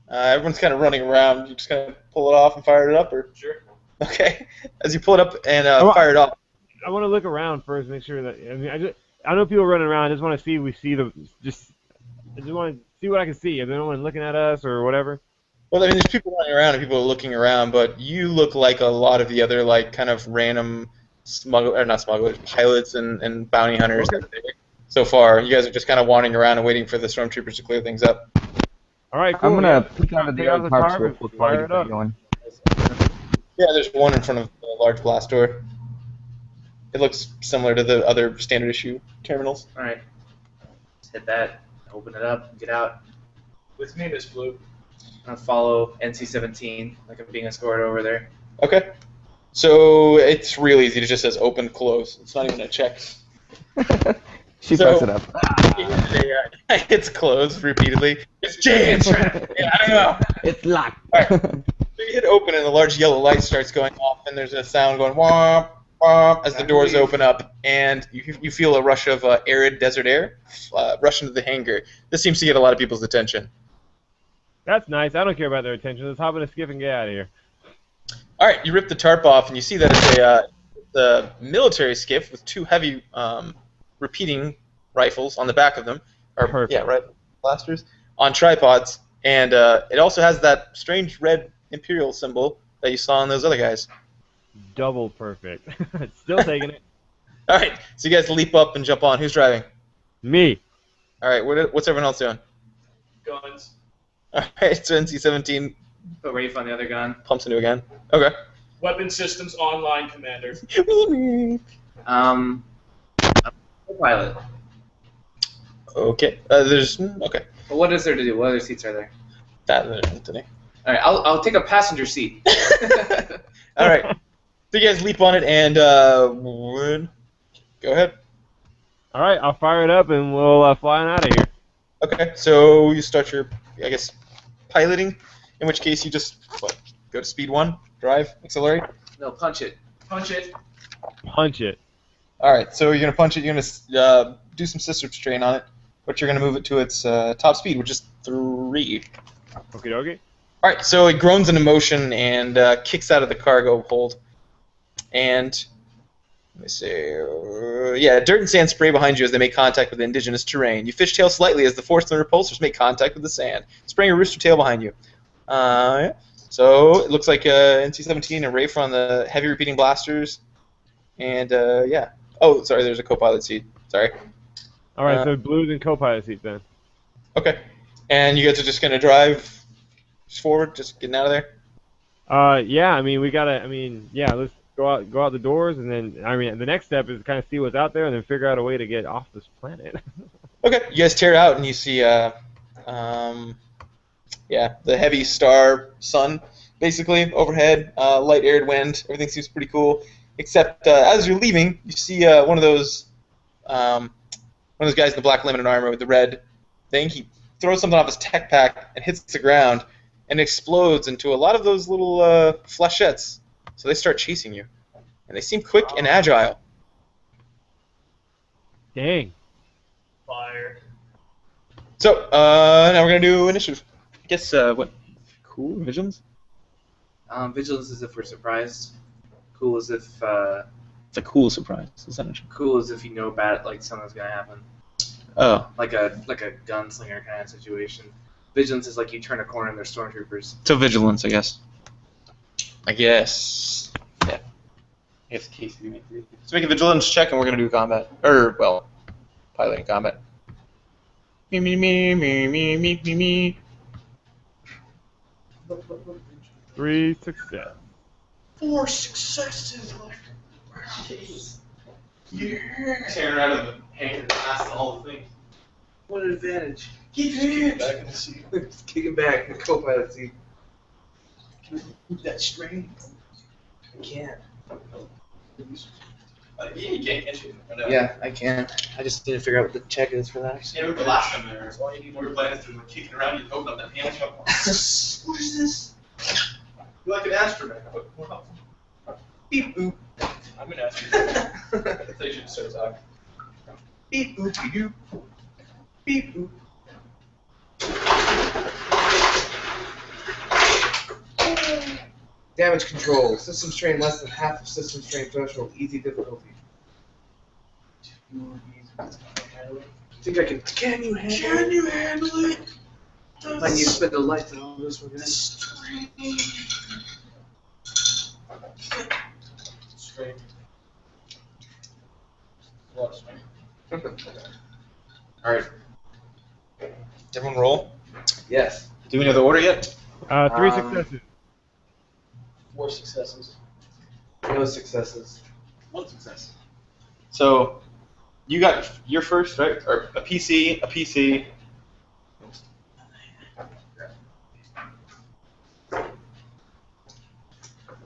everyone's kind of running around. You just kind of pull it off and fire it up, or Sure. okay. As you pull it up and Oh, fire it off. I want to look around first, make sure that I know people running around. I just want to see I just want to see what I can see. If anyone looking at us or whatever. Well, I mean, there's people running around and people are looking around, but you look like a lot of the other like kind of random not smugglers, pilots and bounty hunters. Okay. So far, you guys are just kind of wandering around and waiting for the stormtroopers to clear things up. All right, cool. I'm gonna peek out of Take the out other the tarps tarp real and quick while fire you it get up. going. Yeah, there's one in front of the large blast door. It looks similar to the other standard issue terminals. All right. Let's hit that. Open it up. Get out. With me, Miss Blue. I'm gonna follow NC-17 like I'm being escorted over there. Okay. So it's real easy. It just says open, close. It's not even a check. She So- fucks it up. It's closed repeatedly. It's jammed. Yeah, I don't know. It's locked. All right. So you hit open and the large yellow light starts going off, and there's a sound going womp, womp as the doors open up, and you feel a rush of arid desert air rush into the hangar. This seems to get a lot of people's attention. That's nice. I don't care about their attention. Let's hop in a skiff and get out of here. All right, you rip the tarp off, and you see that it's the military skiff with 2 heavy repeating rifles on the back of them, or Perfect. yeah, right, blasters on tripods, and it also has that strange red Imperial symbol that you saw on those other guys. Double perfect. Still taking it. All right, so you guys leap up and jump on. Who's driving? Me. All right, what's everyone else doing? Guns. All right, so NC-17 Put Rafe on the other gun. pumps into again. Okay. Weapon systems online, Commander. Co-pilot. Okay. Okay. But what is there to do? What other seats are there? That today. All right, I'll take a passenger seat. All right. So you guys leap on it and go ahead. All right, I'll fire it up and we'll fly on out of here. Okay. So you start your, I guess, piloting. In which case you just go to speed 1, drive, accelerate. No, punch it. Punch it. Punch it. All right. So you're gonna punch it. You're gonna do some system strain on it, but you're gonna move it to its top speed, which is 3. Okie dokie. All right, so it groans into motion and kicks out of the cargo hold. And let me see. Dirt and sand spray behind you as they make contact with the indigenous terrain. You fishtail slightly as the force and the repulsors make contact with the sand, spraying a rooster tail behind you. Yeah. So it looks like NC-17 and Rafe are on the heavy repeating blasters. And yeah. Oh, sorry, there's a co-pilot seat. Sorry. All right, so blues and co-pilot seat then. Okay. And you guys are just gonna drive forward, just getting out of there? Yeah, I mean, let's go out the doors, and then, the next step is to kind of see what's out there, and then figure out a way to get off this planet. Okay, you guys tear out, and you see, the heavy star sun, basically, overhead, light aired wind, everything seems pretty cool, except as you're leaving, you see one of those guys in the black limited armor with the red thing. He throws something off his tech pack and hits the ground, and explodes into a lot of those little flechettes. So they start chasing you. And they seem quick and agile. Dang. Fire. So, now we're going to do initiative. I guess, what? Cool? Vigilance? Vigilance is if we're surprised. Cool as if It's a cool surprise. Is that initiative? cool as if you know bad like something's gonna happen. Oh. Like a gunslinger kind of situation. Vigilance is like you turn a corner and there's stormtroopers. So vigilance, I guess. Yeah. I guess Casey make it. Let's make a vigilance check and we're going to do combat. Piloting combat. Me. 3 success. 4 successes. Tearing out of the hangar to pass all the things. What an advantage. Keep back in the seat. Kicking back in the co-pilot seat. Move that strain. I can't. Yeah, you can't you? Yeah, I can. I just need to figure out what the check is for that. Yeah, remember last time there, all you need more planets to kicking around, you open up that hand shop. What is this? You're like an astronaut, but more helpful. Beep boop. I'm an astronaut. I thought you should start talking. Beep boop doop. Beep boop. Damage control. System strain less than half of system strain threshold. Easy difficulty. Think I can? Can you handle it? I need to spend a lifetime on this one, guys. Strain. A lot of strain. Alright. Everyone roll. Yes. Do we know the order yet? 3 successes. 4 successes. No successes. 1 success. So, you got your first, right? Or a PC, a PC.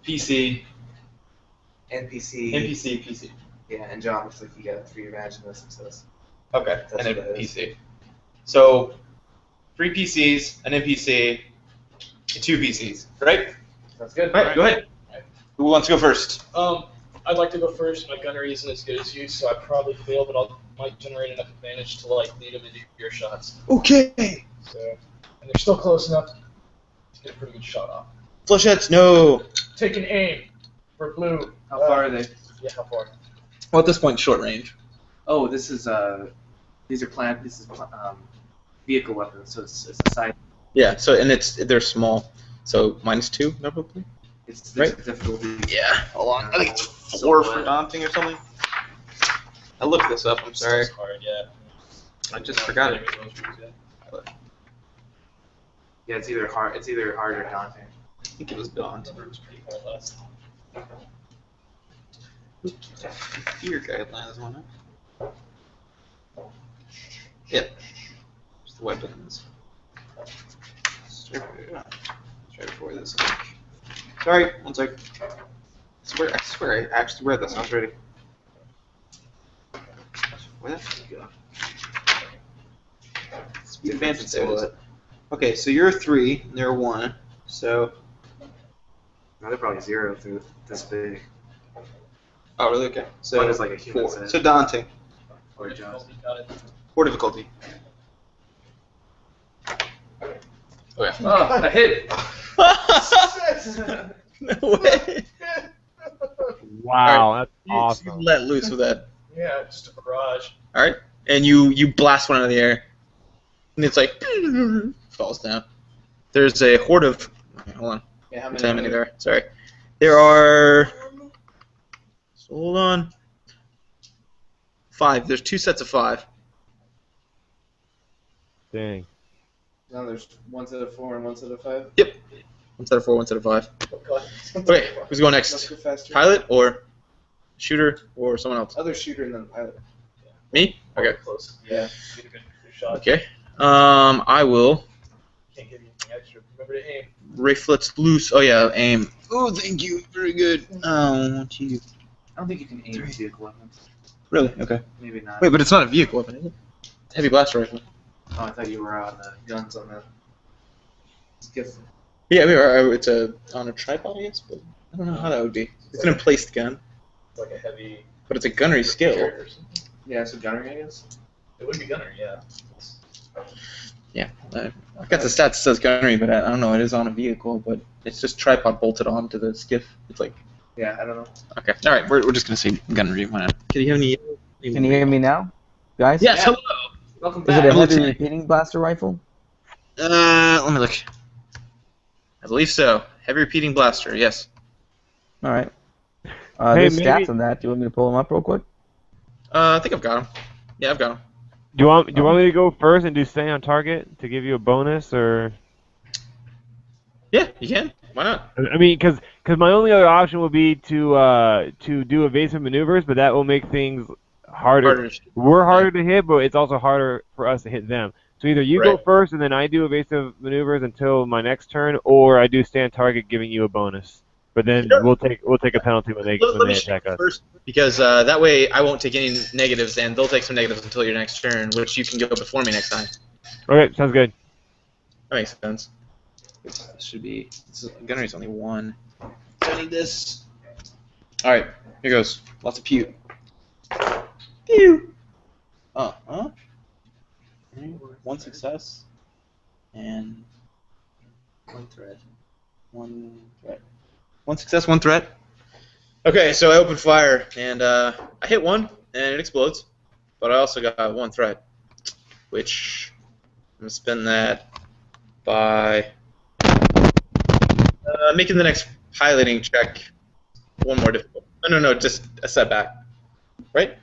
PC, NPC. NPC, PC. Yeah, and John looks like he got 3 advantage and no success. Okay, That's and then what that is. PC. So, 3 PCs, an NPC, and 2 PCs, right? Sounds good. Alright, go ahead. Who wants to go first? I'd like to go first. My gunnery isn't as good as you, so I probably fail, but might generate enough advantage to like lead them into your shots. Okay. So, and they're still close enough to get a pretty good shot off. Flechettes, no. Take an aim for blue. How far are they? Yeah, how far? Well, at this point, short range. Oh, this is these are vehicle weapons, so it's a side. Yeah. So, and they're small. So -2, probably. It's Right. difficulty. Yeah. Hold on. I think it's So 4 what? for daunting or something. I looked this up. I'm sorry. It's hard, yeah. I just forgot it. Yeah, it's either hard or daunting. I think it was daunting. It was pretty hard last. Fear guidelines on it. Yep. Just the weapons. Let's try before this. Sorry, one sec. I swear I actually read this. I was ready. Where the go? Advanced and save it. Okay, so you're 3, and they're 1. So. No, they're probably 0 through this big. Oh, really? Okay. So One is like a human 4. size. So daunting. Or just. Got it. 4 difficulty. Oh yeah. Oh, a hit! No way. Wow, Alright, that's You awesome. let loose with that. Yeah, just a barrage. All right, and you blast one out of the air, and it's like falls down. There's a horde of. Hold on. Yeah, how How many there are? Sorry. There are. Hold on. 5. There's 2 sets of 5. Dang. No, there's 1 set of 4 and 1 set of 5. Yep. 1 set of 4, 1 set of 5. Okay, who's going Let's next? go faster. Pilot or shooter or someone else? Other shooter and then pilot. Me? Okay. Close. Yeah. Get a good shot. Okay. I will. Can't give you anything extra. Remember to aim. Riflets loose. Oh yeah, aim. Oh, thank you. Very good. Oh, gee. I don't think you can aim with vehicle weapons. Really? Okay. Maybe not. Wait, but it's not a vehicle weapon, is it? It's a heavy blaster rifle. Oh, I thought you were on the guns on the skiff. Yeah, it's on a tripod, I guess, but I don't know how that would be. It's an emplaced gun, It's like a heavy. but it's a gunnery skill. carrier or something. Yeah, so gunnery, I guess. It would be gunner, yeah. Yeah, I got the stats that says gunnery, but I don't know. It is on a vehicle, but it's just tripod bolted onto the skiff. It's like Yeah, I don't know. okay. All right, we're just gonna say gunnery. Why not? Can you have any? Can you hear me now, guys? Yes. Yeah. Hello. Welcome Is back. it a heavy Lieutenant. repeating blaster rifle? Let me look. I believe so. Heavy repeating blaster. Yes. All right. Hey, There's maybe- stats on that. Do you want me to pull them up real quick? I think I've got him. Yeah, I've got him. Do you want me to go first and do stay on target to give you a bonus, or? Yeah, you can. Why not? I mean, because my only other option would be to do evasive maneuvers, but that will make things harder. We're harder to hit, but it's also harder for us to hit them. So either you go Right. first, and then I do evasive maneuvers until my next turn, or I do stand target, giving you a bonus. But then Sure. we'll take a penalty when they Let me attack check us. first, because that way I won't take any negatives, and they'll take some negatives until your next turn, which you can go before me next time. Okay, sounds good. That makes sense. This should be. Gunnery's only 1. I need this. All right, here goes. Lots of pew. Pew. Huh? 1 success and 1 threat. 1 threat. 1 success, 1 threat. Okay, so I open fire and I hit 1 and it explodes, but I also got 1 threat, which I'm gonna spend that by making the next piloting check 1 more difficult. No, just a setback, right?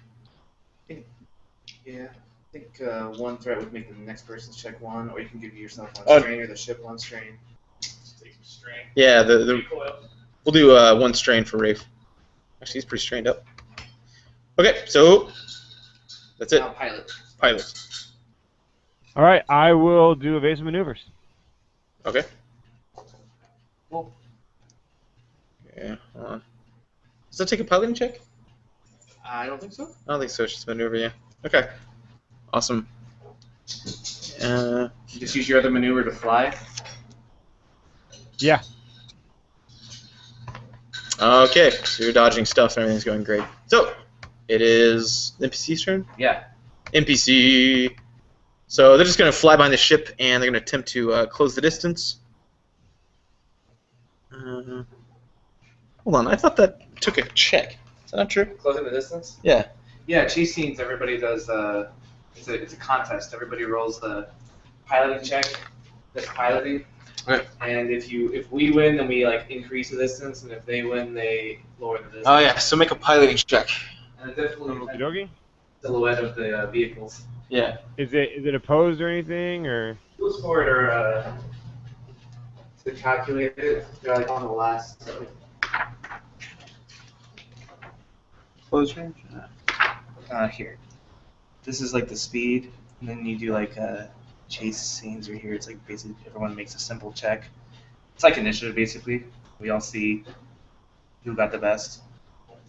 Yeah. I think 1 threat would make the next person's check 1, or you can give yourself 1 Oh. strain or the ship 1 strain. Take some strain. Yeah, the Recoil. we'll do 1 strain for Rafe. Actually, he's pretty strained up. Okay, so that's it. Now pilot. Pilot. All right, I will do evasive maneuvers. Okay. Cool. Yeah, hold on. Does that take a piloting check? I don't think so. I don't think so. It's just maneuver, yeah. Okay. Awesome. You just use your other maneuver to fly. Yeah. Okay, so you're dodging stuff and everything's going great. So, it is NPC's turn? Yeah. NPC. So they're just going to fly behind the ship and they're going to attempt to close the distance. Hold on, I thought that took a check. Is that not true? Closing the distance. Yeah. Yeah, chase scenes. Everybody does. It's a contest. Everybody rolls the piloting check. That's piloting. Okay. And if we win, then we like increase the distance, and if they win, they lower the distance. Oh yeah, so make a piloting check. And it definitely Okie has dokie. the silhouette of the vehicles. Yeah. Is it opposed or anything, or? Who's for it or to calculate it? They're like on the last. Close range? Here. This is like the speed, and then you do like chase scenes right here. It's like basically everyone makes a simple check. It's like initiative basically. We all see who got the best.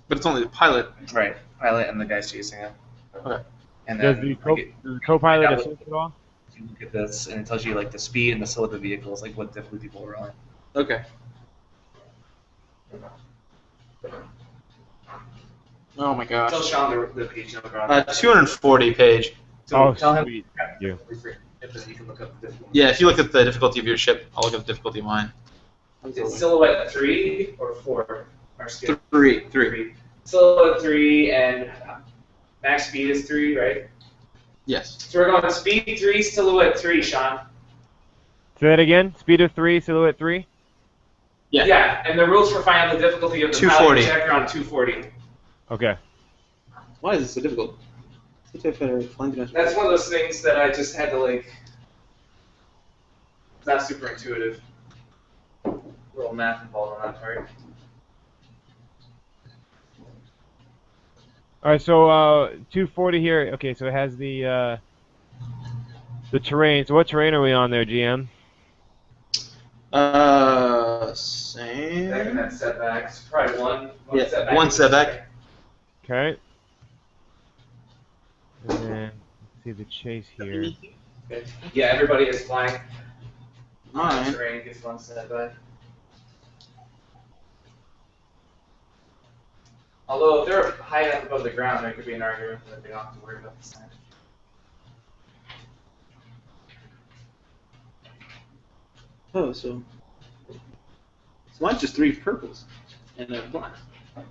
But it's only the pilot. Right. Pilot and the guys chasing him. Okay. And Does then the like, co-pilot that assist at all? you look at this, and it tells you like the speed and the silhouette of the vehicles, like what difficulty people are on. Okay. Oh my gosh. Tell Sean the page number on 240 page. So Oh, tell him sweet. Thank you. if you can look up the difficulty. Yeah, if you look at the difficulty of your ship, I'll look at the difficulty of mine. It's silhouette 3 or 4? Our scale. 3. Silhouette 3 and max speed is 3, right? Yes. So we're going speed 3, silhouette 3, Sean. Say that again. Speed of 3, silhouette 3. Yeah. Yeah, and the rules for finding out the difficulty of the 240. piloting check are on 240. Okay. Why is this so difficult? That's one of those things that I just had to like. It's not super intuitive. A little math involved on that part. All right, so 240 here. Okay, so it has the terrain. So what terrain are we on there, GM? Same. Back in that setbacks, probably one Yeah, setback. one setback. Okay. And then let's see the chase here. Okay. Yeah, everybody is flying. Mine. Terrain gets one setback. Although if they're high enough above the ground, there could be an argument that they don't have to worry about the sign. Oh, so mine's just 3 purples and a black. I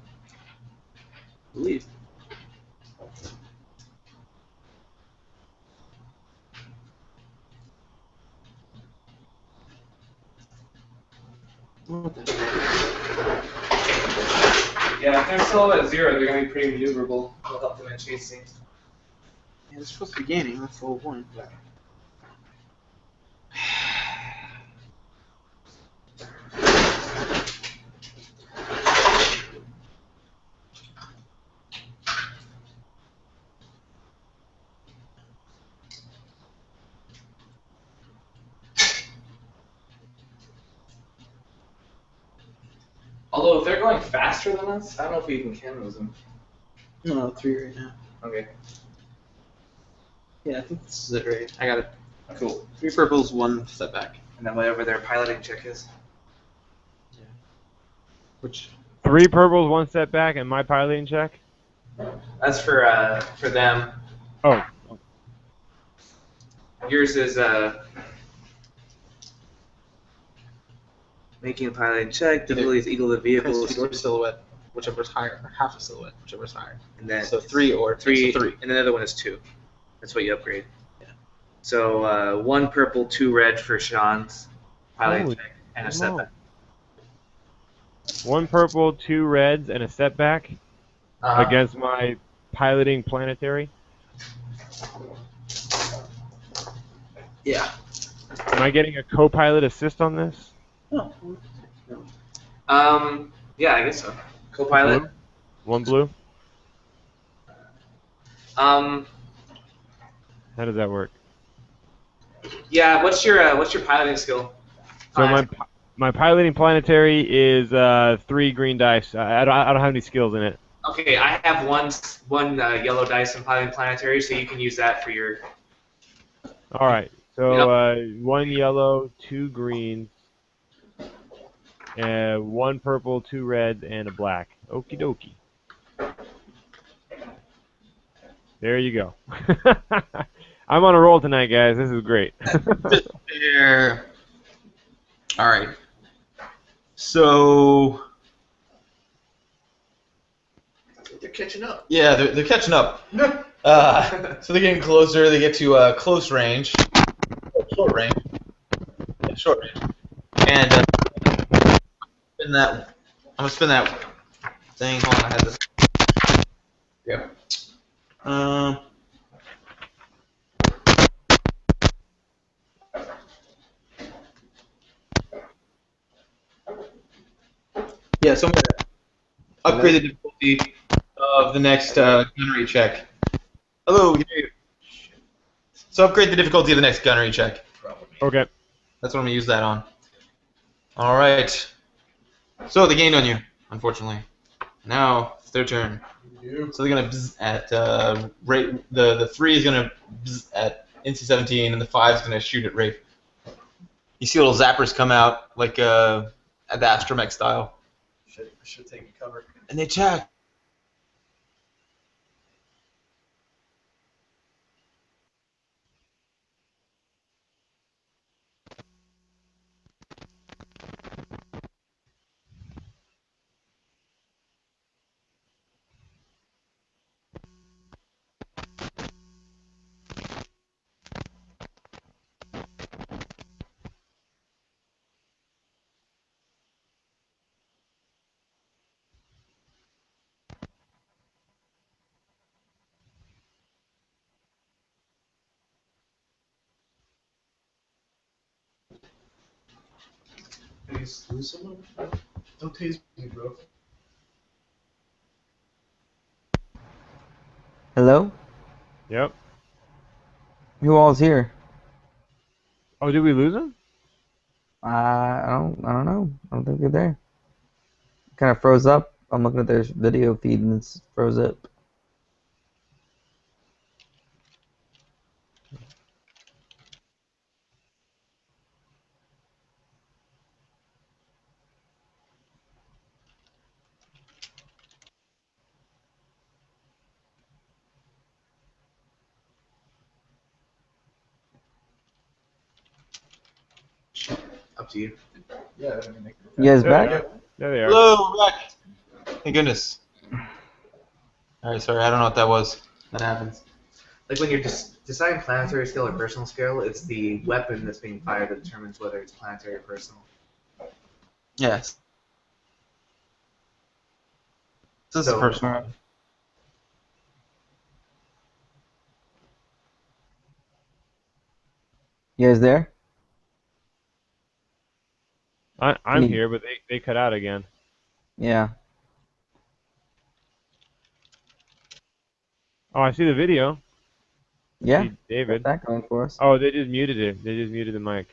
believe. What the heck? Yeah, if they're still at 0, they're going to be pretty maneuverable. It'll help them in chasing. Yeah, they're supposed to be gaining. That's the whole point. Although if they're going faster than us, I don't know if we even can lose them. No, 3 right now. Okay. Yeah, I think this is it, right? I got it. Cool. 3 purples, 1 setback. And then whatever their piloting check is. Which 3 purples, 1 setback, and my piloting check. That's for them. Oh, Yours is making a piloting check. Difficulty is equal to the vehicle. speed or silhouette, whichever's higher, or half a silhouette, whichever's higher. And then So 3 or 3, so 3. and another one is 2. That's what you upgrade. Yeah. So 1 purple, 2 red for Sean's piloting Holy check and a cow. setback. 1 purple, 2 reds, and a setback against my piloting planetary. Yeah. Am I getting a co-pilot assist on this? No. Yeah, I guess so. Co-pilot. Blue? 1 blue? Um, How does that work? yeah. What's your piloting skill? So my piloting planetary is 3 green dice. I don't have any skills in it. Okay, I have one yellow dice in piloting planetary, so you can use that for your. All right. So 1 yellow, 2 greens, 1 purple, 2 reds, and a black. Okie dokie. There you go. I'm on a roll tonight, guys. This is great. There. All right. So They're catching up. yeah, they're catching up. So they're getting closer. They get to close range, short range, yeah, short range, and spin that. I'm gonna spin that thing. Hold on, I had this. Yeah. Yeah, so I'm gonna upgrade the difficulty of the next gunnery check. Hello, can you hear you? So upgrade the difficulty of the next gunnery check. Okay. That's what I'm gonna use that on. All right. So they gained on you, unfortunately. Now it's their turn. So they're gonna bzz at rate. The 3 is gonna bzz at NC-17, and the 5 is gonna shoot at Rafe. You see little zappers come out like at the Astromech style, Should take cover. and they check. Please lose someone. Don't tase me, bro. Hello? Yep. Who all's here? Oh, did we lose him? I don't know. I don't think they're there. Kind of froze up. I'm looking at their video feed and it's froze up. Up to you. Yeah, I mean, You guys There back? they are. There they are. Hello, we're back. Thank goodness. All right, sorry, I don't know what that was. That happens. Like when you're deciding planetary skill or personal skill, it's the weapon that's being fired that determines whether it's planetary or personal. Yes. This is So- personal. You guys there? I'm Me. here, but they cut out again. Yeah. Oh, I see the video. Yeah. See David. Got that going for us. Oh, they just muted it. They just muted the mic.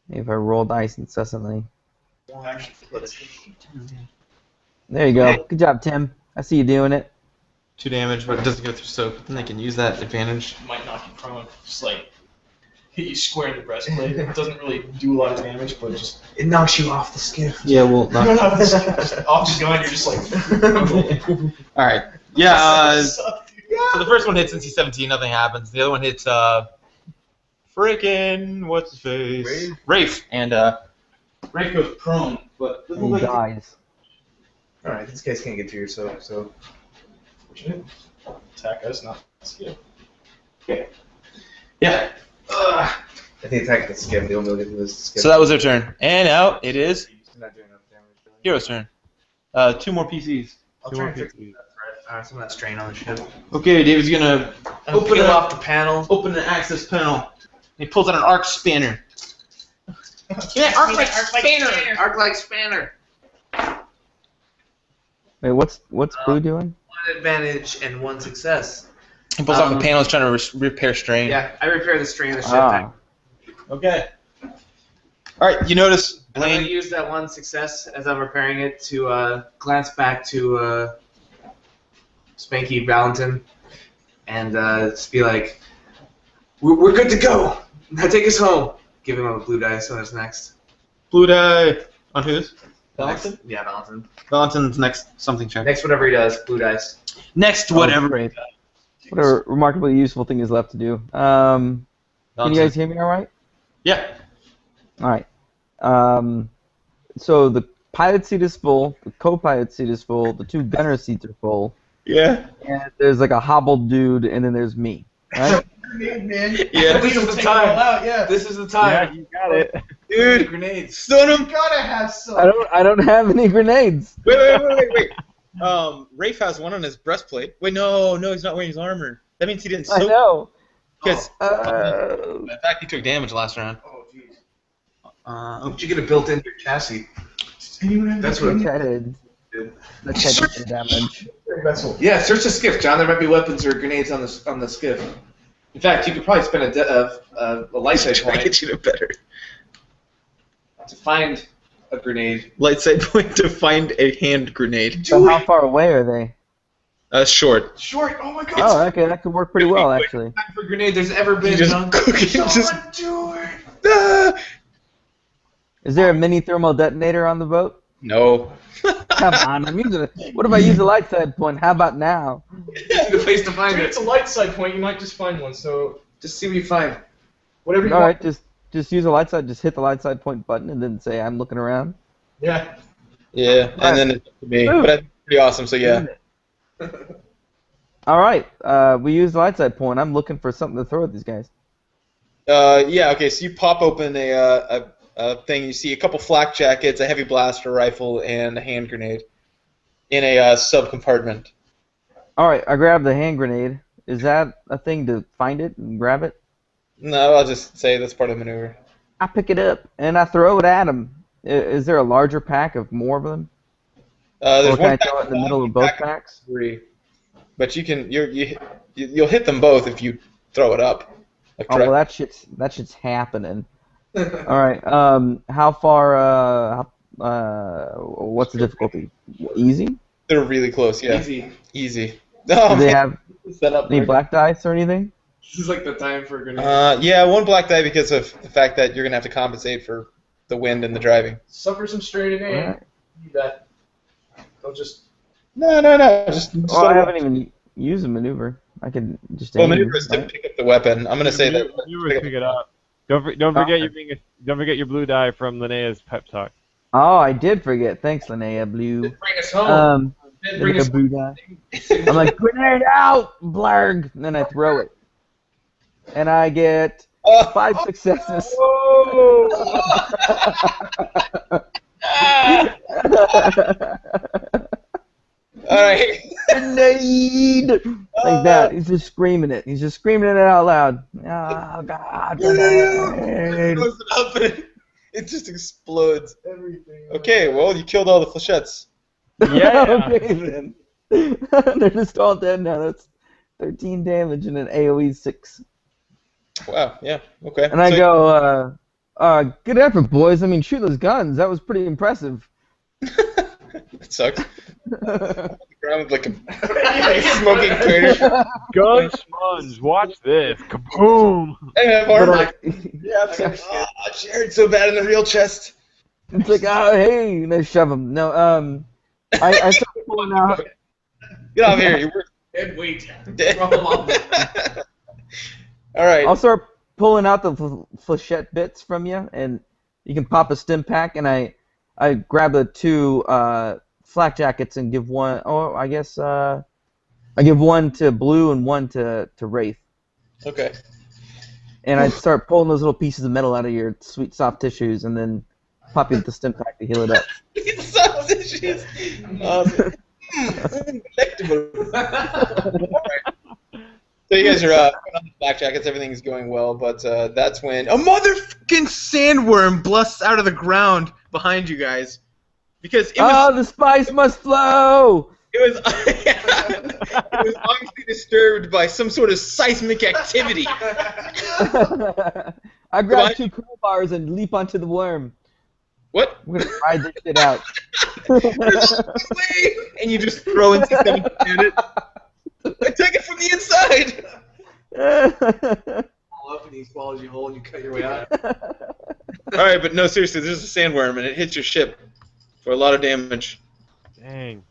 If I roll dice incessantly. Actually, let's There you go. Good job, Tim. I see you doing it. 2 damage, but it doesn't go through soak. Then they can use that advantage. might knock you prone. Just like hit you square in the breastplate. It doesn't really do a lot of damage, but just It knocks you off the skiff. Yeah, well, no, just off the gun. You're just like. All right. Yeah. Suck, dude. So the first one hits NC 17, nothing happens. The other one hits frickin' what's his face? Rafe. And Rafe goes prone, but And he dies. Alright, these guys can't get to you, so. Fortunate. Attack us, not skill. yeah. I think attack the skiff. The only way to do this skiff. So that was their turn, and now it is You're not doing enough damage. Really. Hero's turn. 2 more PCs. I'll try and fix some of that strain on the ship. Okay, David's gonna open Peel it off the panel. Open an access panel. He pulls out an arc spanner. Yeah, arc like spanner. Arc like spanner. Wait, what's Blue doing? 1 advantage and 1 success. He pulls off a panel. He's trying to repair strain. Yeah, I repair the strain of the ship. Ah. Okay. All right. You notice And I'm going to Blaine. use that 1 success as I'm repairing it to glance back to Spanky Valentin and just be like, we're good to go. Now take us home. Give him a blue die, so that's next. Blue die on whose? Valentin. Next, yeah, Valentin. Valentin's next something check. Next, whatever he does, blue dice. Next whatever. Great. What a remarkably useful thing is left to do. Can you guys hear me all right? Yeah. All right. So the pilot seat is full, the co-pilot seat is full, the 2 gunner seats are full, Yeah. and there's like a hobbled dude, and then there's me. Right? Man. Yeah. This is the Take time. them all out, yeah. This is the time. you got it. Dude, Grenades. stun him. Gotta have some. I don't have any grenades. Wait. Rafe has one on his breastplate. Wait, no, he's not wearing his armor. That means he didn't I soak. know. Because Uh, in fact, he took damage last round. Oh, jeez. Did you get it built into your chassis? That's what. I did. Let's check the damage. Yeah, search the skiff, John. There might be weapons or grenades on the skiff. In fact, you could probably spend a light side Try to point get you to better. to find a grenade. Light side point to find a hand grenade. So how far away are they? Short. Short. Oh my god. Oh, okay, that could work pretty well actually. Find for a grenade there's ever been, You just John. cook it. Just do it. ah! Is there a mini thermal detonator on the boat? No. Come on, I'm using it. What if I use a light side point? How about now? The place to find If it. it's a light side point, you might just find one. So Just see what you find. whatever you All want. right, just use a light side. Just hit the light side point button and then say I'm looking around. Yeah. Yeah, and then it's up to me. Ooh. But that's pretty awesome. So yeah. All right, we use the light side point. I'm looking for something to throw at these guys. Yeah. Okay. So you pop open a thing. You see a couple flak jackets, a heavy blaster rifle, and a hand grenade in a sub compartment. All right, I grab the hand grenade. Is that a thing to find it and grab it? No, I'll just say that's part of the maneuver. I pick it up and I throw it at him. Is there a larger pack of more of them? There's Or can I one throw it in the middle of both packs? 3, but you can you'll hit them both if you throw it up. Like Oh well, that shit's happening. All right. How far? What's the difficulty? Easy? they're really close. Yeah, Easy. easy. Do Oh, they man. have Set up any black dice or anything? This is like the time for a grenade. Yeah, one black die because of the fact that you're gonna have to compensate for the wind and the driving. Suffer some strain in aim. Alright. Do that. Don't just. No. Just Oh, I haven't even used a maneuver. I can just Well, aim, maneuver is to right? pick up the weapon. I'm gonna say that. You pick it up. Don't forget don't forget your blue die from Linnea's pep talk. Oh, I did forget. Thanks, Linnea Blue. Bring us home. Then Bring us a blue die. I'm like, grenade out, blarg, and then I throw it, and I get 5 successes. All right. Grenade! Like that. He's just screaming it. He's just screaming it out loud. Oh, God. Grenade. Close it up and it just explodes. Everything. Okay, well you killed all the flechettes. Yeah. Okay, then. They're just all dead now. That's 13 damage and an AoE 6. Wow. Yeah. Okay. And I So- go, Good effort, boys. I mean, shoot those guns. That was pretty impressive. That sucks. The ground with like a smoking crater. Gun sponge, watch this. Kaboom! I have But, armor. Yeah, she hurt so bad in the real chest. it's like, oh, hey, let's shove him. No, I started pulling out. Get off here. You're Dead weight. dead. Rub 'em off. All right. I'll start pulling out the flechette bits from you, and you can pop a stim pack, and I grab the 2 flak jackets and give one. Oh, I guess I give one to Blue and one to Wraith, Okay. and I start pulling those little pieces of metal out of your sweet soft tissues, and then pop you with the stim pack to heal it up. It's sausages. Awesome. Delectable. So you guys are putting on the black jackets. Everything's going well, but that's when a motherfucking sandworm busts out of the ground behind you guys, because it was Oh, the spice must flow! it was it was obviously disturbed by some sort of seismic activity. I grab 2 crowbars and leap onto the worm. What? We're gonna ride this shit out. And you just throw in 6-7 at it. I take it from the inside. All up and he swallows you whole and you cut your way out. All right, but no, seriously, this is a sandworm and it hits your ship for a lot of damage. Dang.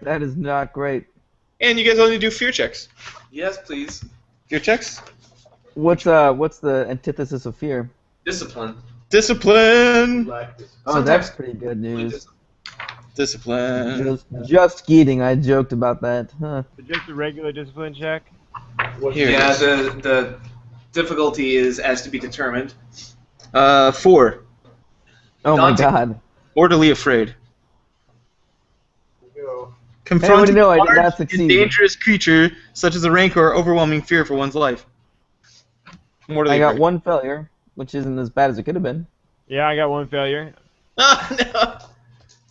That is not great. And you guys only do fear checks. Yes, please. Fear checks? What's the antithesis of fear? Discipline. Discipline. Oh, that's pretty good news. Discipline. Just skeeting, I joked about that. Huh. So just a regular discipline check? Here it Yeah, is. the difficulty is as to be determined. 4. Oh my Daunting. god. Orderly afraid. Hey, what Confront do you know? I did large not and succeed. dangerous creature such as a rancor or overwhelming fear for one's life. Orderly I got afraid. 1 failure, which isn't as bad as it could have been. Yeah, I got 1 failure. Oh, no.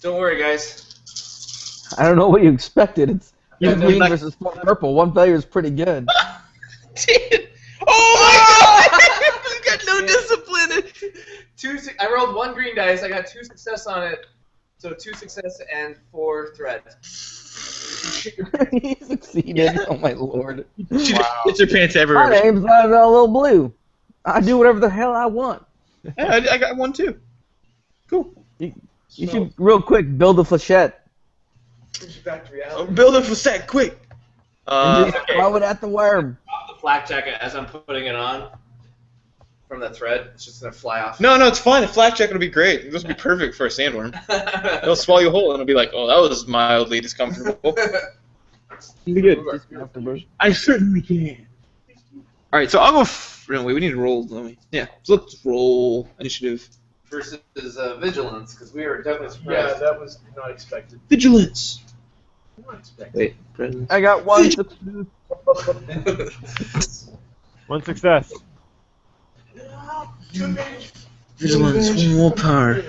Don't worry, guys. I don't know what you expected. It's Yeah, green like- versus purple. 1 failure is pretty good. Dude. Oh my god! You got no discipline. I rolled 1 green dice. I got 2 success on it. So 2 success and 4 threat. He succeeded. Oh my lord. She Wow. gets her pants My everywhere. name's a little blue. I do whatever the hell I want. Yeah, I got 1 too. Cool. You should real quick build a flechette Back to reality. Build a facet quick. and just Okay. throw it at the worm. The flak jacket as I'm putting it on from the thread. It's just gonna fly off. No, it's fine. The flak jacket will be great. This will be perfect for a sandworm. It'll swallow you whole and it'll be like, oh, that was mildly discomfortable. It'll be good. I certainly can. All right, so I'll go. No, wait, we need to roll, don't we? Yeah, so let's roll initiative. Versus vigilance, because we were definitely Yeah, surprised. that was not expected. Vigilance. Not expected. Wait, presence. I got 1 1 success. Vigilance. One more power.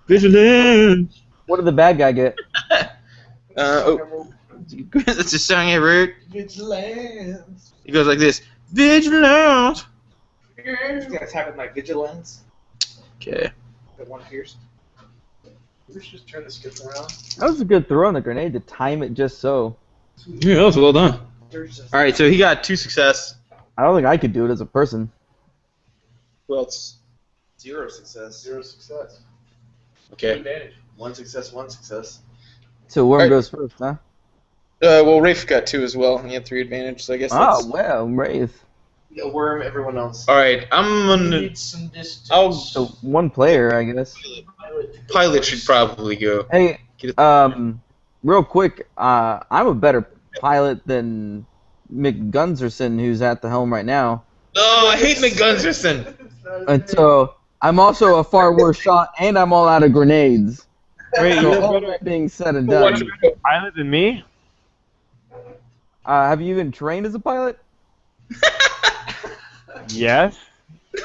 Vigilance. What did the bad guy get? Oh, that's a song I wrote. Vigilance. It goes like this. Vigilance. I'm gonna attack with my vigilance. Okay. That 1 pierced. We should just turn the skip around. That was a good throw on the grenade to time it just so. Yeah, that was well done. All right, so he got 2 success. I don't think I could do it as a person. Who else? 0 success. 0 success. Okay. Advantage. 1 success, 1 success. So worm Alright. goes first, huh? Well, Rafe got 2 as well, and he had 3 advantage, so I guess that's... Oh, well, Wraith. A worm, everyone else. All right, I'm We gonna... need some distance. So 1 player, I guess. Pilot should probably go. Hey, Get it- real quick, I'm a better pilot than Mick Gunzerson, who's at the helm right now. Oh, I hate McGunzerson. And so I'm also a far worse shot, and I'm all out of grenades. Wait, So you're all better that being said and Watch done, it. pilot than me? have you even trained as a pilot? Yes. As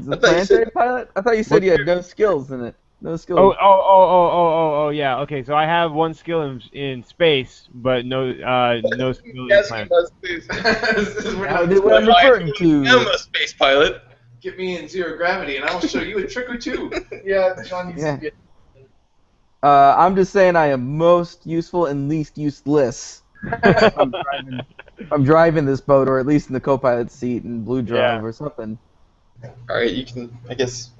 I a thought you said- planetary pilot? I thought you said you had no skills in it. No skills. Oh, yeah. Okay, so I have 1 skill in space, but no skill in Yes, he planet. does, please. Now, what I'm referring to. I'm a space pilot. get me in zero gravity, and I'll show you a trick or two. Yeah, John needs Yeah. to get. I'm just saying I am most useful and least useless. I'm driving this boat, or at least in the co-pilot seat in Blue Drive Yeah. or something. All right, you can, I guess,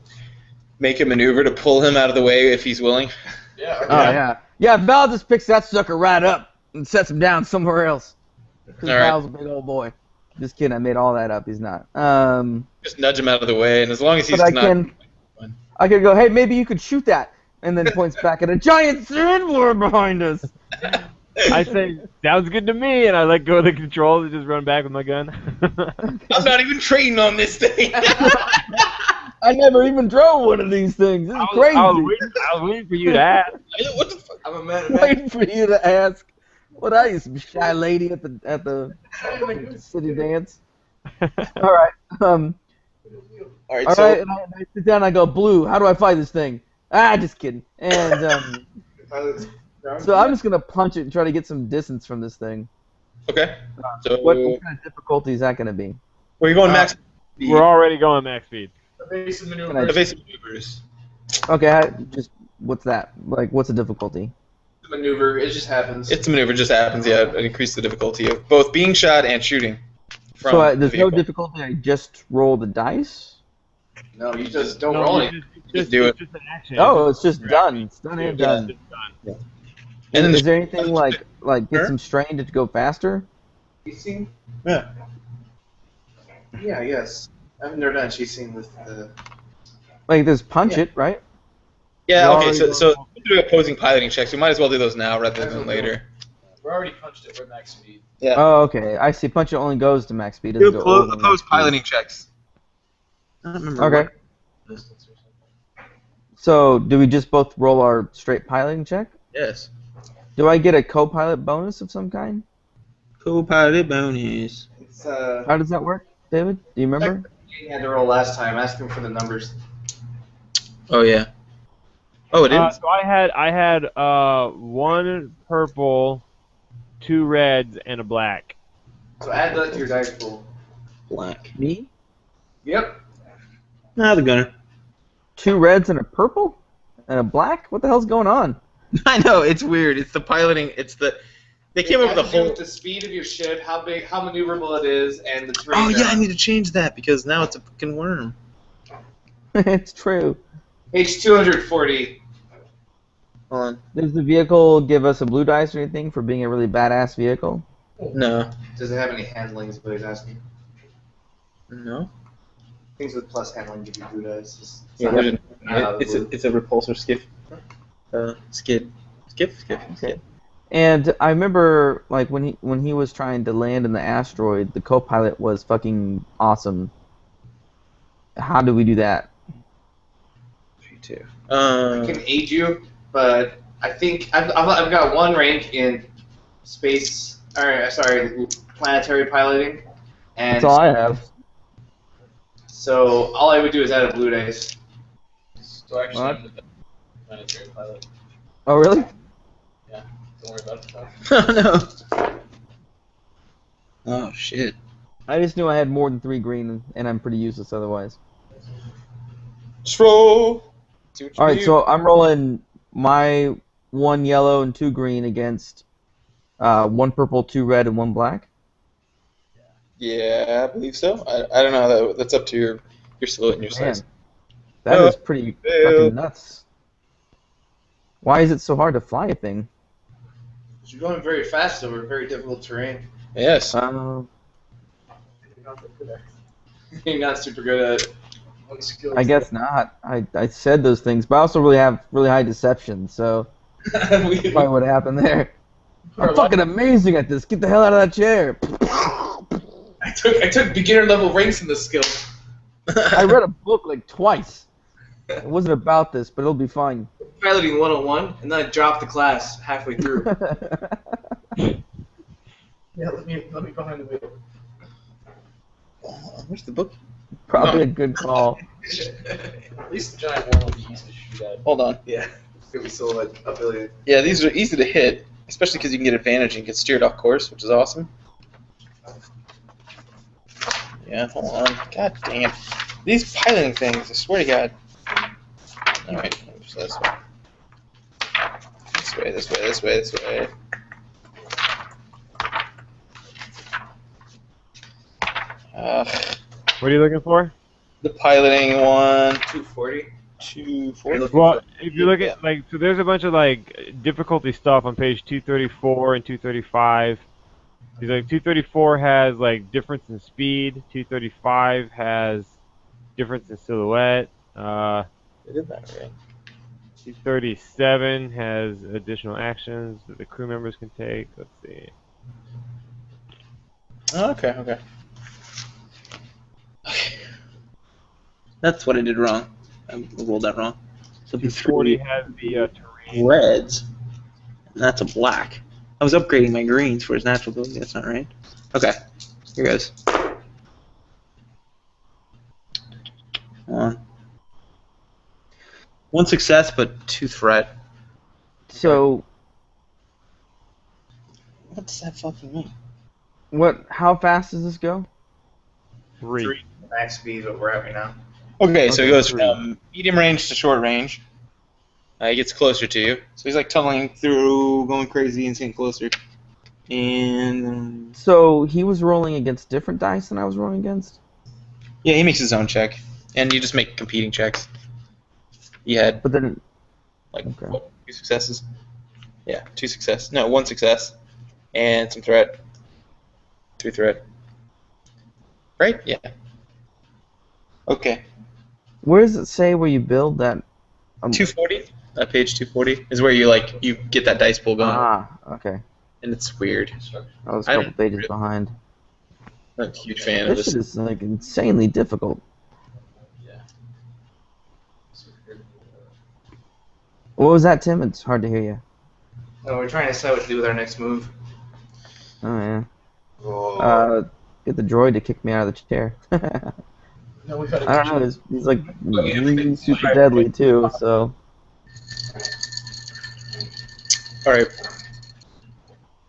make a maneuver to pull him out of the way if he's willing. Yeah. Oh yeah. Yeah, Val just picks that sucker right up and sets him down somewhere else. Because All right. Val's a big old boy. Just kidding, I made all that up. He's not. Just nudge him out of the way, and as long as he's But not. I could go, hey, maybe you could shoot that, and then points back at a giant sandworm behind us. I say, sounds good to me, and I let go of the controls and just run back with my gun. I'm not even trading on this thing. I never even drove one of these things. This is crazy. I was waiting for you to ask. What the fuck? I'm a man. Waiting for you to ask. What are you, some shy lady at the city dance? All right. All right, All so right. And I sit down. And I go, Blue. How do I fight this thing? Just kidding. And so I'm just gonna punch it and try to get some distance from this thing. okay. So What kind of difficulty is that gonna be? where are you going max? We're already going max speed. Evasive Can maneuver. Evasive maneuvers. Okay. Just what's that? Like, what's the difficulty? Maneuver. It just happens. It's a maneuver, just happens. Yeah, it increases the difficulty of both being shot and shooting. From So the there's no vehicle. difficulty. I just roll the dice. No, you just don't No, roll you it. Just do it's it. just an action. Oh, it's just done. It's done and Yeah, done. it's done. And then Is there anything like get Sure. some strain to go faster? Cheesing? Yeah. Yeah, yes. I've never done cheesing with the. Like there's punch it, right? Yeah. We're Okay. already So we're doing opposing piloting checks. We might as well do those now rather than later. We're already punched it. We're max speed. Yeah. Oh, okay. I see. Punch it only goes to max speed. Doesn't go over max Opposed speed. piloting checks. I don't remember. Okay. Distance or something. So do we just both roll our straight piloting check? Yes. Do I get a co-pilot bonus of some kind? Co-pilot bonus. It's How does that work, David? Do you remember? you had to roll last time. Ask him for the numbers. Oh yeah. Oh, it is. So I had one purple, two reds, and a black. So add that to your dice pool. Black. Me? Yep. Ah, the gunner. 2 reds and a purple? And a black? What the hell's going on? I know it's weird. It's the piloting. It's the. They came up with a whole. With the speed of your ship, how big, how maneuverable it is, and the terrain. Oh yeah, you're I on. need to change that because now it's a fucking worm. It's true. Page 240. Hold on. Does the vehicle give us a blue dice or anything for being a really badass vehicle? No. Does it have any handlings? But he's asking. No. Things with plus handling give you blue dice. It's Yeah, not- there's not out of the blue. it's a repulsor skiff. Skid. Okay. And I remember, like, when he was trying to land in the asteroid, the co-pilot was fucking awesome. How do we do that? G2. I can aid you, but I think I've got one rank in space. Planetary piloting, and That's all I have. so all I would do is add a blue dice. So actually, What? I'm the planetary pilot. Oh, really? Don't worry about it. Oh no. Oh shit. I just knew I had more than 3 green, and I'm pretty useless otherwise. Just roll. See what you All right, do. so I'm rolling my 1 yellow and 2 green against 1 purple, 2 red, and 1 black. Yeah, I believe so. I don't know. That's up to your silhouette and your Man, size. that Oh, is pretty fucking nuts. Why is it so hard to fly a thing? You're going very fast over very difficult terrain. Yes. Uh, You're not super good at it. One skill. I guess not. I said those things, but I also really have really high deception, so probably what happened there. I'm fucking amazing at this. Get the hell out of that chair. I took beginner level ranks in this skill. I read a book like twice. It wasn't about this, but it'll be fine. Piloting 101, and then I dropped the class halfway through. Yeah, let me behind the wheel. Where's the book? Probably a good call. At least the giant worm will be easy to shoot at. Hold on. Yeah, it's gonna be so like a billion. Yeah, these are easy to hit, especially because you can get advantage and get steered off course, which is awesome. Yeah, hold on. God damn. These piloting things, I swear to God. Alright, so this way. This way. What are you looking for? The piloting one. 240. 240. Well, if you look at like, so there's a bunch of like difficulty stuff on page 234 and 235. He's like 234 has like difference in speed. 235 has difference in silhouette. They did that right. 237 has additional actions that the crew members can take. Let's see. Oh, okay. That's what I did wrong. I rolled that wrong. So the 240 three has the terrain. reds, and that's a black. I was upgrading my greens for his natural ability. That's not right. Okay, here goes. Come on. 1 success, but 2 threat. So, What does that fucking mean? how fast does this go? 3. Max speed, what we're at right now. Okay, so it Okay, goes 3. from medium range to short range. He gets closer to you. So he's like tunneling through, going crazy and getting closer. And So, he was rolling against different dice than I was rolling against? yeah, he makes his own check. And you just make competing checks. You had But then, like Okay. what, 2 successes? Yeah, 2 success. No, 1 success. And some threat. 3 threat. Right? Yeah. Okay. where does it say where you build that? 240. Page 240 is where you get that dice pool going, Okay. and it's weird. I was I a don't- couple pages behind. I'm not a huge fan of This this. shit is like insanely difficult. What was that, Tim? It's hard to hear you. No, we're trying to decide what to do with our next move. Oh yeah. Oh. Get the droid to kick me out of the chair. No, we've had I don't know. He's like really super deadly too. So All right.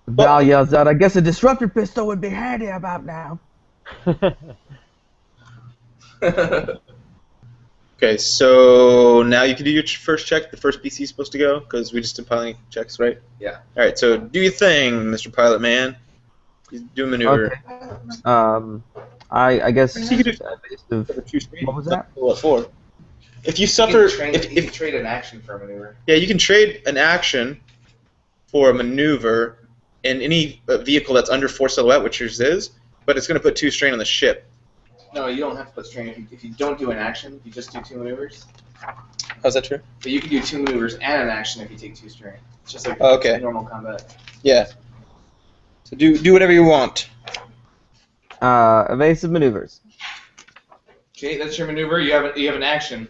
Val yells out, "I guess a disruptor pistol would be handy about now." Okay, so now you can do your first check. The first PC is supposed to go because we just did piloting checks, right? Yeah. All right, so do your thing, Mr. Pilot Man. You do a maneuver. Okay. I guess. You can do evasive- What was that? What for? If you You suffer, can trade an action for a maneuver. yeah, you can trade an action for a maneuver in any vehicle that's under 4 silhouette, which yours is, but it's going to put 2 strain on the ship. No, you don't have to put strain. If you don't do an action, you just do 2 maneuvers. How's that true? But you can do 2 maneuvers and an action if you take 2 strain. It's just like Oh, okay. normal combat. Yeah. So do whatever you want. Evasive maneuvers. Okay, that's your maneuver. You have an action.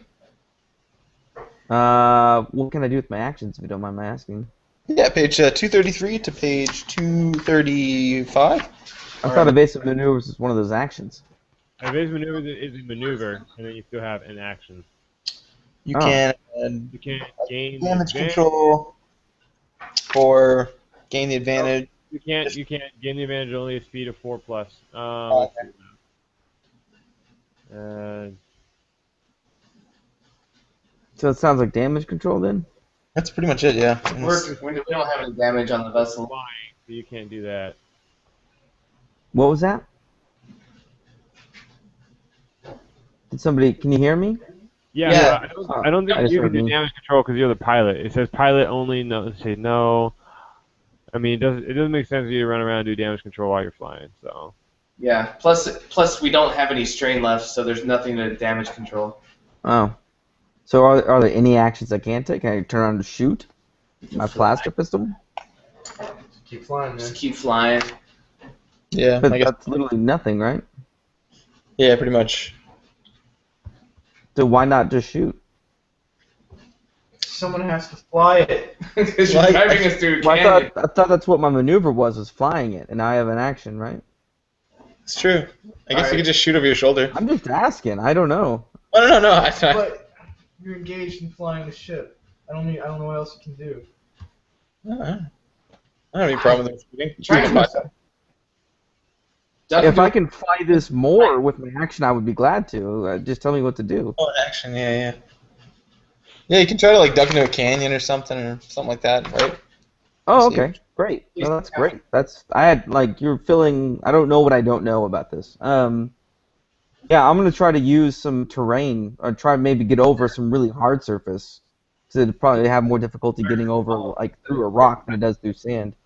What can I do with my actions, if you don't mind my asking? Yeah, page 233 to page 235. I thought evasive maneuvers was one of those actions. Evasive maneuver is a maneuver, and then you still have an action. You Oh. can You can't gain damage advantage. control or gain the advantage. You can't gain the advantage only a speed of 4+. Okay. So it sounds like damage control then? That's pretty much it, yeah. We don't have any damage on the vessel. Flying, so you can't do that. What was that? Did somebody? Can you hear me? Yeah, Yeah. I don't I think just you can heard do me. damage control because you're the pilot. It says pilot only. No, say no. I mean, it doesn't make sense for you to run around and do damage control while you're flying. So Yeah. Plus we don't have any strain left, so there's nothing to damage control. Oh. So are there any actions I can take? Can I turn around to shoot my blaster pistol? Keep flying, man. Just keep flying. Yeah, But I guess. that's literally nothing, right? Yeah, pretty much. So why not just shoot? Someone has to fly it. Because you're Like- driving us through a Well, canyon. I thought that's what my maneuver was flying it, and now I have an action, right? It's true. I guess Alright. you could just shoot over your shoulder. I'm just asking. I don't know. Oh, no. But you're engaged in flying the ship. I don't know what else you can do. I don't have any problem with shooting. Try Shoot to- spot. If I can fight this more with my action, I would be glad to. Just tell me what to do. Oh, action, yeah. Yeah, you can try to like duck into a canyon or something like that, right? Oh, See. okay, great. No, that's great. I had like you're feeling. I don't know what I don't know about this. Yeah, I'm gonna try to use some terrain or try to maybe get over some really hard surface. So it'd probably have more difficulty getting over like through a rock than it does through sand.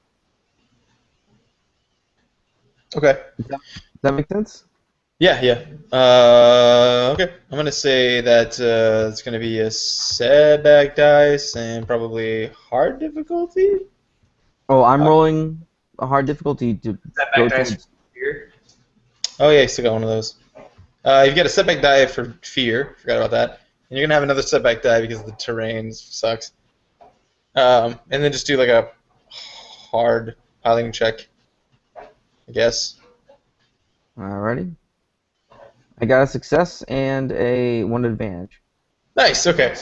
Okay. Does that make sense? Yeah. Okay. I'm gonna say that it's gonna be a setback dice and probably hard difficulty. Oh, I'm rolling a hard difficulty to Setback go dice towards. here. Oh yeah, you still got one of those. You've got a setback die for fear. Forgot about that. And you're gonna have another setback die because the terrain sucks. And then just do like a hard piloting check, I guess. Alrighty. I got a success and a 1 advantage. Nice. Okay.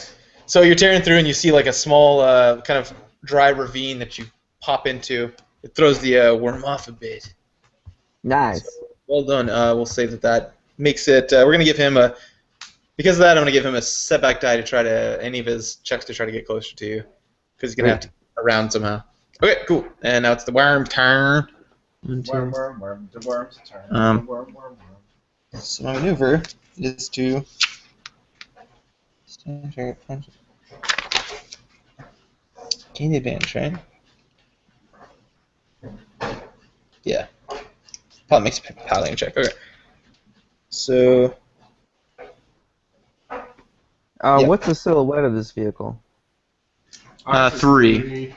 So you're tearing through and you see like a small kind of dry ravine that you pop into. It throws the worm off a bit. Nice. So, well done. We'll say that makes it. We're gonna give him a. Because of that, I'm gonna give him a setback die to try to any of his checks to try to get closer to you, because he's gonna have to get around somehow. Okay, cool. And now it's the worm turn. Worm, the worm's turn. Worm. So my maneuver is to. Gain the advantage, right? Yeah. Probably makes a piloting check. Okay. So. Yeah. What's the silhouette of this vehicle? 3.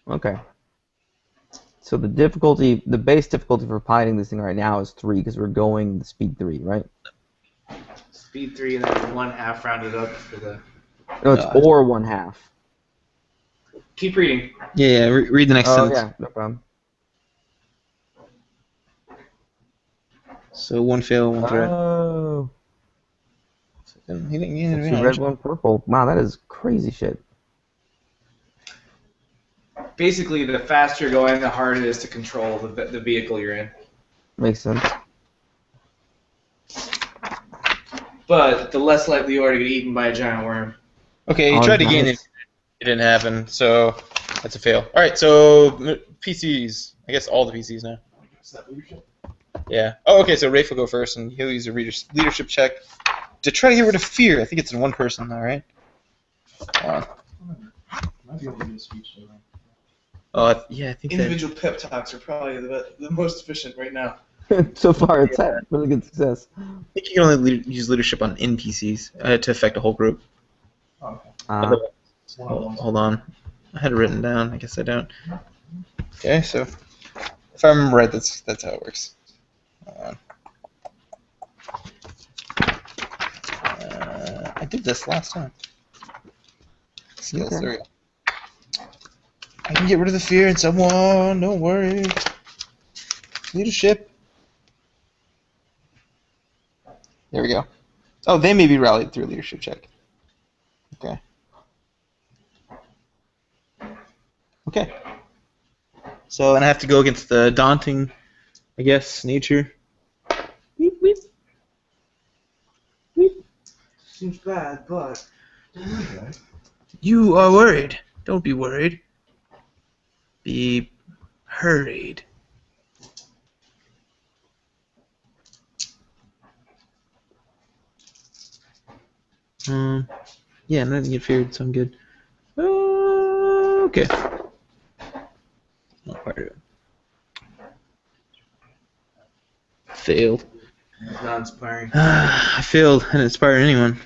Okay. So the difficulty, the base difficulty for piloting this thing right now is 3 because we're going the speed 3, right? Speed 3 and then 1/2 rounded up for the. No, it's or 1/2. Keep reading. Yeah. Read the next Oh sentence. yeah, no problem. So 1 fail, 1 threat. Oh. He didn't get an Two advantage. red, 1 purple. Wow, that is crazy shit. Basically, the faster you're going, the harder it is to control the vehicle you're in. Makes sense. But the less likely you are to get eaten by a giant worm. Okay, he Oh, tried to gain it. nice. It didn't happen, so that's a fail. All right, so PCs. I guess all the PCs now. Is that leadership? Yeah. Oh, okay. So Rafe will go first, and he'll use a leadership check to try to get rid of fear. I think it's in one person, though, right? Might be able to do a speech though. Yeah, I think that. Individual pep talks are probably the most efficient right now. So far, it's had really good success. I think you can only use leadership on NPCs to affect a whole group. Oh, okay. Hold on. I had it written down. I guess I don't. Okay, so if I remember right, that's how it works. I did this last time. Skills, Okay. there we go. I can get rid of the fear in someone. Don't worry. Leadership. There we go. Oh, they may be rallied through a leadership check. Okay. Okay. So, and I have to go against the daunting, I guess, nature. Weep, weep. Weep. Seems bad, but You are worried. Don't be worried. Be hurried. Yeah, I didn't get feared, so I'm good. Okay. Not quite good. Failed. not inspiring. I failed. I didn't inspire anyone.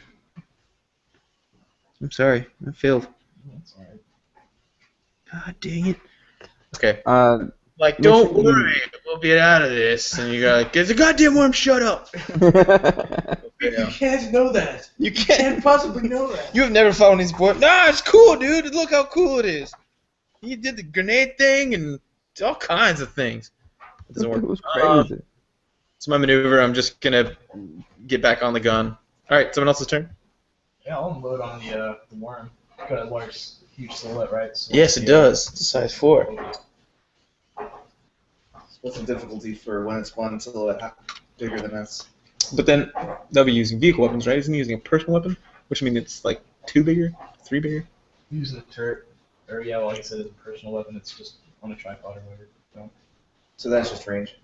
I'm sorry. I failed. That's alright. God dang it. Okay. Like, Don't worry. We'll get out of this. And you go like, it's a goddamn worm. Shut up. You can't know that. You You can't. can't possibly know that. You have never fought one of these boys. Nah, it's cool, dude. Look how cool it is. He did the grenade thing and all kinds of things. It doesn't work. It was crazy. So my maneuver, I'm just gonna get back on the gun. All right, someone else's turn. Yeah, I'll unload on the worm. Got a huge silhouette, right? So Yes, it does. It's a size 4. What's the difficulty for when it's one silhouette bigger than us? But then they'll be using vehicle weapons, right? Isn't he using a personal weapon? Which means it's like 2 bigger, 3 bigger. Use the turret, or yeah, well, like I said, it's a personal weapon. It's just on a tripod or whatever. So that's just range.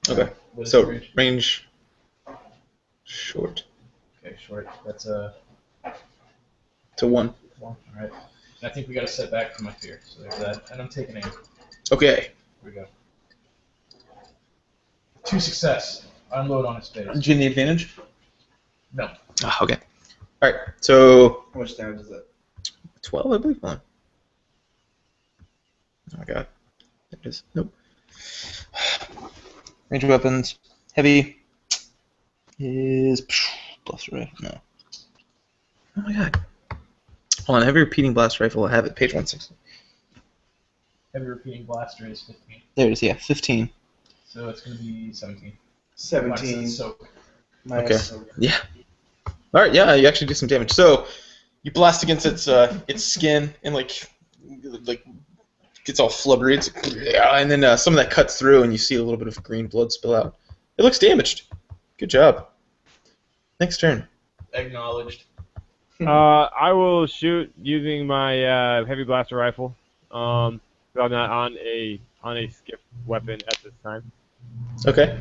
Okay. What is So the range? range short Okay, short. That's to 1. All right. And I think we got to set back from my fear. So there's that. And I'm taking aim. Okay. Here we go. 2 success. Unload on his face. Do you need advantage? No. Ah, okay. All right. So How much damage is that? 12, I believe. Hold on. Oh my god. There it is. Nope. Range weapons. Heavy is blast rifle. No. Oh my god. Hold on. Heavy repeating blast rifle. I have it. Page 160. Heavy repeating blaster is 15. There it is. Yeah, 15. So it's going to be 17. 17 So minus Okay. silver. Yeah. All right. Yeah, you actually do some damage. So you blast against its skin and like gets all flubbery. It's, yeah, and then some of that cuts through and you see a little bit of green blood spill out. It looks damaged. Good job. Next turn. acknowledged. I will shoot using my heavy blaster rifle. I'm not on a skiff weapon at this time. Okay.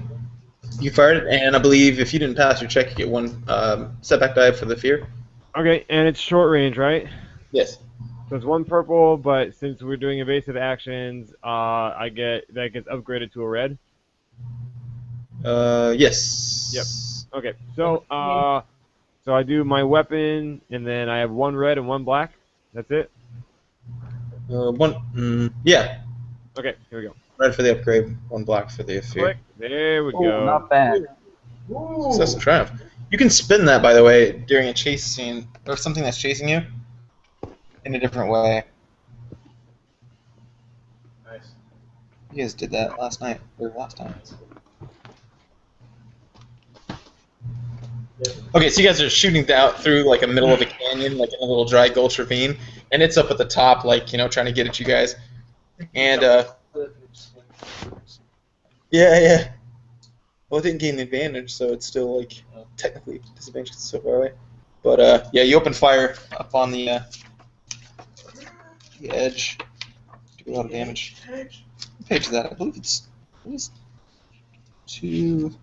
You fired it, and I believe if you didn't pass your check, you get 1 setback die for the fear. Okay, and it's short range, right? Yes. So it's 1 purple, but since we're doing evasive actions, that gets upgraded to a red. Yes. Yep. Okay, so I do my weapon, and then I have 1 red and 1 black. That's it. Yeah. Okay, here we go. Red for the upgrade, 1 black for the fear. Click. There we Oh, go. not bad. Success and triumph. You can spin that, by the way, during a chase scene or something that's chasing you in a different way. Nice. You guys did that last night or last time. Okay, so you guys are shooting down through like a middle of a canyon, like in a little dry gulch ravine, and it's up at the top, like trying to get at you guys. And yeah. Well, it didn't gain the advantage, so it's still like technically disadvantage 'cause it's so far away. But yeah, you open fire up on the edge. Do a lot of damage. What page is that? I believe it's 2.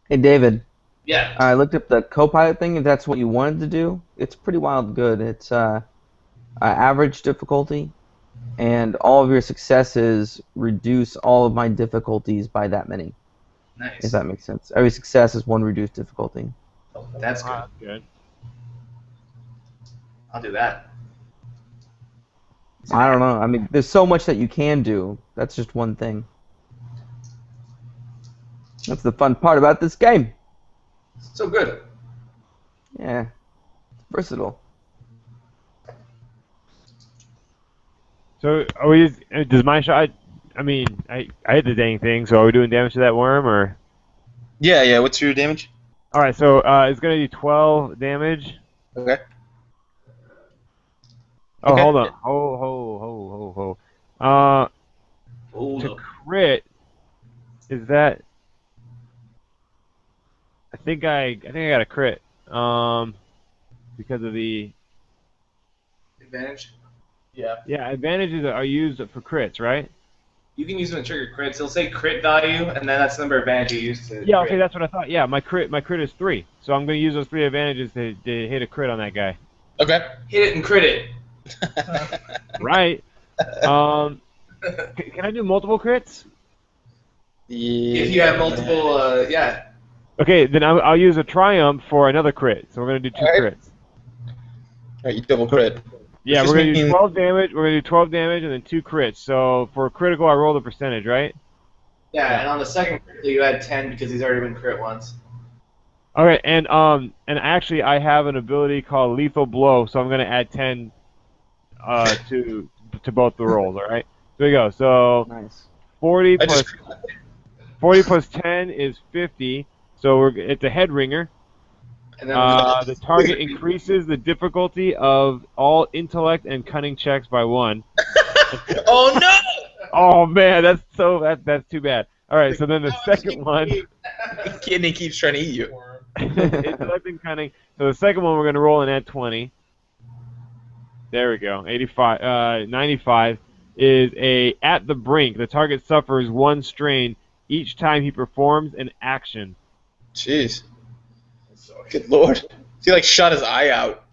Hey, David. Yeah. I looked up the co-pilot thing. If that's what you wanted to do, it's pretty wild good. It's average difficulty, and all of your successes reduce all of my difficulties by that many. Nice. If that makes sense. Every success is 1 reduced difficulty. That's good. That's good. I'll do that. I don't know. I mean, there's so much that you can do. That's just one thing. That's the fun part about this game. So good. Yeah. It's versatile. So are we? Does my shot? I mean, I hit the dang thing. So are we doing damage to that worm or? Yeah. What's your damage? All right. So it's gonna do 12 damage. Okay. Oh, Okay. hold on. Ho. Hold To up. crit, is that? I think I got a crit. Because of the Advantage. yeah advantages are used for crits, right? You can use them to trigger crits. It'll say crit value, and then that's the number of advantage you use to. Yeah. crit. Okay, that's what I thought. Yeah, my crit is 3, so I'm gonna use those 3 advantages to hit a crit on that guy. Okay. Hit it and crit it. Right. Can I do multiple crits? Yeah. If you have multiple, yeah. Okay, then I'll use a triumph for another crit. So we're gonna do 2 Alright. crits. Alright, you double crit. Yeah, Just we're gonna do making- 12 damage. We're gonna do 12 damage and then 2 crits. So for critical, I roll the percentage, right? Yeah, and on the second crit, you add 10 because he's already been crit once. Okay, and actually I have an ability called Lethal Blow, so I'm gonna add 10 to both the rolls. All right. There we go. So Nice. 40 I plus just 40 plus 10 is 50. So it's a head ringer. And then The target increases the difficulty of all intellect and cunning checks by 1. Oh no! Oh man, that's too bad. All right, so then the second one. Kidney keeps trying to eat you. Intelligent cunning. So the second one we're gonna roll an at 20. There we go. 95 is a at the brink. The target suffers 1 strain each time he performs an action. Jeez. Good lord. He like shot his eye out.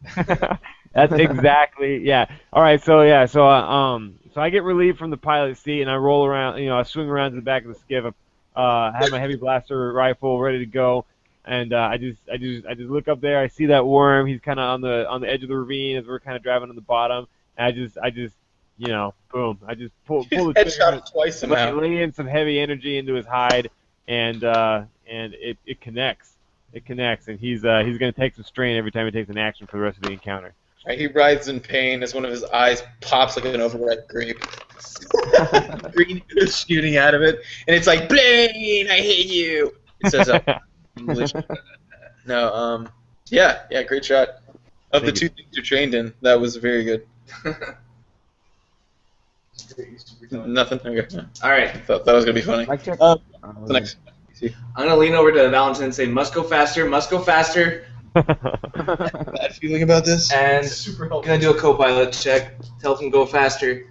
That's exactly, yeah. All right, so I get relieved from the pilot seat and I roll around, I swing around to the back of the skiff. I have my heavy blaster rifle ready to go, and I just look up there. I see that worm. He's kind of on the edge of the ravine as we're kind of driving on the bottom. And I just boom. I just pull the trigger. Headshot him twice somehow. Lay in some heavy energy into his hide, and it connects. It connects, and he's going to take some strain every time he takes an action for the rest of the encounter. Right, he writhes in pain as one of his eyes pops like an overripe grape. Green is shooting out of it, and it's like, Blaine, I hate you. It says English. No, yeah, great shot. Of the two things you're trained in, that was very good. Nothing? Okay. All right. I thought that was going to be funny. Mic check. The next. I'm gonna lean over to Valentin and say, "Must go faster, must go faster." Bad feeling about this? And Super I'm helpful. gonna do a co-pilot check. Tell him go faster.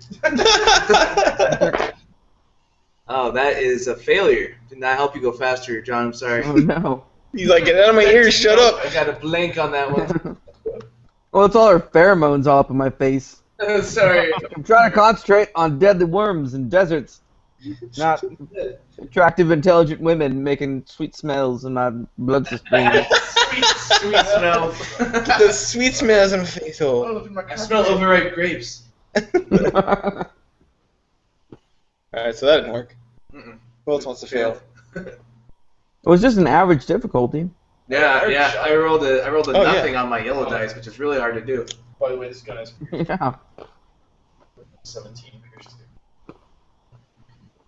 Oh, that is a failure. Did not help you go faster, John. I'm sorry. Oh no. He's like, get out of my ears, shut up. I got a blank on that one. Well, it's all our pheromones all up in my face. Sorry. I'm trying to concentrate on deadly worms in deserts, not attractive, intelligent women making sweet smells in my bloodstream. Sweet smells. The sweet smells in my face hole. I smell overripe grapes. Alright, so that didn't work. Mm-mm. Who else wants to fail? It was just an average difficulty. Yeah. I rolled a Oh, yeah. nothing on my yellow dice, which is really hard to do. By the way, this gun has Yeah. 17 pierces.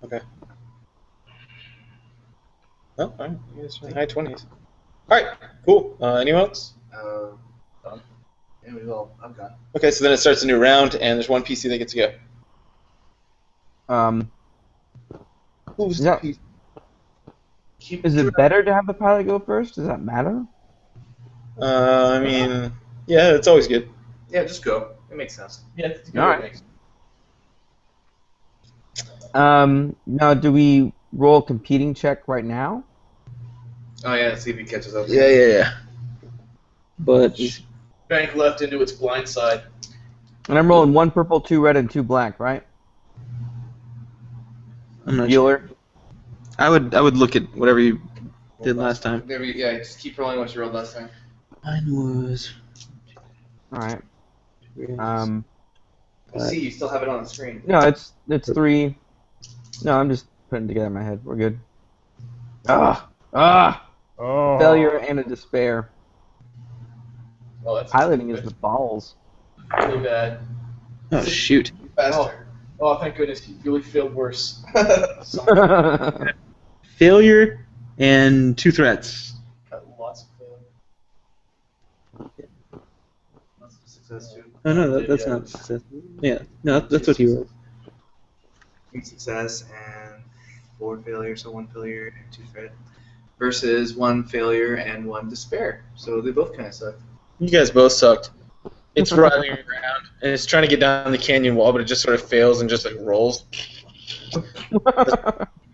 Okay. Oh, alright. You guys are in the high 20s. Alright, cool. Anyone else? Yeah, I'm gone. Okay, so then it starts a new round, and there's one PC that gets to go. Who's Yeah. the PC? Is it better to have the pilot go first? Does that matter? I mean, yeah, it's always good. Yeah, just go. It makes sense. Yeah, it's good. All right. Now, do we roll a competing check right now? Oh yeah, let's see if he catches up. Yeah. But Bank left into its blind side. And I'm rolling 1 purple, 2 red, and 2 black, right? I'm not sure. Bueller. I would look at whatever you did last time. Yeah, just keep rolling what you rolled last time. Mine was. All right. See, you still have it on the screen. No, it's 3. No, I'm just putting it together in my head. We're good. Oh. Failure and a despair. Oh, that's Piloting is the balls. really bad. Oh shoot. Faster. Oh, thank goodness, he really failed worse. Failure and 2 threats. Got lots of failure. That's a success too. Oh no, that's not success. Yeah, no, that's what he wrote. 3 success and 4 failure, so 1 failure and 2 threat. Versus 1 failure and 1 despair. So they both kind of suck. You guys both sucked. It's riding around and it's trying to get down the canyon wall, but it just sort of fails and just like rolls.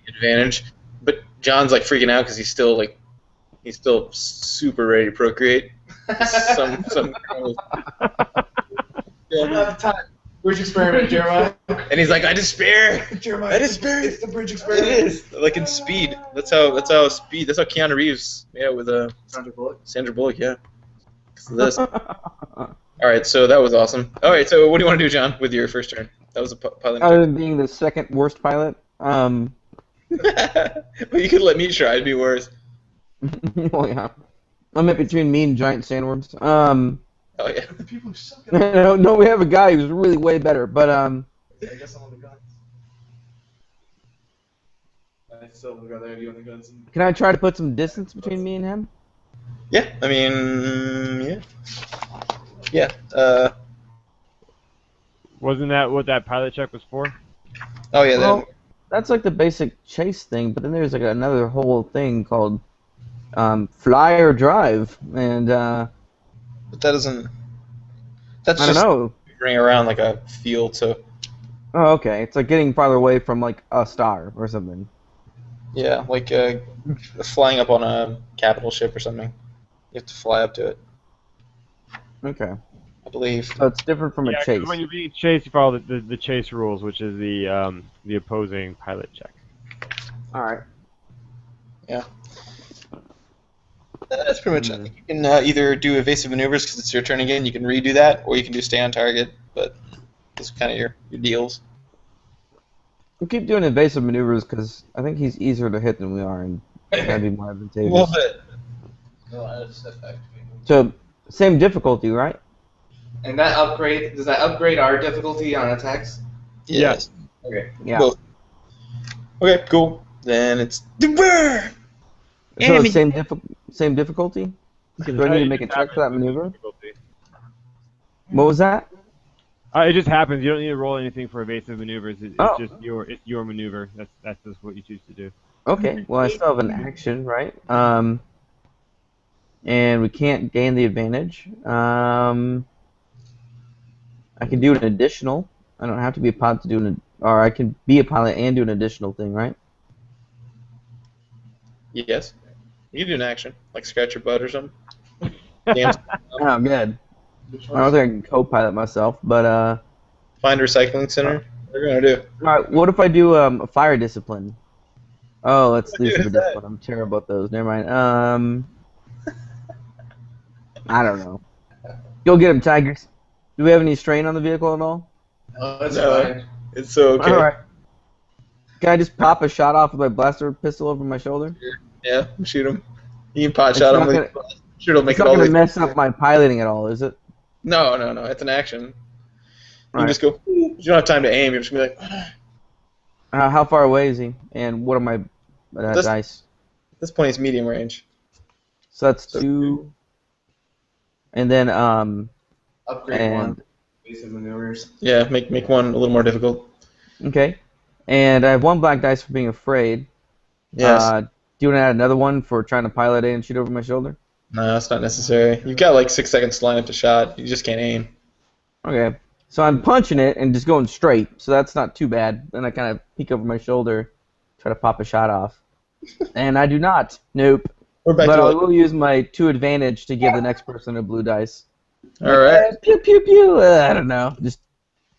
Advantage. But John's like freaking out because he's still super ready to procreate. some Time. Bridge experiment, Jeremiah. and he's like, I despair. Jeremiah, I despair. it's the bridge It experiment. is like in Speed. That's how Keanu Reeves made it with Sandra Bullock. Sandra Bullock. Yeah. 'Cause of this. All right, so that was awesome. All right, so what do you want to do, John, with your first turn? That was a pilot. Other than being the second worst pilot, Well, you could let me try. It'd be worse. well, yeah. I'm in between me and giant sandworms. Oh yeah. The people who suck at it. No, we have a guy who's really way better, but I guess I'm on the guns. I still would rather have you on the guns. can I try to put some distance between me and him? Yeah. I mean, yeah. Yeah. Wasn't that what that pilot check was for? Oh yeah, Well, that's like the basic chase thing, but then there's like another whole thing called fly or drive, and but that doesn't. That's I don't just know. ring around like a field. So Oh, okay. It's like getting farther away from like a star or something. yeah, like flying up on a capital ship or something. You have to fly up to it, Okay. I believe. So it's different from Yeah, a 'cause chase. when you're being chased, you follow the chase rules, which is the opposing pilot check. All right. That's pretty much Mhm. it. You can either do evasive maneuvers because it's your turn again. You can redo that, or you can do stay on target. But those are kind of your deals. We'll keep doing invasive maneuvers because I think he's easier to hit than we are, and that'd be more A advantageous. little bit. No, that's activated. So same difficulty, right? And that upgrade, does that upgrade our difficulty on attacks? Yes. Okay. Yeah. Both. Okay, cool. Then it's the burn. So Enemy. same difficulty. Do I need to make a check for that maneuver? Difficulty. What was that? It just happens. You don't need to roll anything for evasive maneuvers. It's Oh. just your maneuver. That's just what you choose to do. Okay. Well, I still have an action, right? And we can't gain the advantage. I can do an additional. I don't have to be a pilot to do or I can be a pilot and do an additional thing, right? Yes. You can do an action, like scratch your butt or something. Damn. Oh, good. I don't think I can co-pilot myself, but Find a recycling center. What are you gonna do? all right. What if I do a fire discipline? Oh, let's do What super is that? discipline. I'm terrible at those. Never mind. I don't know. Go get him, Tigers. Do we have any strain on the vehicle at all? Oh, that's No. fine. It's so okay. All right. Can I just pop a shot off with my blaster pistol over my shoulder? Yeah, shoot him. You can pot It's shot not him. Sure, it'll make It's it not all going the to way. mess up my piloting at all, is it? No, it's an action. You Right. can just go. You don't have time to aim. You're just gonna be like. At How far away is he? And what are my This- dice? this point, it's medium range. So that's 2. And then Upgrade one. and Evasive maneuvers. Yeah, make one a little more difficult. okay. And I have 1 black dice for being afraid. Yes. Do you want to add another one for trying to pilot in and shoot over my shoulder? No, that's not necessary. You've got like 6 seconds to line up the shot. You just can't aim. Okay. So I'm punching it and just going straight, so that's not too bad. Then I kind of peek over my shoulder, try to pop a shot off. And I do not. Nope. We're back But to I what? will use my 2 advantage to give the next person a blue dice. All right. Pew, pew, pew. I don't know. Just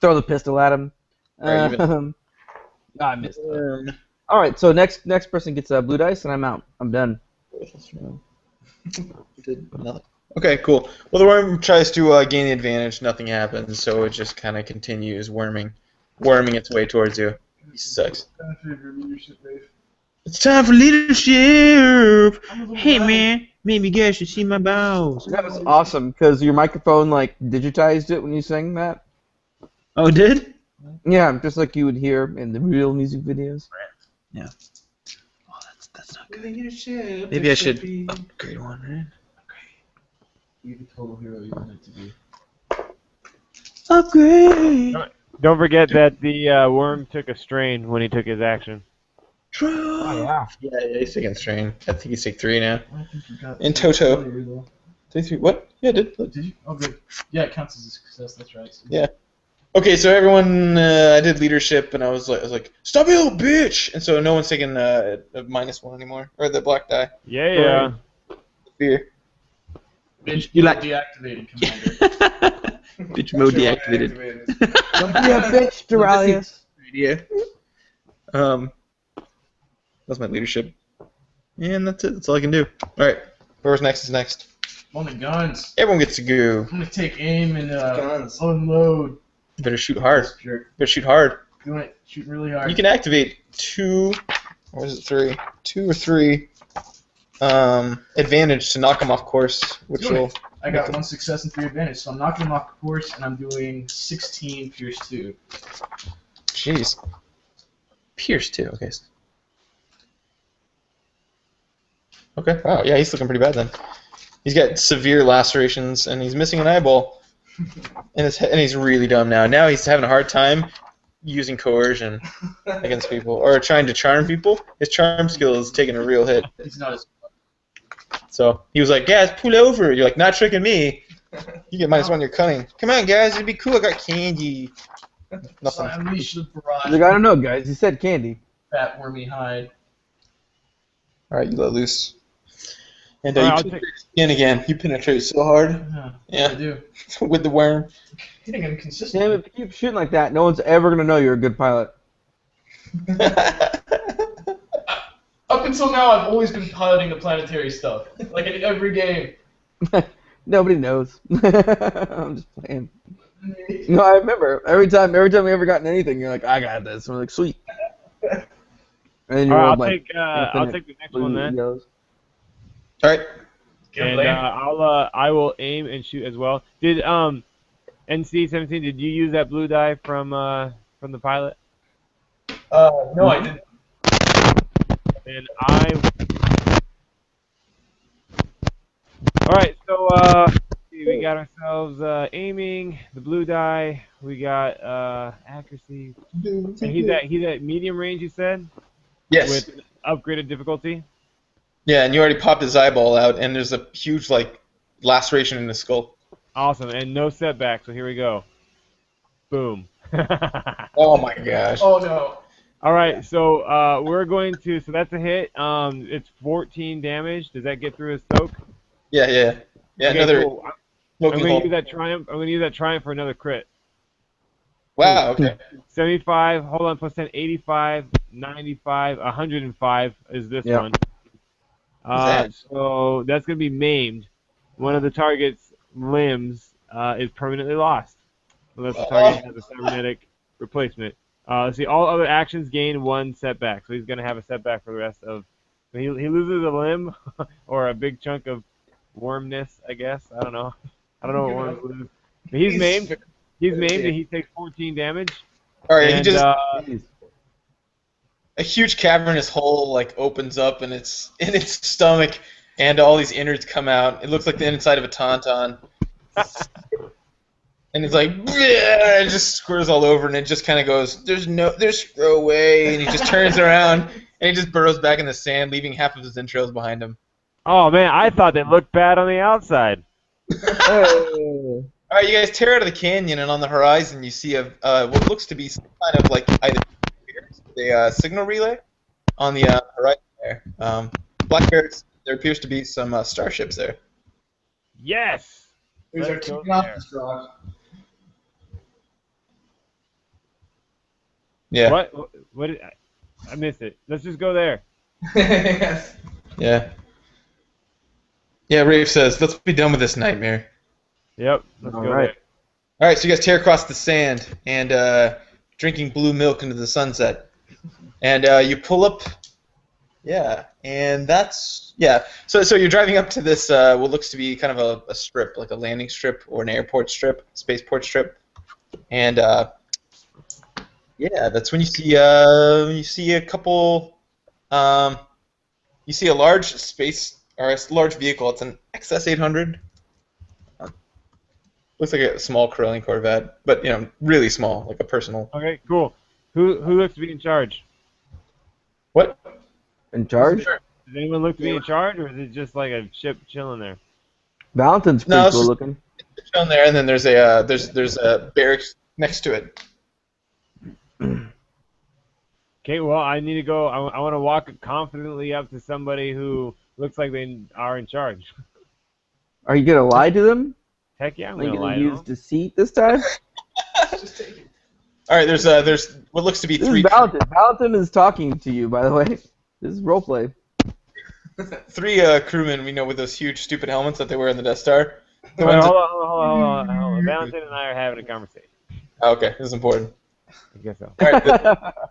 throw the pistol at him. Alright, I missed it. All right, so next person gets a blue dice, and I'm out. I'm done. Did nothing. Okay, cool. Well, the worm tries to gain the advantage. Nothing happens, so it just kind of continues worming its way towards you. He sucks. Time for your leadership, Dave. It's time for leadership. Hey, man, maybe you guys should see my balls. That was awesome because your microphone like digitized it when you sang that. Oh, it did? Yeah, just like you would hear in the real music videos. Oh, that's not good. Leadership. Maybe I should be. upgrade one, right? Be the total hero you want it to be. Upgrade. Don't forget that the worm took a strain when he took his action. True. Yeah. Yeah, he's taking strain. I think he's take 3 now. I think you got In Toto. earlier, though. Take 3. What? Yeah, I did. Did you? Oh, good. Yeah, it counts as a success. That's right. So Yeah. Okay, so everyone, I did leadership, and I was like, stop you, little bitch! And so no one's taking a -1 anymore, or the black die. Yeah. Fear. Bitch, You like- deactivated, Commander. Bitch mode deactivated. Don't be a bitch, Duralius. Yeah. That's my leadership, and that's it. That's all I can do. All right, whoever's next is next. On the guns. Everyone gets to go. I'm gonna take aim and Guns. unload. You better shoot hard. Sure. You better shoot hard. You want it shooting really hard. You can activate 2, or is it 3? 2 or 3 advantage to knock them off course, which Do it. will. I got 1 success and 3 advantage, so I'm knocking them off course, and I'm doing 16 Pierce 2. Jeez. Pierce too. Okay. Okay. Wow. Yeah, he's looking pretty bad then. He's got severe lacerations, and he's missing an eyeball. And he's really dumb now. Now he's having a hard time using coercion against people or trying to charm people. His charm skill is taking a real hit. He's not as. So he was like, guys, pull over. You're like, not tricking me. You get -1 your cunning. Come on, guys, it'd be cool. I got candy. So Nothing. I unleashed the barrage. He's like, I don't know, guys. He said candy. Fat wormy hide. All right, you let loose. And All right, you I'll penetrate his skin again. You penetrate so hard. Yeah. I Yeah, do. with the worm. Hitting him consistently. Damn, if you keep shooting like that, no one's ever gonna know you're a good pilot. Up until now, I've always been piloting the planetary stuff. Like in every game. Nobody knows. I'm just playing. No, I remember every time we ever gotten anything, you're like, I got this. And we're like, sweet. And then you All right, rolled I'll like I'll take the next one then. yellows. All right. And I will aim and shoot as well. Did NC-17? Did you use that blue die from the pilot? No, I didn't. And all right, so we got ourselves aiming the blue die. We got accuracy. And he's at medium range. You said Yes. with upgraded difficulty. Yeah, and you already popped his eyeball out, and there's a huge laceration in his skull. Awesome, and no setback. So here we go. Boom. Oh my gosh. Oh no. All right, so we're going to. So that's a hit. It's 14 damage. Does that get through his soak? Yeah. Okay, Another cool. I'm smoking going to hole. use that triumph. I'm going to use that triumph for another crit. Wow. Okay. 75. Hold on. Plus 10. 85. 95. 105 is this Yep. one. that? So that's going to be maimed. One of the target's limbs is permanently lost, unless the target has a cybernetic replacement. Let's see. All other actions gain 1 setback. So he's going to have a setback for the rest of. So he loses a limb or a big chunk of wormness, I guess. I don't know. I don't know what worms lose. But he's maimed. He's maimed and he takes 14 damage. All right. And, He just Jeez. a huge cavernous hole opens up in its stomach, and all these innards come out. It looks like the inside of a tauntaun. And it's like, "Bleh," and it just squirts all over, and it just kind of goes, there's throw away, and he just turns around, and he just burrows back in the sand, leaving half of his entrails behind him. Oh man, I thought they looked bad on the outside. Oh. All right, you guys tear out of the canyon, and on the horizon you see what looks to be some kind of either a signal relay on the horizon there. Blackbeards, there appears to be some starships there. Yes. There's our Let's go team off there. this rock. Yeah. What did I missed it. Let's just go there. Yes. Yeah. Yeah, Rafe says, let's be done with this nightmare. Yep. Let's All go right. All right, so you guys tear across the sand and drinking blue milk into the sunset. And you pull up. Yeah, and that's. Yeah, so you're driving up to this, what looks to be kind of a strip, like a landing strip or an airport strip, spaceport strip. And yeah, that's when you see a couple. You see a large large vehicle. It's an XS-800. Looks like a small Corellian Corvette, but really small, like a personal. there. Okay. Cool. Who looks to be in charge? What? In charge? Does anyone look to be in charge, or is it just like a ship chilling there? Valentin's No, pretty it's cool just- looking. It's down there, and then there's a barracks next to it. Okay. Well, I need to go. I want to walk confidently up to somebody who looks like they are in charge. Are you gonna lie to them? Heck yeah, I'm Are you gonna lie gonna to use them. deceit this time? Just take it. All right, there's what looks to be This three is Valentin. Valentin is talking to you, by the way. This is roleplay. crewmen we know with those huge stupid helmets that they wear in the Death Star. The Wait, ones hold on. Valentin and I are having a conversation. okay, this is important. I guess so. All right,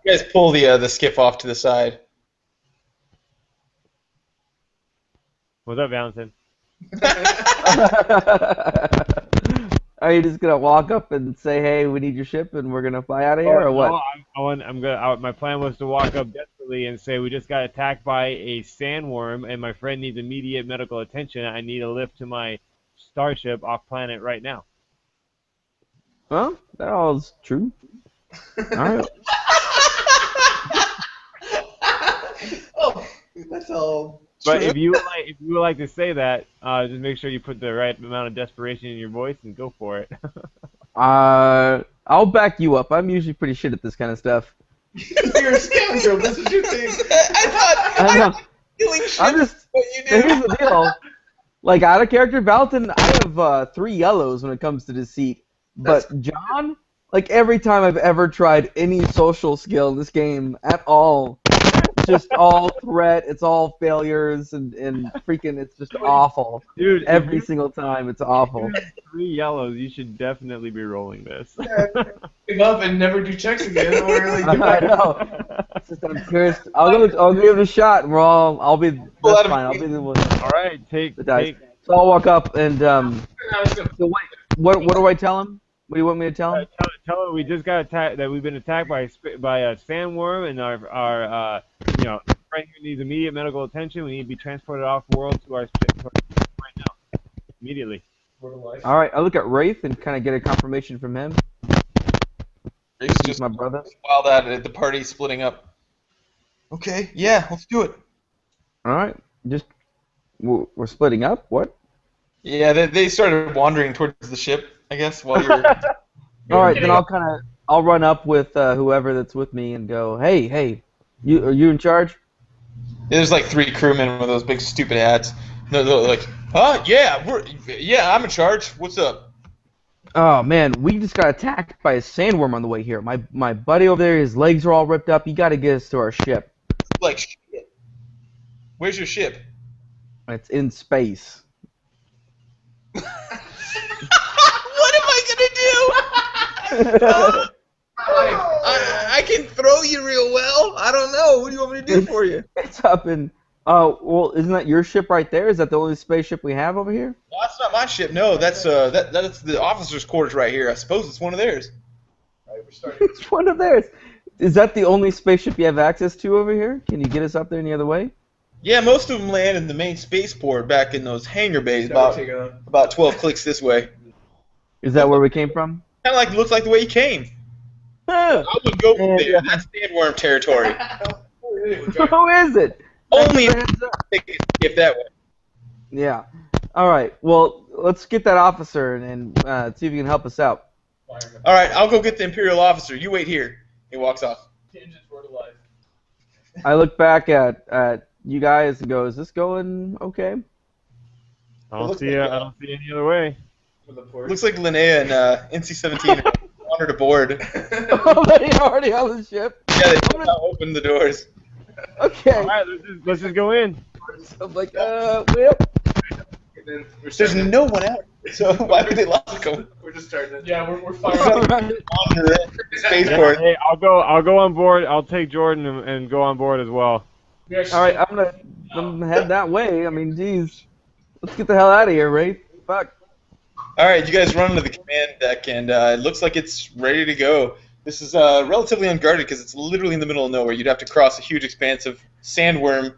you guys pull the skiff off to the side. What's up, Valentin? Are you just gonna walk up and say, "Hey, we need your ship, and we're gonna fly out of here," or what? No, my plan was to walk up desperately and say we just got attacked by a sandworm, and my friend needs immediate medical attention. I need a lift to my starship off planet right now. Well, that all is true. All right. Oh, that's all. But if you would like to say that, just make sure you put the right amount of desperation in your voice and go for it. I'll back you up. I'm usually pretty shit at this kind of stuff. You're a scoundrel. This is your thing. I know. I'm just. Here's the deal. Like, out of character, Valton, I have 3 yellows when it comes to deceit. But John, like, every time I've ever tried any social skill in this game at all, it's just all threat, it's all failures, and freaking, it's just awful. Dude, Every single time, it's awful. 3 yellows, you should definitely be rolling this. Give up and never do checks again. Or like, I know. It's just, I'm curious. I'll give it a shot, and I'll be. That's fine. I'll be the one. All right, take. So I'll walk up and so wait. What do I tell him? What do you want me to tell him? Tell him we just got attacked. That we've been attacked by a sandworm, and our friend here needs immediate medical attention. We need to be transported off world to our ship right now, immediately. All right. I look at Wraith and kind of get a confirmation from him. Wraith's He's just my brother. wild at it. The party splitting up. Okay, yeah, let's do it. All right. Just we're splitting up. What? Yeah, they started wandering towards the ship, I guess, while you're... All right. Then I'll run up with whoever that's with me and go, hey, are you in charge? There's like 3 crewmen with those big stupid hats. They're like, yeah, I'm in charge. What's up? Oh man, we just got attacked by a sandworm on the way here. My buddy over there, his legs are all ripped up. You got to get us to our ship. Like, shit. Where's your ship? It's in space. What am I gonna do? I can throw you real well. I don't know. What do you want me to do for you? It's up in. Well, isn't that your ship right there? Is that the only spaceship we have over here? Well, that's not my ship. No, that's the officers' quarters right here. I suppose it's one of theirs. All right, we're starting. It's one of theirs. Is that the only spaceship you have access to over here? Can you get us up there any other way? Yeah, most of them land in the main spaceport back in those hangar bays, about 12 clicks this way. Is that where we came from? Kind of like looks like the way you came. Huh. I would go from there. That's sandworm territory. Who is it? Only if that way. Yeah. All right. Well, let's get that officer and see if he can help us out. All right, I'll go get the Imperial officer. You wait here. He walks off. I look back at you guys and go, "Is this going okay?" I don't see any other way. Looks like Linnea and NC-17 wandered aboard. Oh, they already on the ship. Yeah, they now opened the doors. Okay. All right, let's just go in. I'm like, whip. There's no one out, so why would they lock them? We're just starting it. Yeah, we're firing. All right. On the spaceport. Hey, I'll go on board. I'll take Jordan and go on board as well. All right, I'm gonna head that way. I mean, geez, let's get the hell out of here, Wraith. Fuck. All right, you guys run to the command deck, and it looks like it's ready to go. This is relatively unguarded because it's literally in the middle of nowhere. You'd have to cross a huge expanse of sandworm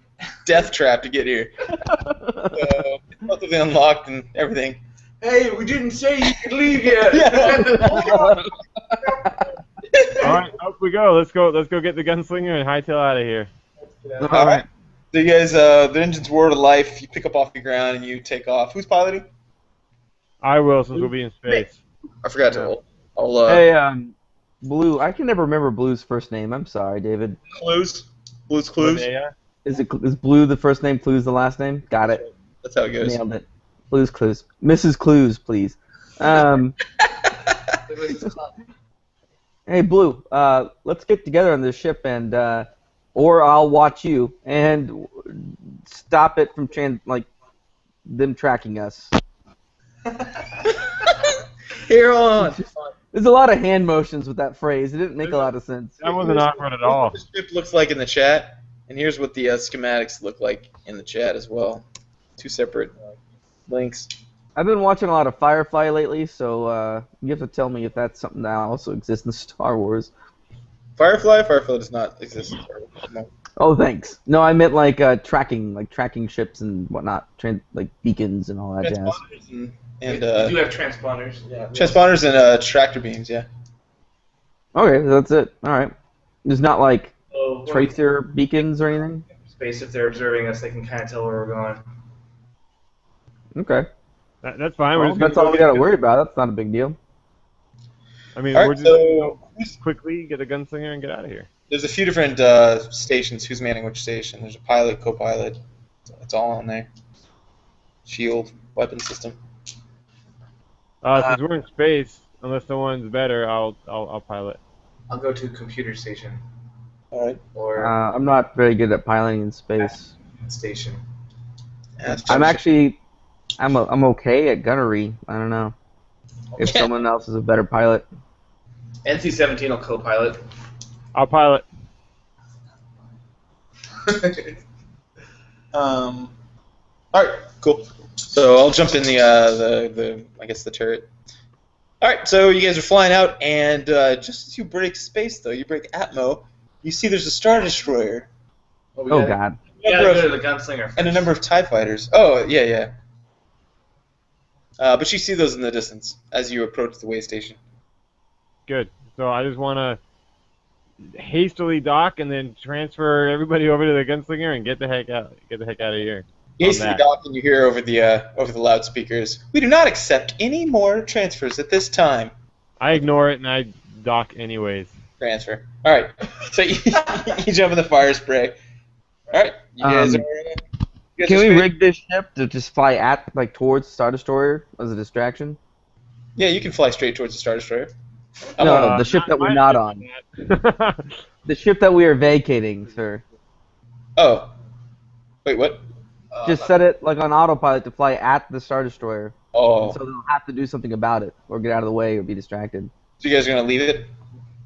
death trap to get here. So it's relatively unlocked and everything. Hey, we didn't say you could leave yet. All right, up we go. Let's go get the gunslinger and hightail out of here. All right. So you guys, the engine's roar to life. You pick up off the ground and you take off. Who's piloting? I will, since we'll be in space. I forgot to. I'll Hey, Blue. I can never remember Blue's first name. I'm sorry, David. Clues. Blue's Clues. Linnea? Is Blue the first name? Clues the last name? Got it. That's how it goes. Nailed it. Blue's Clues. Mrs. Clues, please. Hey, Blue. Let's get together on this ship and, or I'll watch you and stop it from them tracking us. Here on. There's a lot of hand motions with that phrase. It didn't make a lot of sense. That wasn't awkward at all. The ship looks like in the chat, and here's what the schematics look like in the chat as well. 2 separate links. I've been watching a lot of Firefly lately, so you have to tell me if that's something that also exists in Star Wars. Firefly does not exist in Star Wars. No. Oh, thanks. No, I meant tracking ships and whatnot, like beacons and all that jazz. Transponders and we do have transponders. Yeah. transponders and tractor beams, yeah. Okay, that's it. All right. There's not like So when we tracer beacons or anything. space, if they're observing us, they can kind of tell where we're going. Okay. That's fine. We're Well, just gonna that's all go we get got to a worry about. That's not a big deal. I mean, All we're right, just gonna so go quickly get a gunslinger and get out of here. there's a few different stations. Who's manning which station? There's a pilot, co-pilot. It's all on there. Shield, weapon system. Since we're in space, unless someone's better, I'll pilot. I'll go to computer station All right. or I'm not very good at piloting in space. station. I'm okay at gunnery. I don't know if someone else is a better pilot. NC-17 will co-pilot. I'll pilot. All right, cool. So I'll jump in the I guess the turret. All right, so you guys are flying out, and just as you break space, though, you break Atmo, you see there's a Star Destroyer Well, we Oh gotta- God. We gotta go to the gunslinger first. and a number of TIE fighters. Oh, yeah. But you see those in the distance as you approach the way station. Good. So I just want to hastily dock and then transfer everybody over to the gunslinger and get the heck out. Get the heck out of here. You On hastily that. dock, and you hear over the loudspeakers, "We do not accept any more transfers at this time." I ignore it and I dock anyways. Transfer. All right. So you jump in the fire spray. All right. You guys are. You guys Can are we straight- rig this ship to just fly towards Star Destroyer as a distraction? Yeah, you can fly straight towards the Star Destroyer. No, the ship that we're not on. The ship that we are vacating, sir. Oh. Wait, what? Just set it like on autopilot to fly at the Star Destroyer. Oh. So they'll have to do something about it, or get out of the way, or be distracted. So you guys are gonna leave it?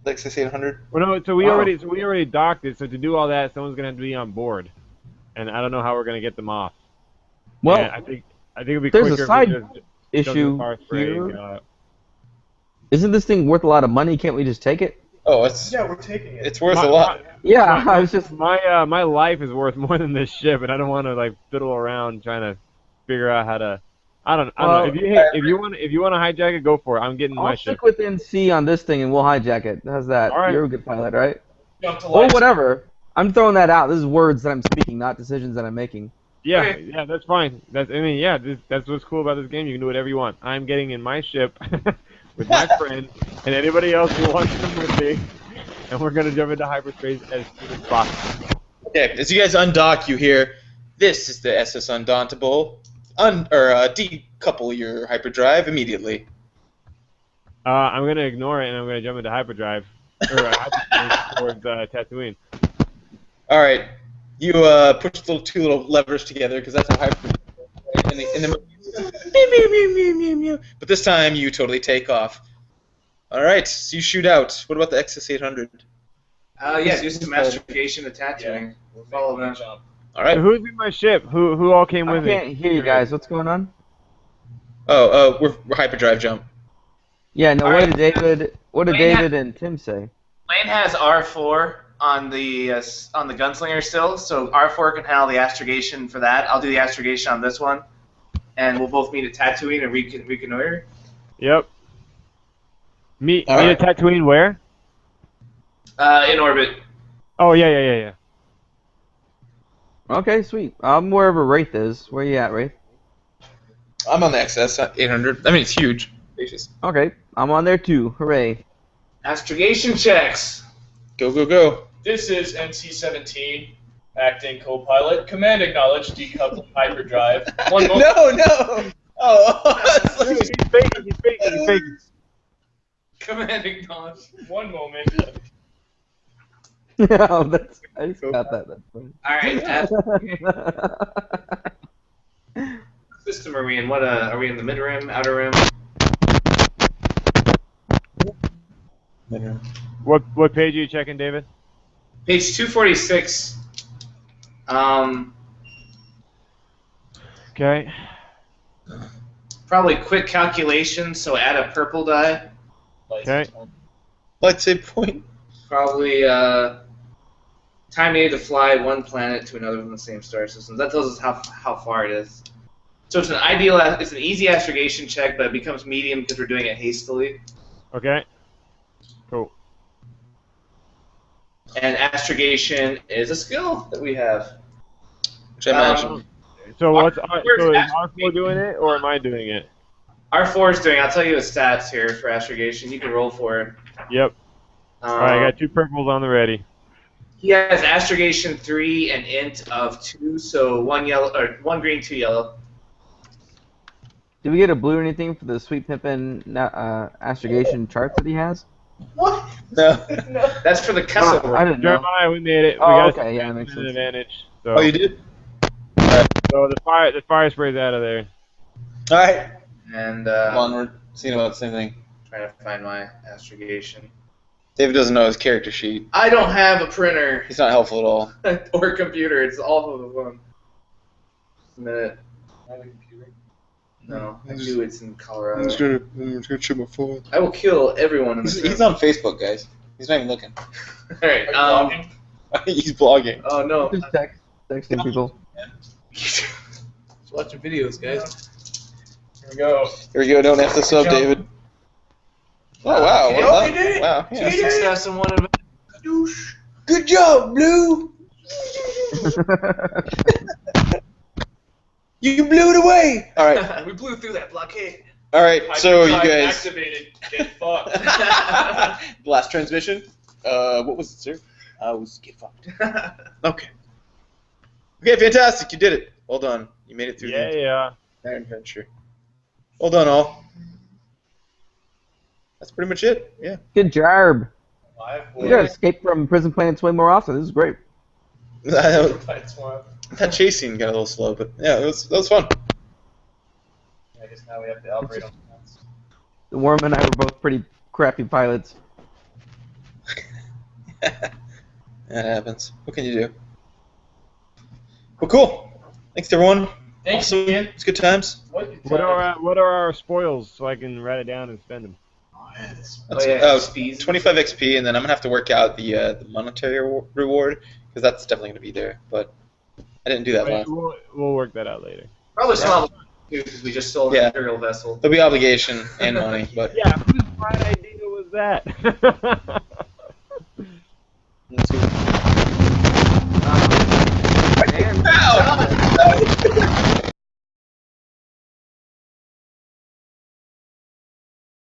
Lexus 800? Well, no. So we Oh. already docked it. So to do all that, someone's gonna have to be on board, and I don't know how we're gonna get them off. Well, And I think it'd be there's a quicker side if we just jump in the issue fire spray and here. get out. Isn't this thing worth a lot of money? Can't we just take it? Oh, it's Yeah, we're taking it. it's worth a lot. Yeah, I was just. My life is worth more than this ship, and I don't want to like fiddle around trying to figure out how to. I don't know. Well, If you want to hijack it, go for it. I'm getting my I'll ship. stick with NC on this thing, and we'll hijack it. How's that? All right. You're a good pilot, right? Jump to Or life. whatever. I'm throwing that out. This is words that I'm speaking, not decisions that I'm making. Yeah, yeah, that's fine. That's what's cool about this game. You can do whatever you want. I'm getting in my ship with my friend and anybody else who wants to come with me, and we're gonna jump into hyperspace as soon as possible. Okay, as you guys undock, you hear, "This is the SS Undauntable. Decouple your hyperdrive immediately." I'm gonna ignore it and I'm gonna jump into hyperdrive or hyperspace towards Tatooine. All right, you push the two little levers together because that's how hyperdrive. And then mew, mew, mew, mew, mew. But this time you totally take off. All right, so you shoot out. What about the XS 800? Yeah, do some astrogation to Tatooine. We'll follow them. Jump. All right. So who's in my ship? Who all came I with me? can't hear you guys. What's going on? Oh, we're hyperdrive jump. Yeah, no. All What right. did Wayne David and Tim say? Lane has R4 on the gunslinger still, so R4 can handle the astrogation for that. I'll do the astrogation on this one, and we'll both meet at Tatooine and reconnoiter. Yep. Meet All at right. Tatooine where? In orbit. Oh yeah. Okay, sweet. I'm wherever Wraith is. Where you at, Wraith? I'm on the XS 800. I mean, it's huge. Spacious. Okay, I'm on there too. Hooray! Astrogation checks. Go, go, go. This is NC-17, acting co-pilot. Command acknowledged, decoupled hyperdrive. One moment. No. Oh, it's like- He's faking. Command acknowledged. One moment. Oh, that's. I just got that. That's funny. All right. System are we in? What? Are we in the mid rim, outer rim? What page are you checking, David? Page 246. Okay. Probably quick calculation. So add a purple die. Okay. Let's say point. Probably time needed to fly one planet to another from the same star system. That tells us how far it is. So it's it's an easy astrogation check, but it becomes medium because we're doing it hastily. Okay. Cool. And astrogation is a skill that we have. Which I imagine. So what's Where's so is astrogation? R4 doing it or am I doing it? R4 is doing. I'll tell you the stats here for astrogation. You can roll for it. Yep. All right, I got 2 purples on the ready. He has astrogation 3 and int of 2, so 1 yellow or 1 green, 2 yellow. Did we get a blue or anything for the Sweet Pimpin' astrogation charts that he has? What? No. That's for the Kessel. I didn't know. Jeremiah, we made it. We Oh, got okay, yeah, that an makes sense. advantage. So, Oh, you did? so the fire spray's out of there. All right. And Come on, we're seeing about the same thing. trying to find my astrogation. David doesn't know his character sheet. I don't have a printer He's not helpful at all. or computer. It's all of the fun. Just a minute. I have a computer. No, I do. It's in I'm Colorado. just gonna check my phone. I will kill everyone in this He's room. on Facebook, guys. He's not even looking. All right. He's blogging. Oh no. Just texting people. Just watching videos, guys. Here we go. Here we go. Don't F this up, Jump. David. Oh wow! Okay. Well Oh, done. you did it. Wow. Two Yeah. success and 1 advantage. Douche. Good job, Blue. You blew it away. All right. We blew through that blockade. All right. So you Hyperdrive guys. activated. Get fucked. Last transmission. What was it, sir? Was get fucked. Okay. Okay, fantastic. You did it. Well done. You made it through Yeah, the yeah. entire adventure. Well done, all. That's pretty much it. Yeah. Good job. Live We gotta escape from prison planets way more often. This is great. that Fight swap. chase scene got a little slow, but yeah, that was fun. I guess now we have to operate on The Worm and I were both pretty crappy pilots. That happens. What can you do? Well, cool. Thanks, everyone. Thanks, Awesome. Ian. It's good times. What are our spoils so I can write it down and spend them? That's, yeah, XPs. 25 XP, and then I'm gonna have to work out the monetary reward because that's definitely gonna be there. But I didn't do that Right, one. we'll work that out later. Probably some other too, because we just sold an Yeah. Imperial vessel. There'll be obligation and money, but Yeah, whose bright idea was that?